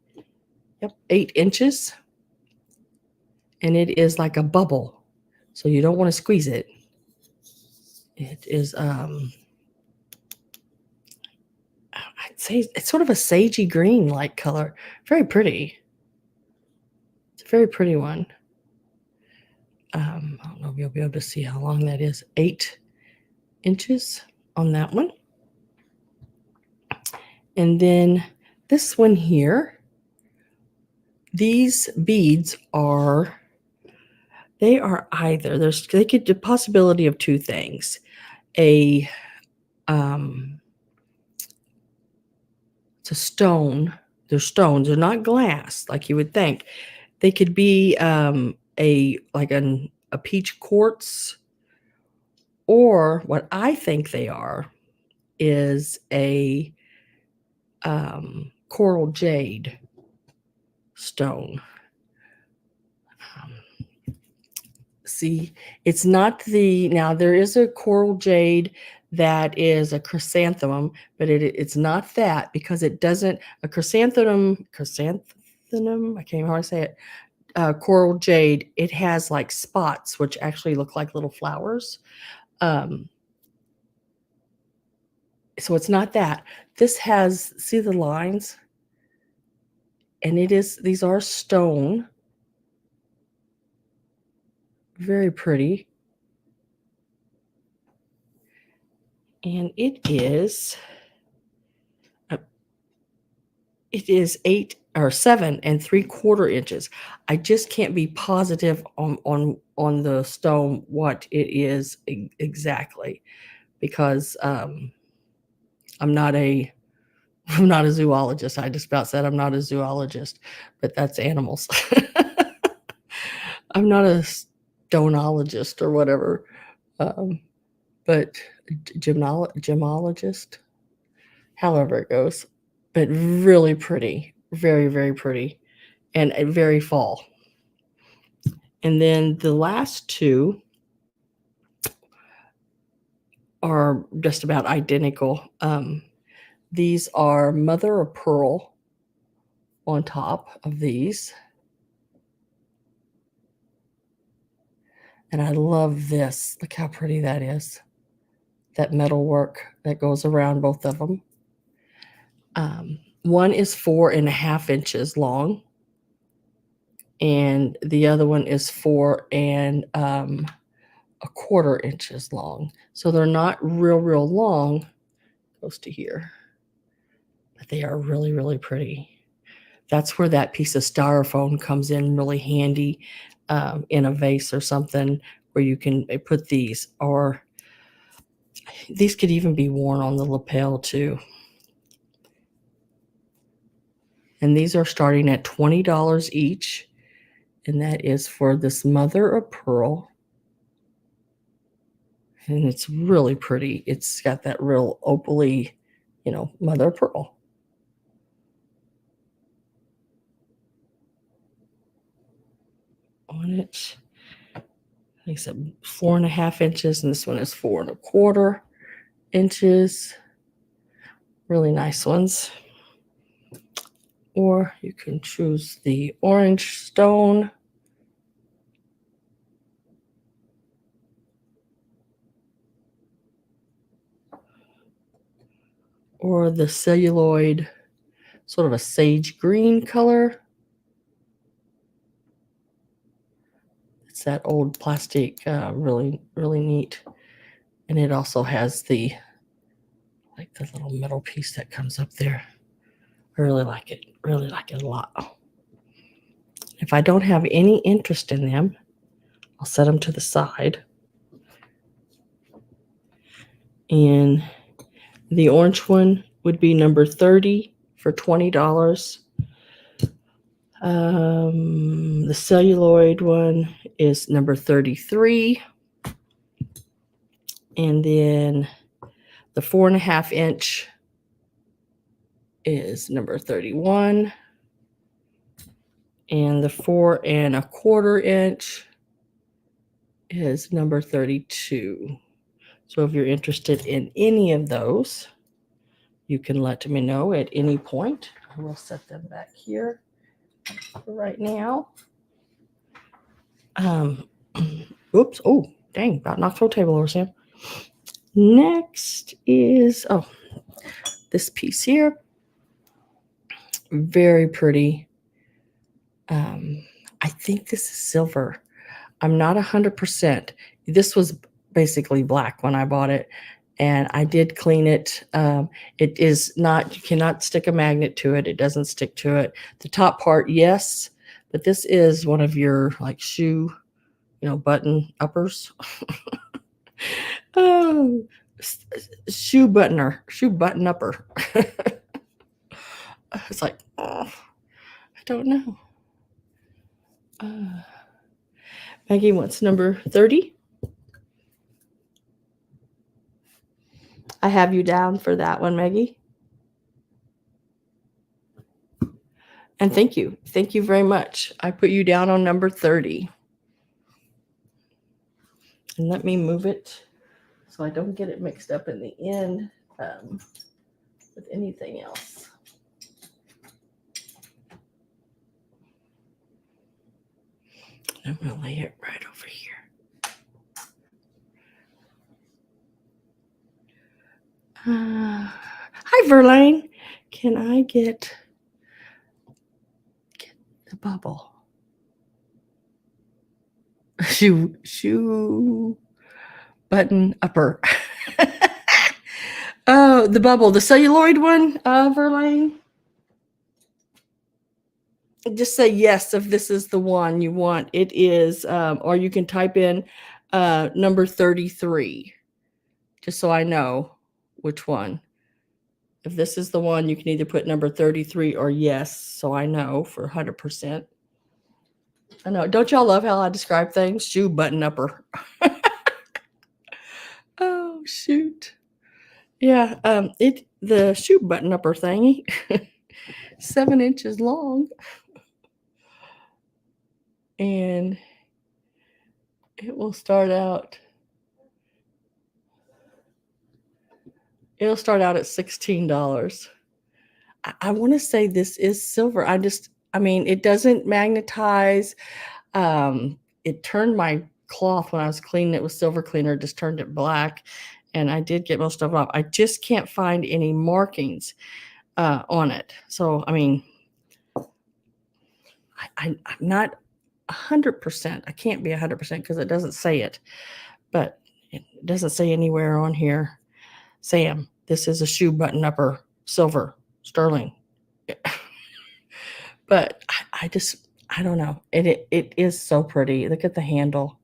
Yep, 8 inches. And it is like a bubble, so you don't want to squeeze it. It is, I'd say it's sort of a sagey green like color. Very pretty. It's a very pretty one. I don't know if you'll be able to see how long that is. 8 inches on that one. And then this one here, these beads are, they are either, they could the possibility of 2 things. It's a stone. They're stones. They're not glass like you would think. They could be a peach quartz, or what I think they are is a coral jade stone. See, it's not now there is a coral jade that is a chrysanthemum, but it's not that, because it doesn't, a chrysanthemum, I can't even how to say it, coral jade, it has like spots, which actually look like little flowers. So it's not that. This has, see the lines? And these are stone. Very pretty. And it is 8 or 7 3/4 inches. I just can't be positive on the stone what it is exactly, because I'm not a zoologist. I just about said I'm not a zoologist, but that's animals. I'm not a stonologist or whatever, but gemologist, however it goes. But really pretty, very, very pretty, and very fall. And then the last 2 are just about identical. These are mother of pearl on top of these. And I love this. Look how pretty that is. That metal work that goes around both of them. One is 4.5 inches long, and the other one is 4.25 inches long. So they're not real long, close to here, but they are really, really pretty. That's where that piece of styrofoam comes in really handy, in a vase or something, where you can put these, or these could even be worn on the lapel too. And these are starting at $20 each. And that is for this mother of pearl. And it's really pretty. It's got that real opaly, mother of pearl. On it. Like I said, 4.5 inches, and this one is 4.25 inches. Really nice ones. Or you can choose the orange stone. Or the celluloid, sort of a sage green color. It's that old plastic, really, really neat. And it also has the little metal piece that comes up there. I really like it a lot. If I don't have any interest in them, I'll set them to the side. And the orange one would be number 30 for $20. The celluloid one is number 33. And then the 4.5 inch is number 31. And the 4.25 inch is number 32. So if you're interested in any of those, you can let me know at any point. I will set them back here for right now. Oops. Oh, dang. About knocked the whole table over, Sam. Next is, this piece here. Very pretty. I think this is silver. I'm not 100%. This was basically black when I bought it, and I did clean it. It is not, you cannot stick a magnet to it. It doesn't stick to it. The top part, yes, but this is one of your like shoe, button uppers. Oh, shoe button upper. It's like, I don't know. Maggie wants number 30. I have you down for that one, Maggie. And thank you. Thank you very much. I put you down on number 30. And let me move it so I don't get it mixed up in the end with anything else. I'm going to lay it right over here. Hi, Verlaine. Can I get the bubble? Shoe button upper. Oh, the bubble, the celluloid one, Verlaine. Just say yes if this is the one you want. It is, or you can type in number 33, just so I know which one. If this is the one, you can either put number 33 or yes, so I know for 100%. I know. Don't y'all love how I describe things? Shoe button upper. Oh, shoot. Yeah, the shoe button upper thingy, 7 inches long. And it will start out. It'll start out at $16. I want to say this is silver. It doesn't magnetize. It turned my cloth when I was cleaning it with silver cleaner, just turned it black. And I did get most of it off. I just can't find any markings on it. So, I'm not 100%. I can't be 100% because it doesn't say it. But it doesn't say anywhere on here, Sam, this is a shoe button upper, silver, sterling. But I don't know. It is so pretty. Look at the handle.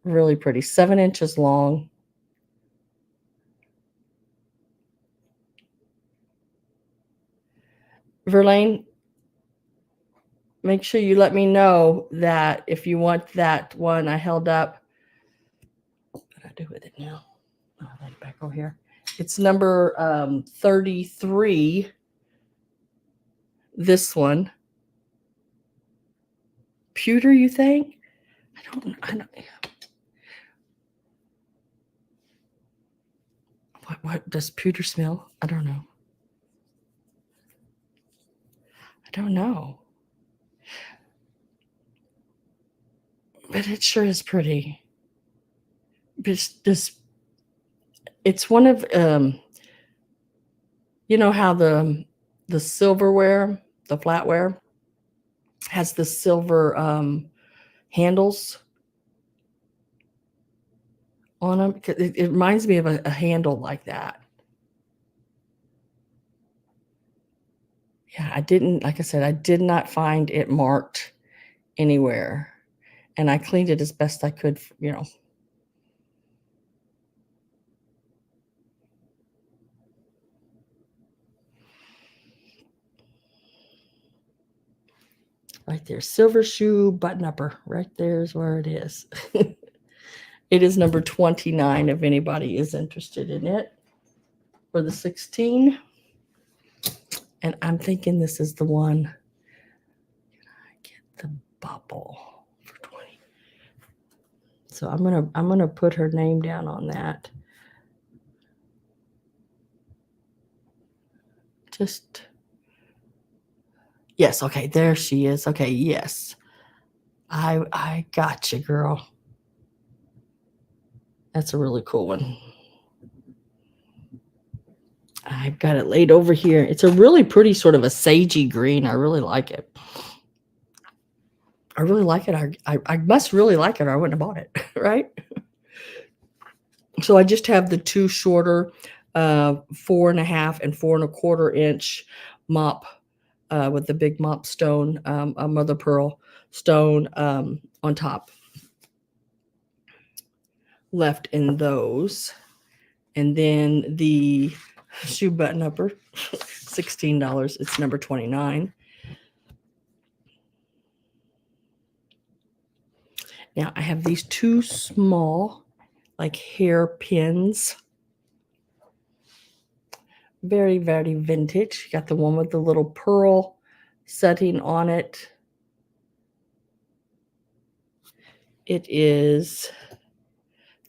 Really pretty. 7 inches long. Verlaine, make sure you let me know that if you want that one I held up. What do I do with it now? I'll lay it back over here. It's number 33. This one. Pewter, you think? I don't. What does pewter smell? I don't know. I don't know. But it sure is pretty. It's one of you know how the silverware, the flatware has the silver handles on them. It reminds me of a handle like that. Yeah, I didn't, like I said, I did not find it marked anywhere. And I cleaned it as best I could, you know. Right there, silver shoe button upper. Right there is where it is. It is number 29 if anybody is interested in it for the 16. And I'm thinking this is the one. Can I get the bubble for 20? So I'm gonna put her name down on that. Just yes, okay, there she is. Okay, yes. I got you, girl. That's a really cool one. I've got it laid over here. It's a really pretty sort of a sagey green. I really like it. I really like it. I must really like it or I wouldn't have bought it, right? So I just have the two shorter 4.5 and 4.25 inch mop with the big mop stone, a mother pearl stone on top left in those. And then the shoe button upper, $16. It's number 29. Now I have these two small, like hair pins. Very, very vintage. You got the one with the little pearl setting on it. It is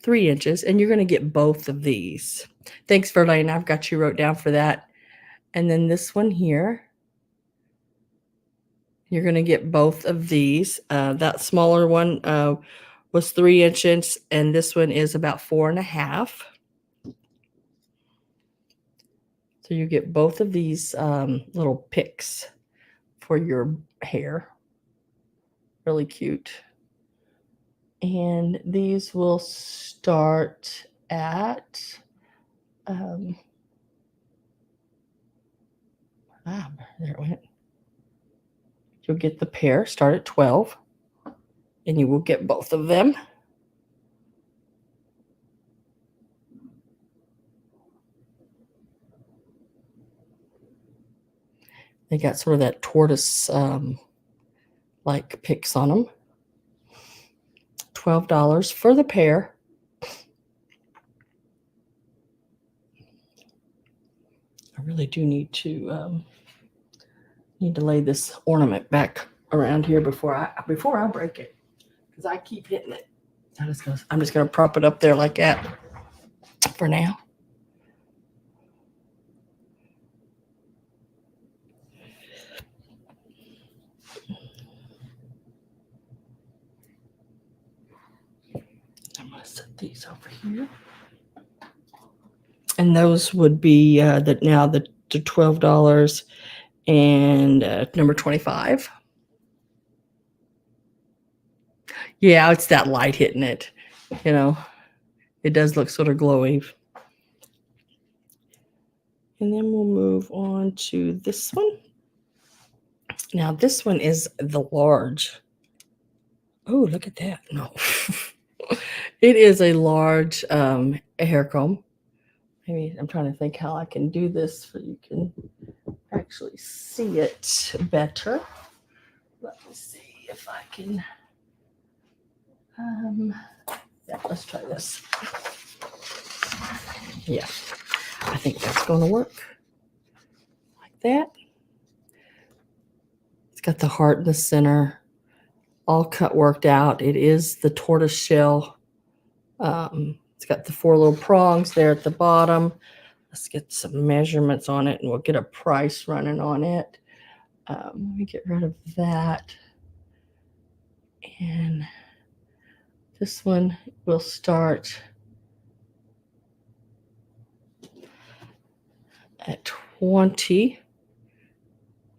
3 inches, and you're going to get both of these. Thanks, Verlaine. I've got you wrote down for that. And then this one here, you're going to get both of these. That smaller one was 3 inches, and this one is about 4.5. So you get both of these little picks for your hair. Really cute. And these will start at there it went. You'll get the pair, start at 12, and you will get both of them. They got sort of that tortoise like picks on them. $12 for the pair. I really do need to lay this ornament back around here before I break it, because I keep hitting it. I'm just gonna prop it up there like that for now. I'm gonna set these over here, and those would be the $12 and number 25. Yeah, it's that light hitting it. You know, it does look sort of glowy. And then we'll move on to this one. Now, this one is the large. Oh, look at that. No. It is a large hair comb. Maybe I'm trying to think how I can do this so you can actually see it better. Let me see if I can. Yeah, let's try this. Yeah, I think that's going to work like that. It's got the heart in the center, all cut worked out. It is the tortoise shell. It's got the 4 little prongs there at the bottom, Let's get some measurements on it and we'll get a price running on it. Let me get rid of that. And this one will start at 20.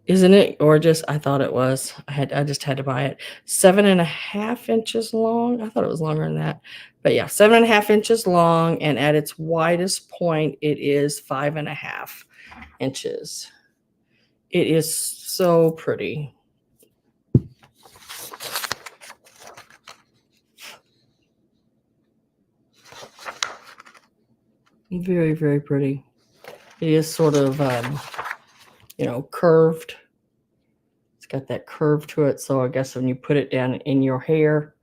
Isn't it gorgeous? I thought it was. I just had to buy it. 7.5 inches long. I thought it was longer than that. But yeah, 7.5 inches long, and at its widest point, it is 5.5 inches. It is so pretty. Very, very pretty. It is sort of, curved. It's got that curve to it. So I guess when you put it down in your hair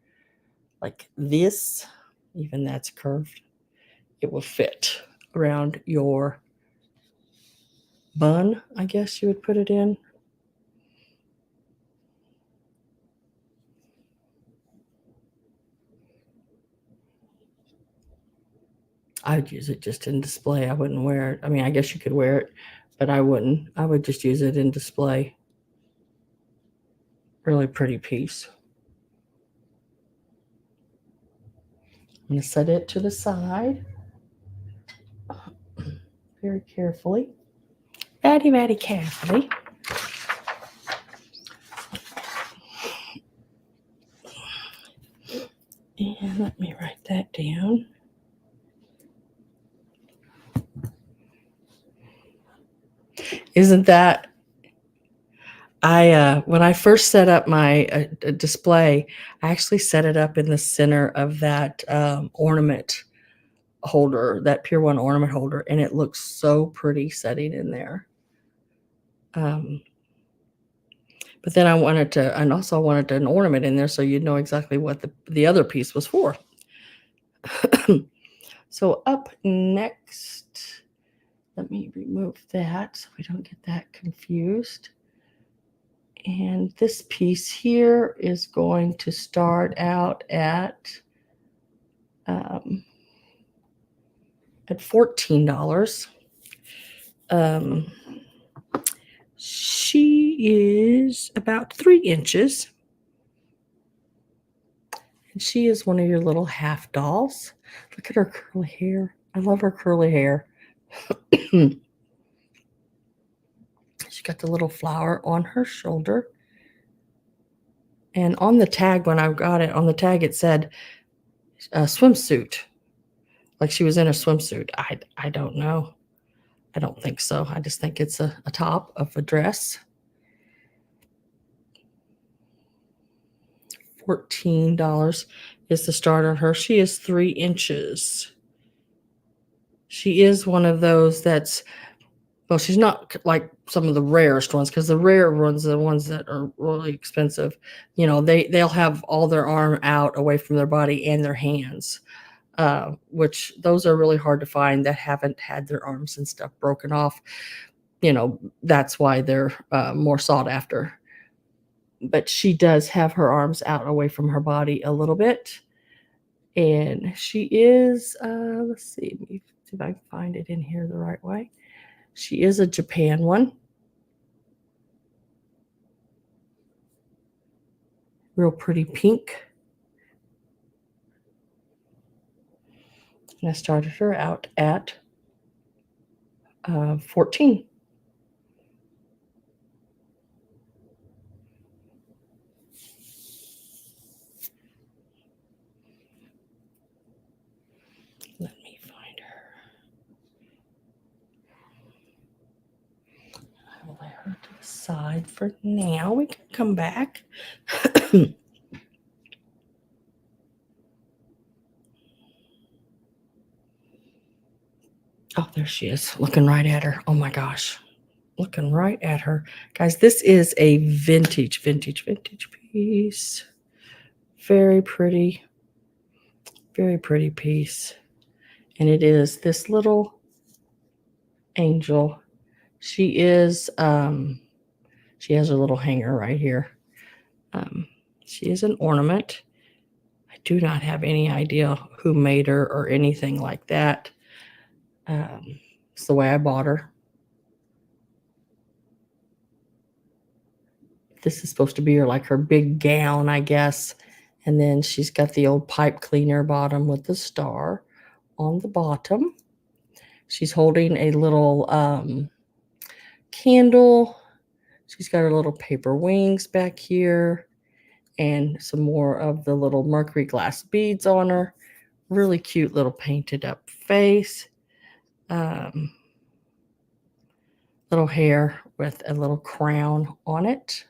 like this, even that's curved, it will fit around your bun, I guess you would put it in. I would use it just in display. I wouldn't wear it. I mean, I guess you could wear it, but I wouldn't. I would just use it in display. Really pretty piece. I'm going to set it to the side very carefully. Very, very carefully. And let me write that down. Isn't that, when I first set up my display, I actually set it up in the center of that ornament holder, that Pier 1 ornament holder, and it looks so pretty setting in there. But then I also wanted an ornament in there so you'd know exactly what the other piece was for. So up next, let me remove that so we don't get that confused. And this piece here is going to start out at $14. She is about 3 inches. And she is one of your little half dolls. Look at her curly hair. I love her curly hair. She's got the little flower on her shoulder. And on the tag, when I got it, on the tag it said swimsuit. Like she was in a swimsuit. I don't know. I don't think so. I just think it's a top of a dress. $14 is the start on her. She is 3 inches. She is one of those that's, well, she's not like some of the rarest ones, because the rare ones, the ones that are really expensive, they'll have all their arm out away from their body and their hands, which those are really hard to find that haven't had their arms and stuff broken off. That's why they're more sought after. But she does have her arms out away from her body a little bit. And she is, let's see if I can find it in here the right way. She is a Japan one. Real pretty pink. And I started her out at 14. Let me find her. I will lay her to the side for now. We can come back. Oh, there she is, looking right at her. Oh my gosh, looking right at her. Guys, this is a vintage piece. Very pretty piece. And it is this little angel. She is, she has a little hanger right here. She is an ornament. I do not have any idea who made her or anything like that. It's the way I bought her. This is supposed to be her big gown, I guess. And then she's got the old pipe cleaner bottom with the star on the bottom. She's holding a little candle. She's got her little paper wings back here and some more of the little mercury glass beads on her. Really cute little painted up face. Little hair with a little crown on it.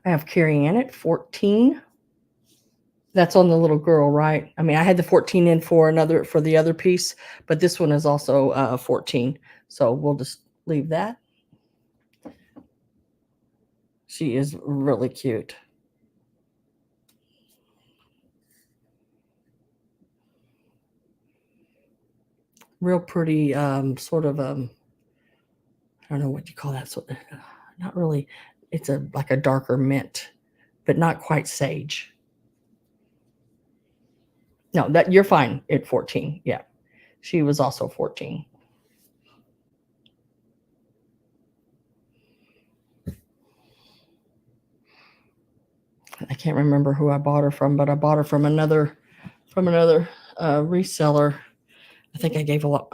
I have Carrie Ann at 14. That's on the little girl, right? I mean, I had the 14 in for the other piece, but this one is also 14. So we'll just leave that. She is really cute. Real pretty, sort of, I don't know what you call that. Sort of, not really. It's like a darker mint, but not quite sage. No, that you're fine at 14. Yeah. She was also 14. I can't remember who I bought her from, but I bought her from another reseller. I think I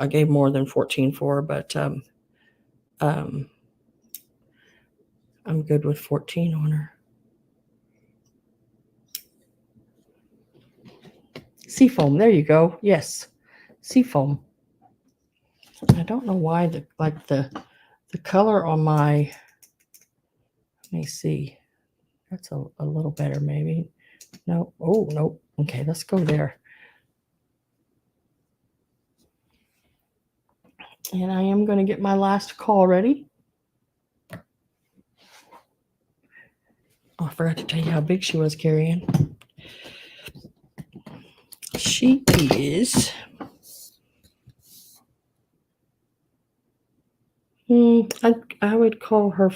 gave more than 14 for her, but I'm good with 14 on her. Seafoam, there you go. Yes, seafoam. I don't know why the color on my, let me see. That's a little better maybe. No, oh no. Okay, let's go there. And I am going to get my last call ready. Oh, I forgot to tell you how big she was, Carrie Ann. She is I would call her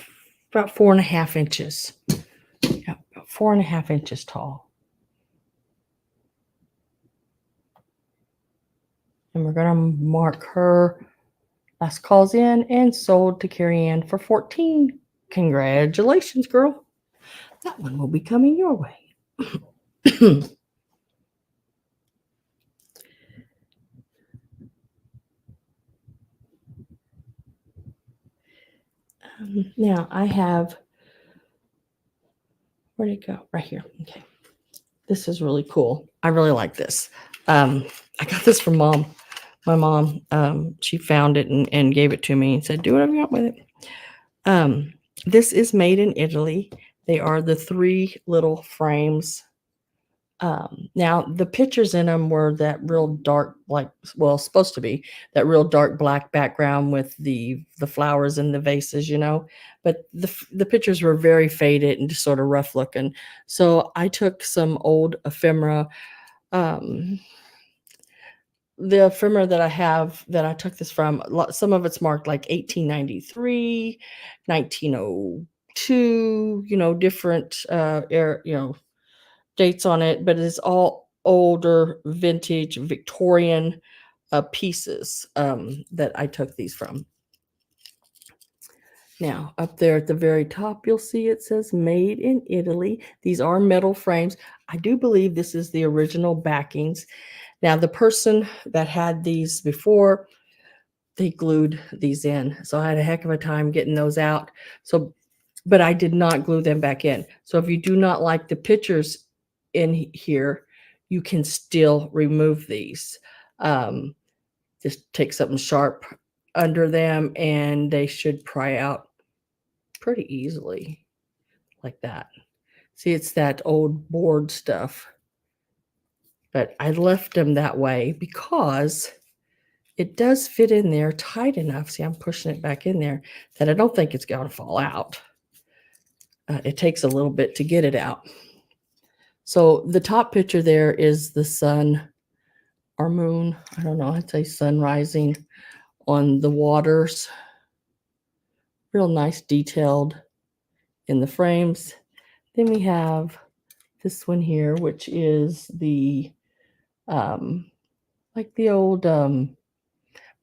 about 4.5 inches. Yeah, about 4.5 inches tall. And we're going to mark her last calls in and sold to Carrie Ann for 14. Congratulations, girl. That one will be coming your way. Now I have, where'd it go? Right here. Okay. This is really cool. I really like this. I got this from mom. My mom, she found it and gave it to me and said, do whatever you want with it. This is made in Italy. They are the 3 little frames. Now the pictures in them were that real dark, supposed to be that real dark black background with the flowers and the vases, but the pictures were very faded and just sort of rough looking. So I took some old ephemera, the ephemera that I have that I took this from, some of it's marked like 1893, 1902, different dates on it, but it's all older vintage Victorian pieces that I took these from. Now, up there at the very top, you'll see it says made in Italy. These are metal frames. I do believe this is the original backings. Now, the person that had these before, they glued these in. So I had a heck of a time getting those out. But I did not glue them back in. So if you do not like the pictures in here, you can still remove these. Just take something sharp under them and they should pry out pretty easily like that. See, it's that old board stuff. But I left them that way because it does fit in there tight enough. See, I'm pushing it back in there that I don't think it's going to fall out. It takes a little bit to get it out. So the top picture there is the sun or moon. I don't know. I'd say sun rising on the waters. Real nice detailed in the frames. Then we have this one here, which is the like the old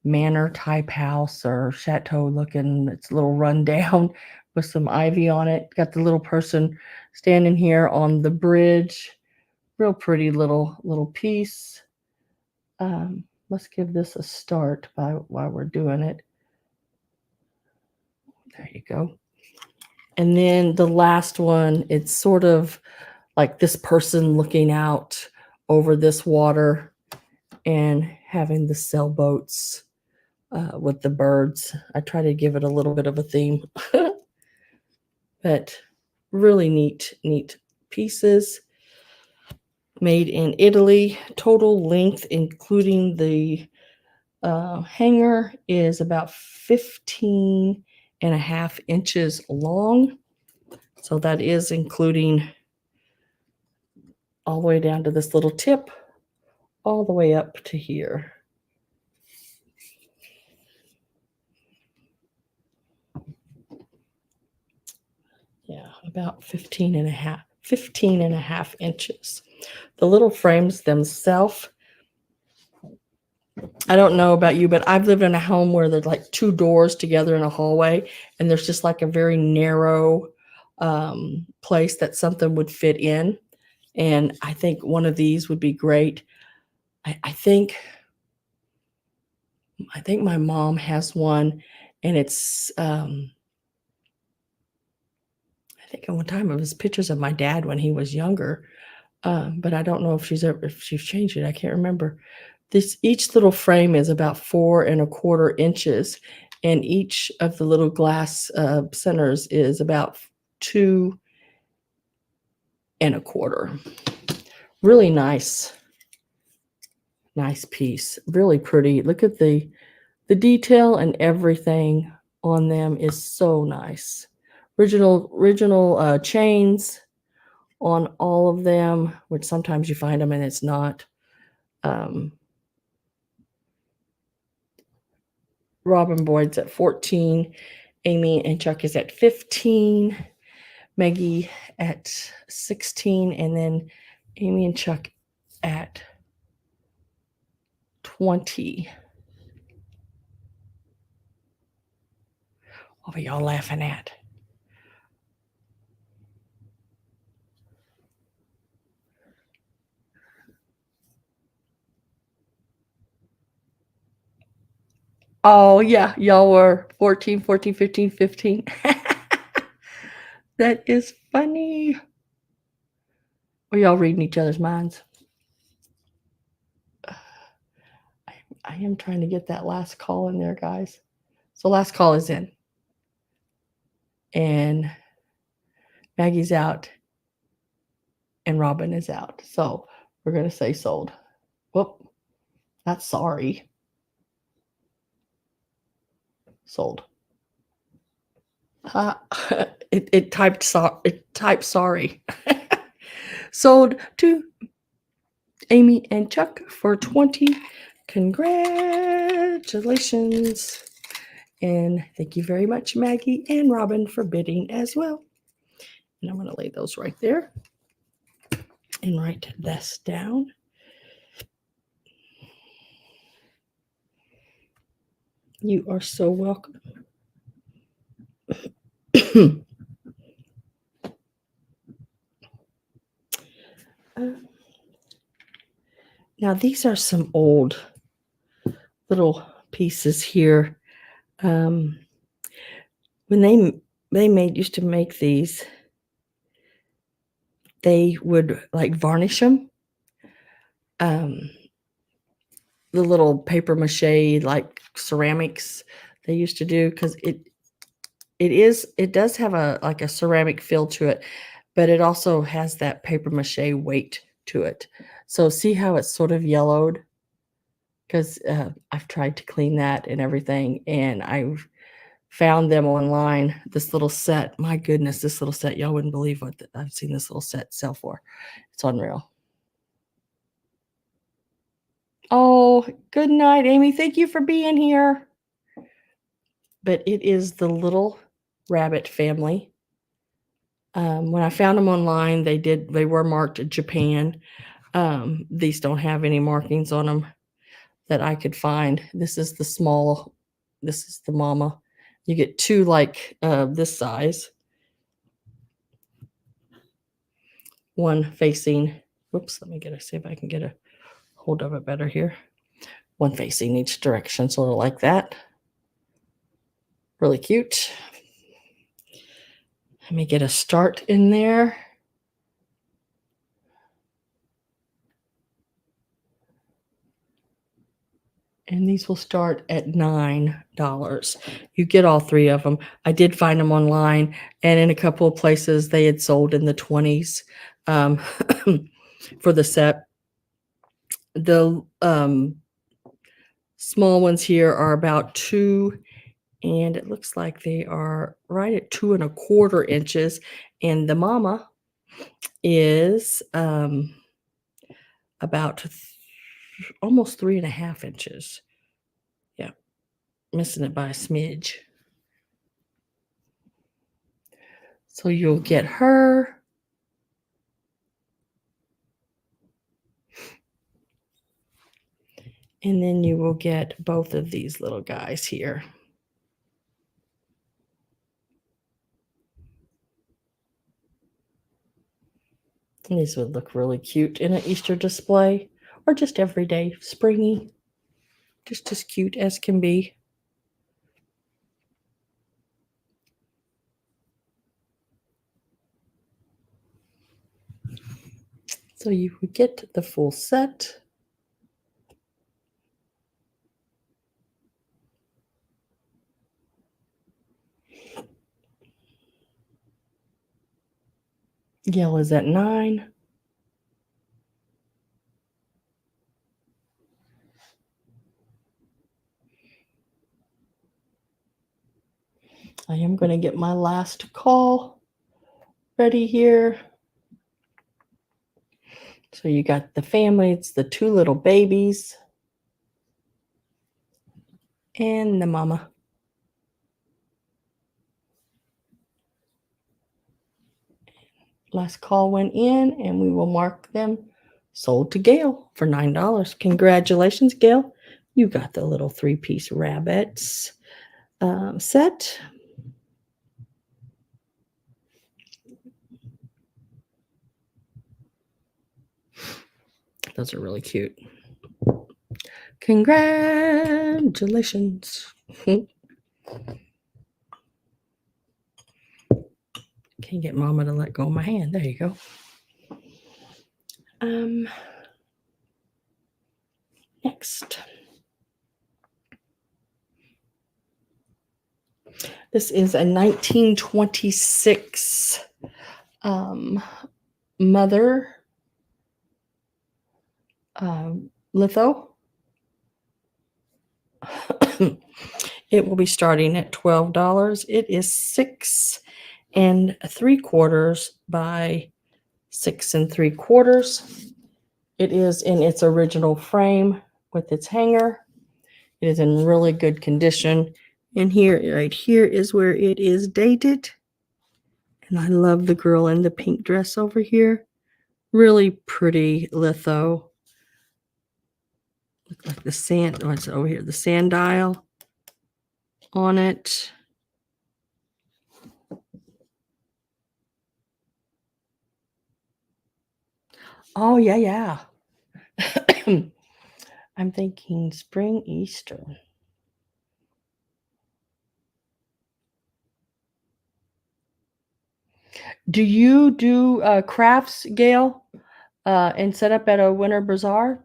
manor type house or chateau looking. It's a little rundown with some ivy on it. Got the little person standing here on the bridge. Real pretty little piece. Let's give this a start while we're doing it. There you go. And then the last one, it's sort of like this person looking out over this water and having the sailboats with the birds. I try to give it a little bit of a theme, but really neat pieces made in Italy. Total length, including the hanger, is about 15.5 inches long. So that is including all the way down to this little tip, all the way up to here. Yeah, about 15.5 inches. The little frames themselves, I don't know about you, but I've lived in a home where there's like two doors together in a hallway, and there's just like a very narrow place that something would fit in. And I think one of these would be great. I think my mom has one, and it's I think at one time it was pictures of my dad when he was younger, but I don't know if she's changed it. I can't remember. Each little frame is about 4.25 inches, and each of the little glass centers is about 2.25. Really nice piece. Really pretty. Look at the detail and everything on them is so nice. Original chains on all of them, which sometimes you find them and it's not. Robin Boyd's at 14. Amy and Chuck is at 15. Maggie at 16. And then Amy and Chuck at 20. What are y'all laughing at? Oh, yeah, y'all were 14, 14, 15, 15. That is funny. Are y'all reading each other's minds? I am trying to get that last call in there, guys. So last call is in. And Maggie's out. And Robin is out. So we're going to say sold. Whoop. Not sorry. Sold. It typed sorry. Sold to Amy and Chuck for 20. Congratulations. And thank you very much, Maggie and Robin, for bidding as well. And I'm going to lay those right there and write this down. You are so welcome. Now, these are some old little pieces here. When they used to make these, they would like varnish them. The little paper mache like ceramics they used to do, because it does have a ceramic feel to it, but it also has that paper mache weight to it. So see how it's sort of yellowed? Because I've tried to clean that and everything, and I've found them online. This little set, my goodness, this little set, y'all wouldn't believe what I've seen this little set sell for. It's unreal. Oh, good night, Amy. Thank you for being here. But it is the little rabbit family. When I found them online, they were marked Japan. These don't have any markings on them that I could find. This is the small, this is the mama. You get two like this size. One facing, whoops, let me see if I can get a hold of it better here. One facing each direction, sort of like that. Really cute. Let me get a start in there. And these will start at $9. You get all three of them. I did find them online, and in a couple of places they had sold in the 20s for the set. The small ones here are about 2, and it looks like they are right at 2¼ inches. And the mama is about almost 3½ inches. Yeah, missing it by a smidge. So you'll get her. And then you will get both of these little guys here. And these would look really cute in an Easter display or just everyday, springy, just as cute as can be. So you would get the full set. Yellow is at $9. I am going to get my last call ready here. So you got the family, it's the 2 little babies and the mama. Last call went in, and we will mark them sold to Gail for $9. Congratulations, Gail. You got the little 3-piece rabbits set. Those are really cute. Congratulations. Can't get mama to let go of my hand. There you go. Next. This is a 1926 mother litho. It will be starting at $12. It is 6 3/4 by 6 3/4. It is in its original frame with its hanger. It is in really good condition. And here, right here, is where it is dated. And I love the girl in the pink dress over here. Really pretty litho. Look like the sand, what's over here? The sand dial on it. Oh, yeah. I'm thinking spring, Easter. Do you do crafts, Gail, and set up at a winter bazaar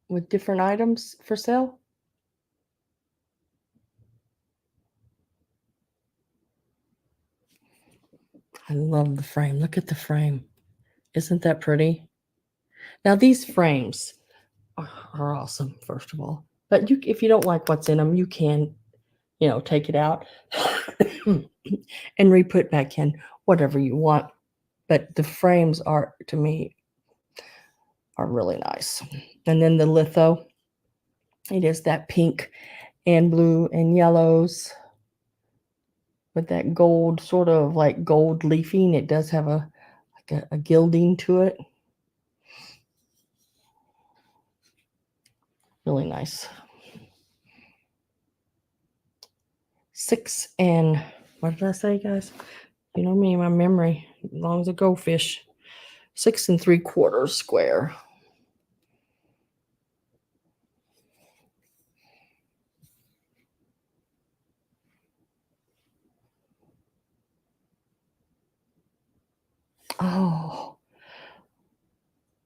with different items for sale? I love the frame. Look at the frame. Isn't that pretty? Now, these frames are awesome, first of all. But if you don't like what's in them, you can, take it out and re-put back in whatever you want. But the frames are, to me, are really nice. And then the litho, it is that pink and blue and yellows. with that gold, sort of like gold leafing. It does have a gilding to it. Really nice. 6 and what did I say, guys? You know me, my memory, as long as a goldfish. 6 3/4 square. Oh,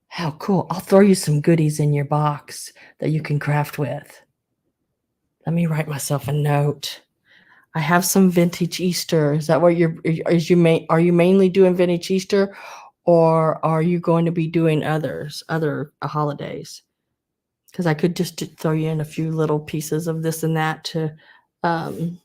how cool. I'll throw you some goodies in your box that you can craft with. Let me write myself a note. I have some vintage Easter. Is that what are you mainly doing vintage Easter, or are you going to be doing other holidays? Because I could just throw you in a few little pieces of this and that to, um,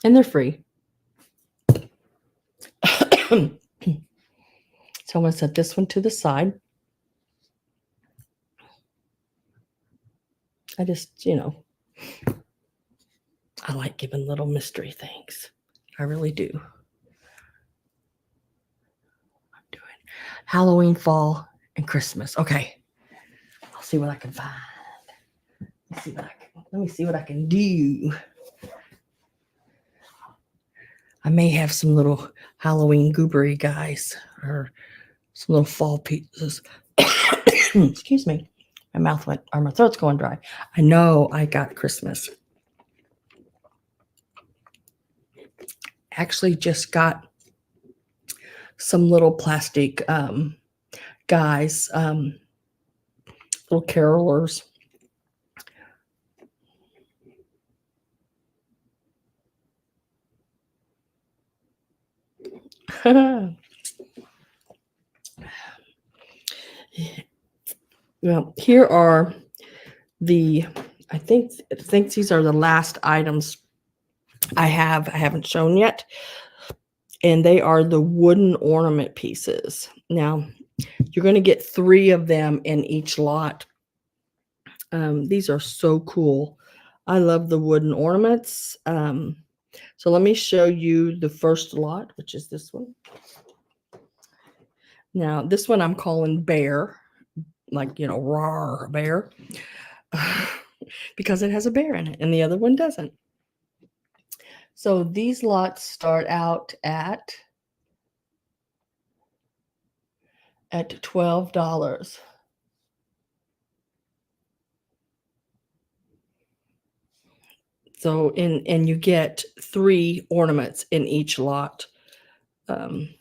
and they're free. So I'm going to set this one to the side. I just, I like giving little mystery things. I really do. I'm doing Halloween, fall, and Christmas. Okay. I'll see what I can find. Let me see what I can do. I may have some little Halloween goobery guys or some little fall pieces. Excuse me. My throat's going dry. I know I got Christmas. Actually just got some little plastic guys, little carolers. Well, here are I think these are the last items I haven't shown yet. And they are the wooden ornament pieces. Now, you're going to get 3 of them in each lot. These are so cool. I love the wooden ornaments. So let me show you the first lot, which is this one. Now, this one I'm calling Bear, like, rawr, bear, because it has a bear in it, and the other one doesn't. So these lots start out at $12. So and you get 3 ornaments in each lot.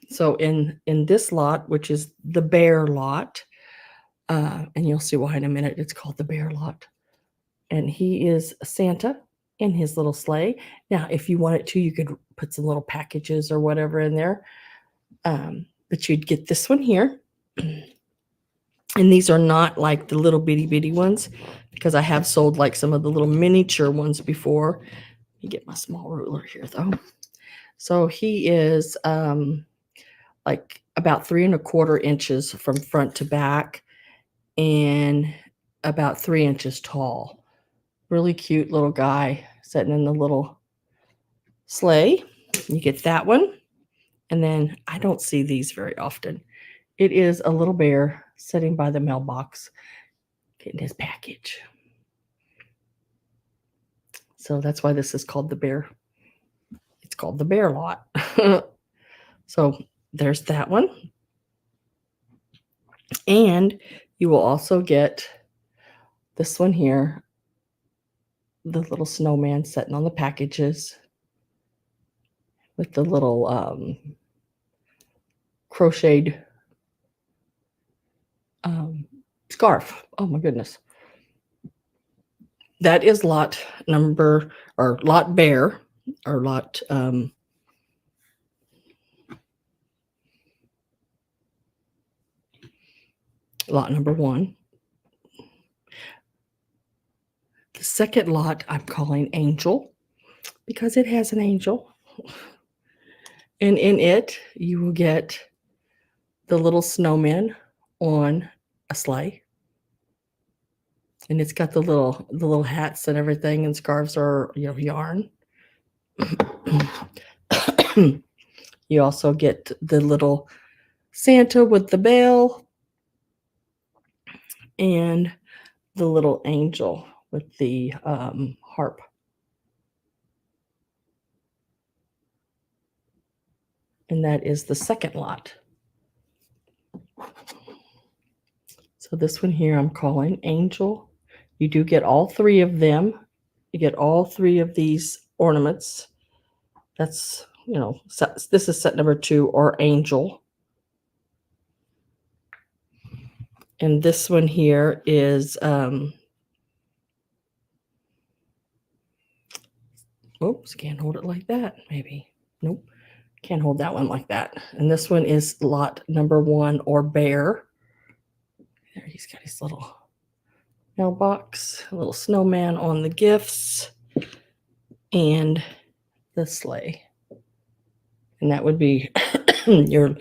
So in this lot, which is the bear lot, and you'll see why in a minute, it's called the bear lot. And he is Santa in his little sleigh. Now, if you wanted to, you could put some little packages or whatever in there. But you'd get this one here. And these are not like the little bitty ones, because I have sold like some of the little miniature ones before. Let me get my small ruler here though. So he is like about 3 1/4 inches from front to back and about 3 inches tall. Really cute little guy sitting in the little sleigh. You get that one. And then I don't see these very often. It is a little bear sitting by the mailbox getting his package. So that's why this is called the bear. It's called the bear lot. So there's that one. And you will also get this one here, the little snowman sitting on the packages with the little crocheted scarf. Oh my goodness. That is lot bear, or lot number 1. The second lot I'm calling Angel, because it has an angel. And in it, you will get the little snowman on a sleigh. And it's got the little hats and everything, and scarves are, yarn. You also get the little Santa with the bell and the little angel with the harp. And that is the second lot. So this one here I'm calling Angel. You do get all three of them. You get all three of these ornaments. That's, this is set number 2, or Angel. And this one here is, oops, can't hold it like that, maybe. Nope, can't hold that one like that. And this one is lot number 1, or Bear. There, he's got his little mailbox, a little snowman on the gifts, and the sleigh. And that would be your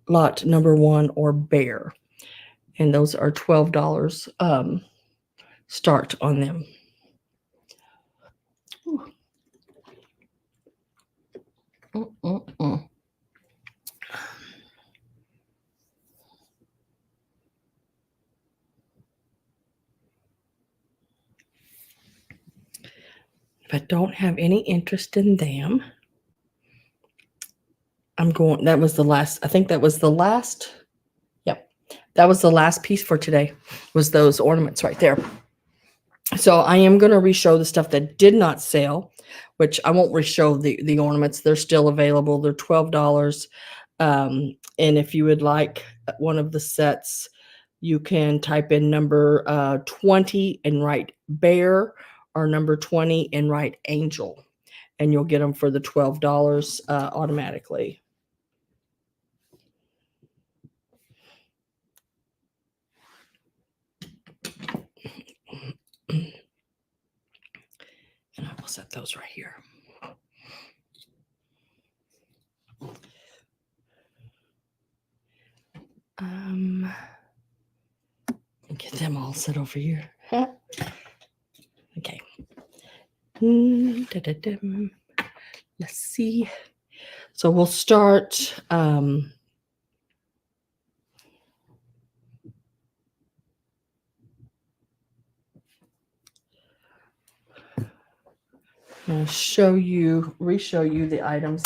lot number 1, or Bear. And those are $12 start on them. If I don't have any interest in them, that was the last, I think that was the last, yep, that was the last piece for today, was those ornaments right there. So I am going to re-show the stuff that did not sell, which I won't re-show the ornaments. They're still available. They're $12. And if you would like one of the sets, you can type in number 20 and write Bear, or number 20 and write Angel, and you'll get them for the $12 automatically. And I will set those right here. Get them all set over here. Okay. Let's see. So we'll start. I'll re-show you the items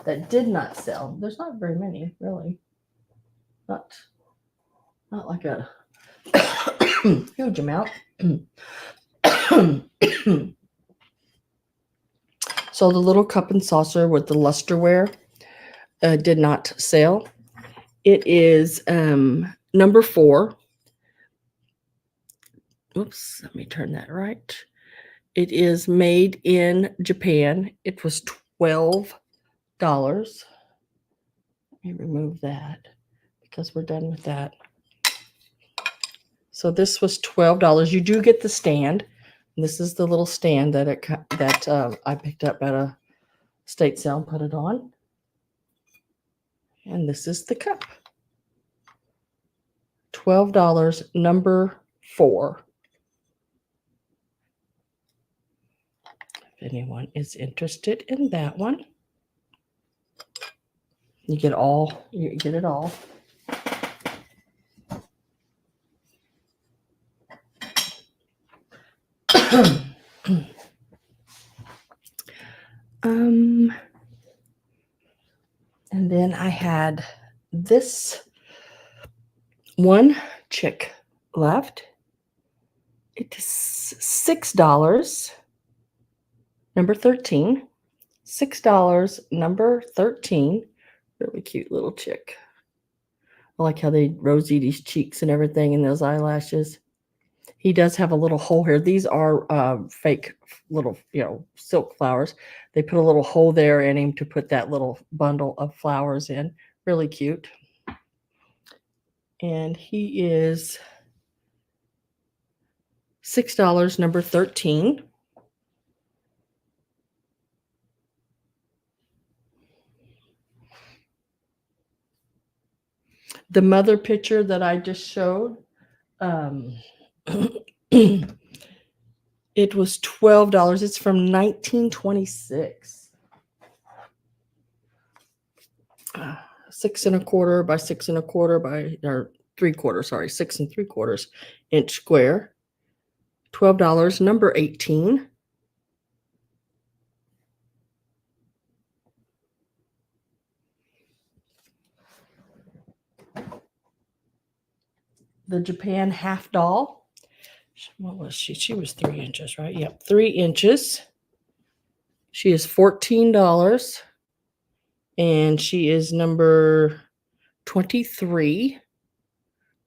that did not sell. There's not very many, really. Not like a huge amount. So the little cup and saucer with the Lusterware did not sell. It is number 4. Oops, let me turn that right. It is made in Japan. It was $12. Let me remove that because we're done with that. So this was $12. You do get the stand. This is the little stand that I picked up at a estate sale and put it on. And this is the cup. $12, number 4. If anyone is interested in that one, you get it all. And then I had this one chick left. It is $6, number 13. $6, number 13. Really cute little chick. I like how they rosy these cheeks and everything, and those eyelashes. He does have a little hole here. These are fake little, silk flowers. They put a little hole there in him to put that little bundle of flowers in. Really cute. And he is $6, number 13. The mother picture that I just showed, it was $12. It's from 1926. 6 1/4 by 6 1/4 by, or 3/4, sorry, 6 3/4 inch square. $12, number 18. The Japan half doll. What was she? She was 3 inches, right? Yep, 3 inches. She is $14, and she is number 23.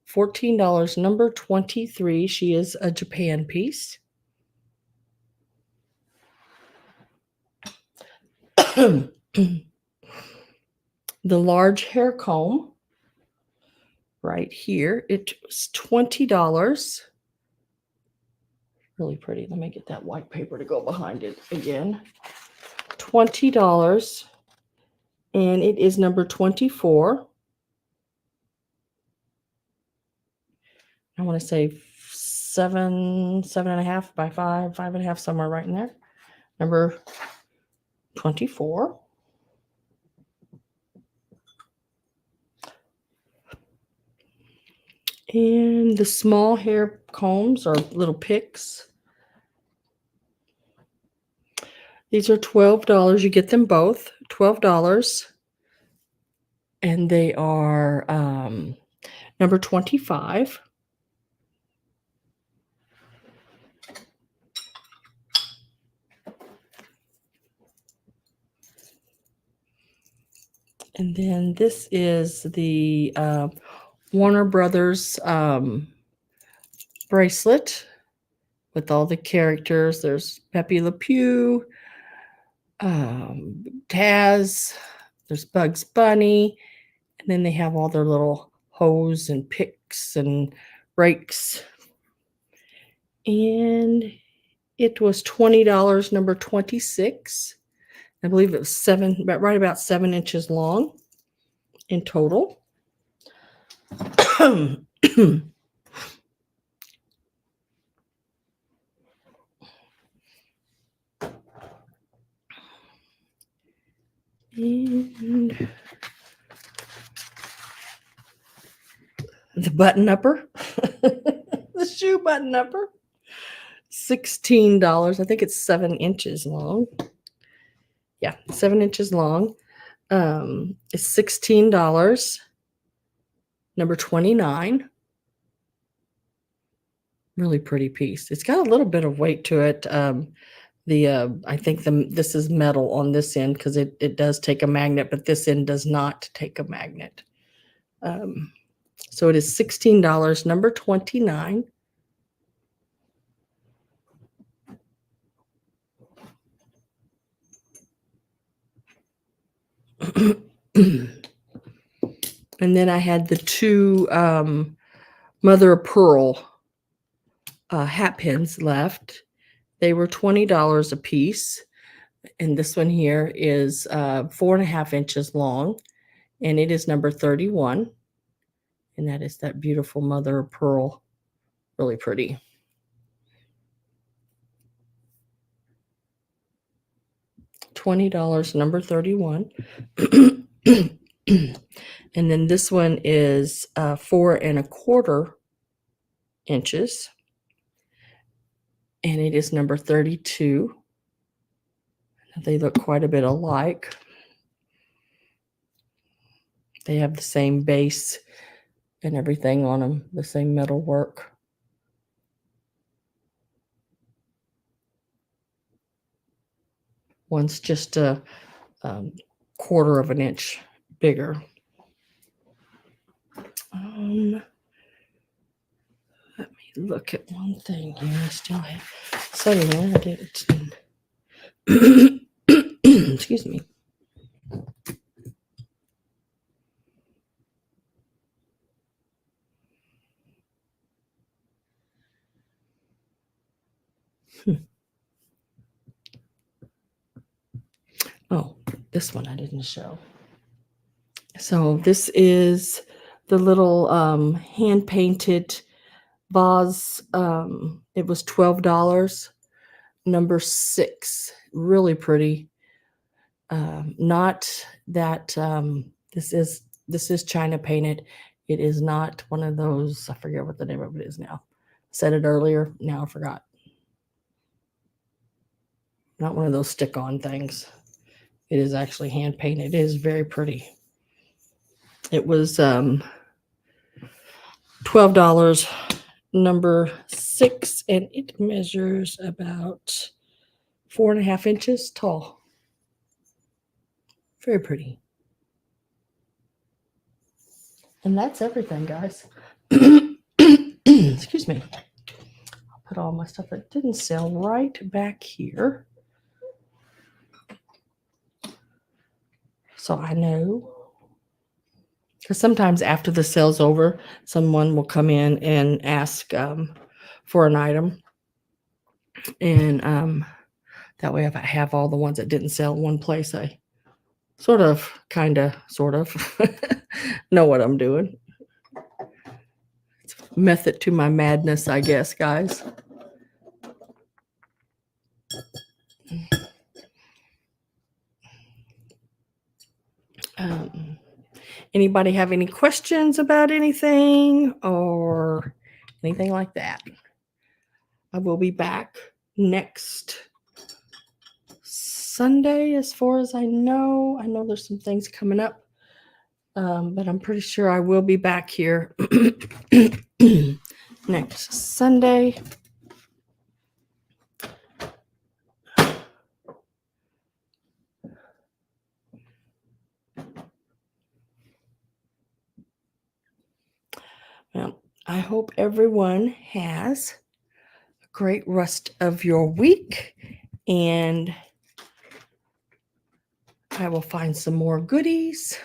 $14, number 23. She is a Japan piece. The large hair comb right here, it was $20. Really pretty. Let me get that white paper to go behind it again. $20, and it is number 24. I want to say 7.5 by 5.5, somewhere right in there. Number 24. And the small hair combs, or little picks, these are $12. You get them both, $12. And they are number 25. And then this is the Warner Brothers bracelet with all the characters. There's Pepe Le Pew, Taz, there's Bugs Bunny, and then they have all their little hoes and picks and rakes. And it was $20, number 26. I believe it was right about 7 inches long in total. And the button upper, the shoe button upper, $16. I think it's 7 inches long. Yeah, 7 inches long. It's $16. Number 29. Really pretty piece. It's got a little bit of weight to it. I think this is metal on this end because it does take a magnet, but this end does not take a magnet. So it is $16, number 29. And then I had the two mother of pearl Hatpins left. They were $20 a piece. And this one here is 4.5 inches long, and it is number 31. And that is that beautiful mother of pearl. Really pretty. $20, number 31. And then this one is 4.25 inches. And it is number 32. They look quite a bit alike. They have the same base and everything on them, the same metal work. One's just a 1/4 of an inch bigger. Let me look at one thing here. I still have something there. I didn't. Excuse me. Oh, this one I didn't show. So this is the little hand painted vase. It was $12. Number 6, really pretty. Not that this is China painted. It is not one of those. I forget what the name of it is now. I said it earlier. Now I forgot. Not one of those stick-on things. It is actually hand painted. It is very pretty. It was $12. Number 6, and it measures about 4.5 inches tall. Very pretty. And that's everything, guys. Excuse me. I'll put all my stuff that didn't sell right back here. So I know. Because sometimes after the sale's over, someone will come in and ask for an item. And that way, if I have all the ones that didn't sell in one place, I sort of know what I'm doing. It's a method to my madness, I guess, guys. Anybody have any questions about anything or anything like that? I will be back next Sunday, as far as I know. I know there's some things coming up, but I'm pretty sure I will be back here next Sunday. Well, I hope everyone has a great rest of your week, and I will find some more goodies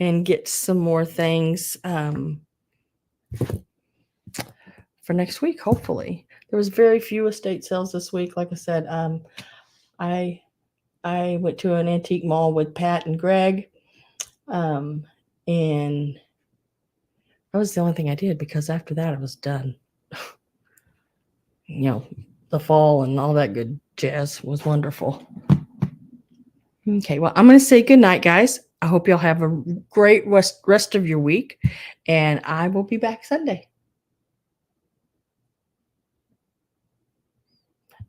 and get some more things for next week, hopefully. There was very few estate sales this week. Like I said, I went to an antique mall with Pat and Greg, and that was the only thing I did, because after that I was done. The fall and all that good jazz was wonderful. Okay, well, I'm going to say good night, guys. I hope you'll have a great rest of your week, and I will be back Sunday.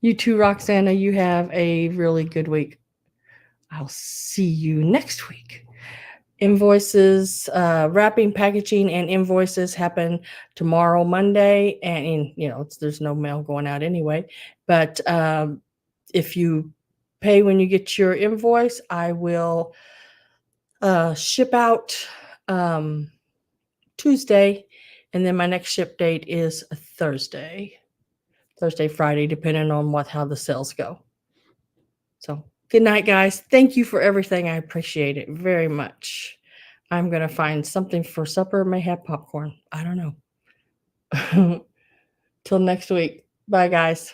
You too, Roxana. You have a really good week. I'll see you next week. Invoices, wrapping, packaging, and invoices happen tomorrow, Monday, and there's no mail going out anyway. But if you pay when you get your invoice, I will ship out Tuesday, and then my next ship date is Thursday, Friday, depending on how the sales go. So good night, guys. Thank you for everything. I appreciate it very much. I'm going to find something for supper. May have popcorn. I don't know. Till next week. Bye, guys.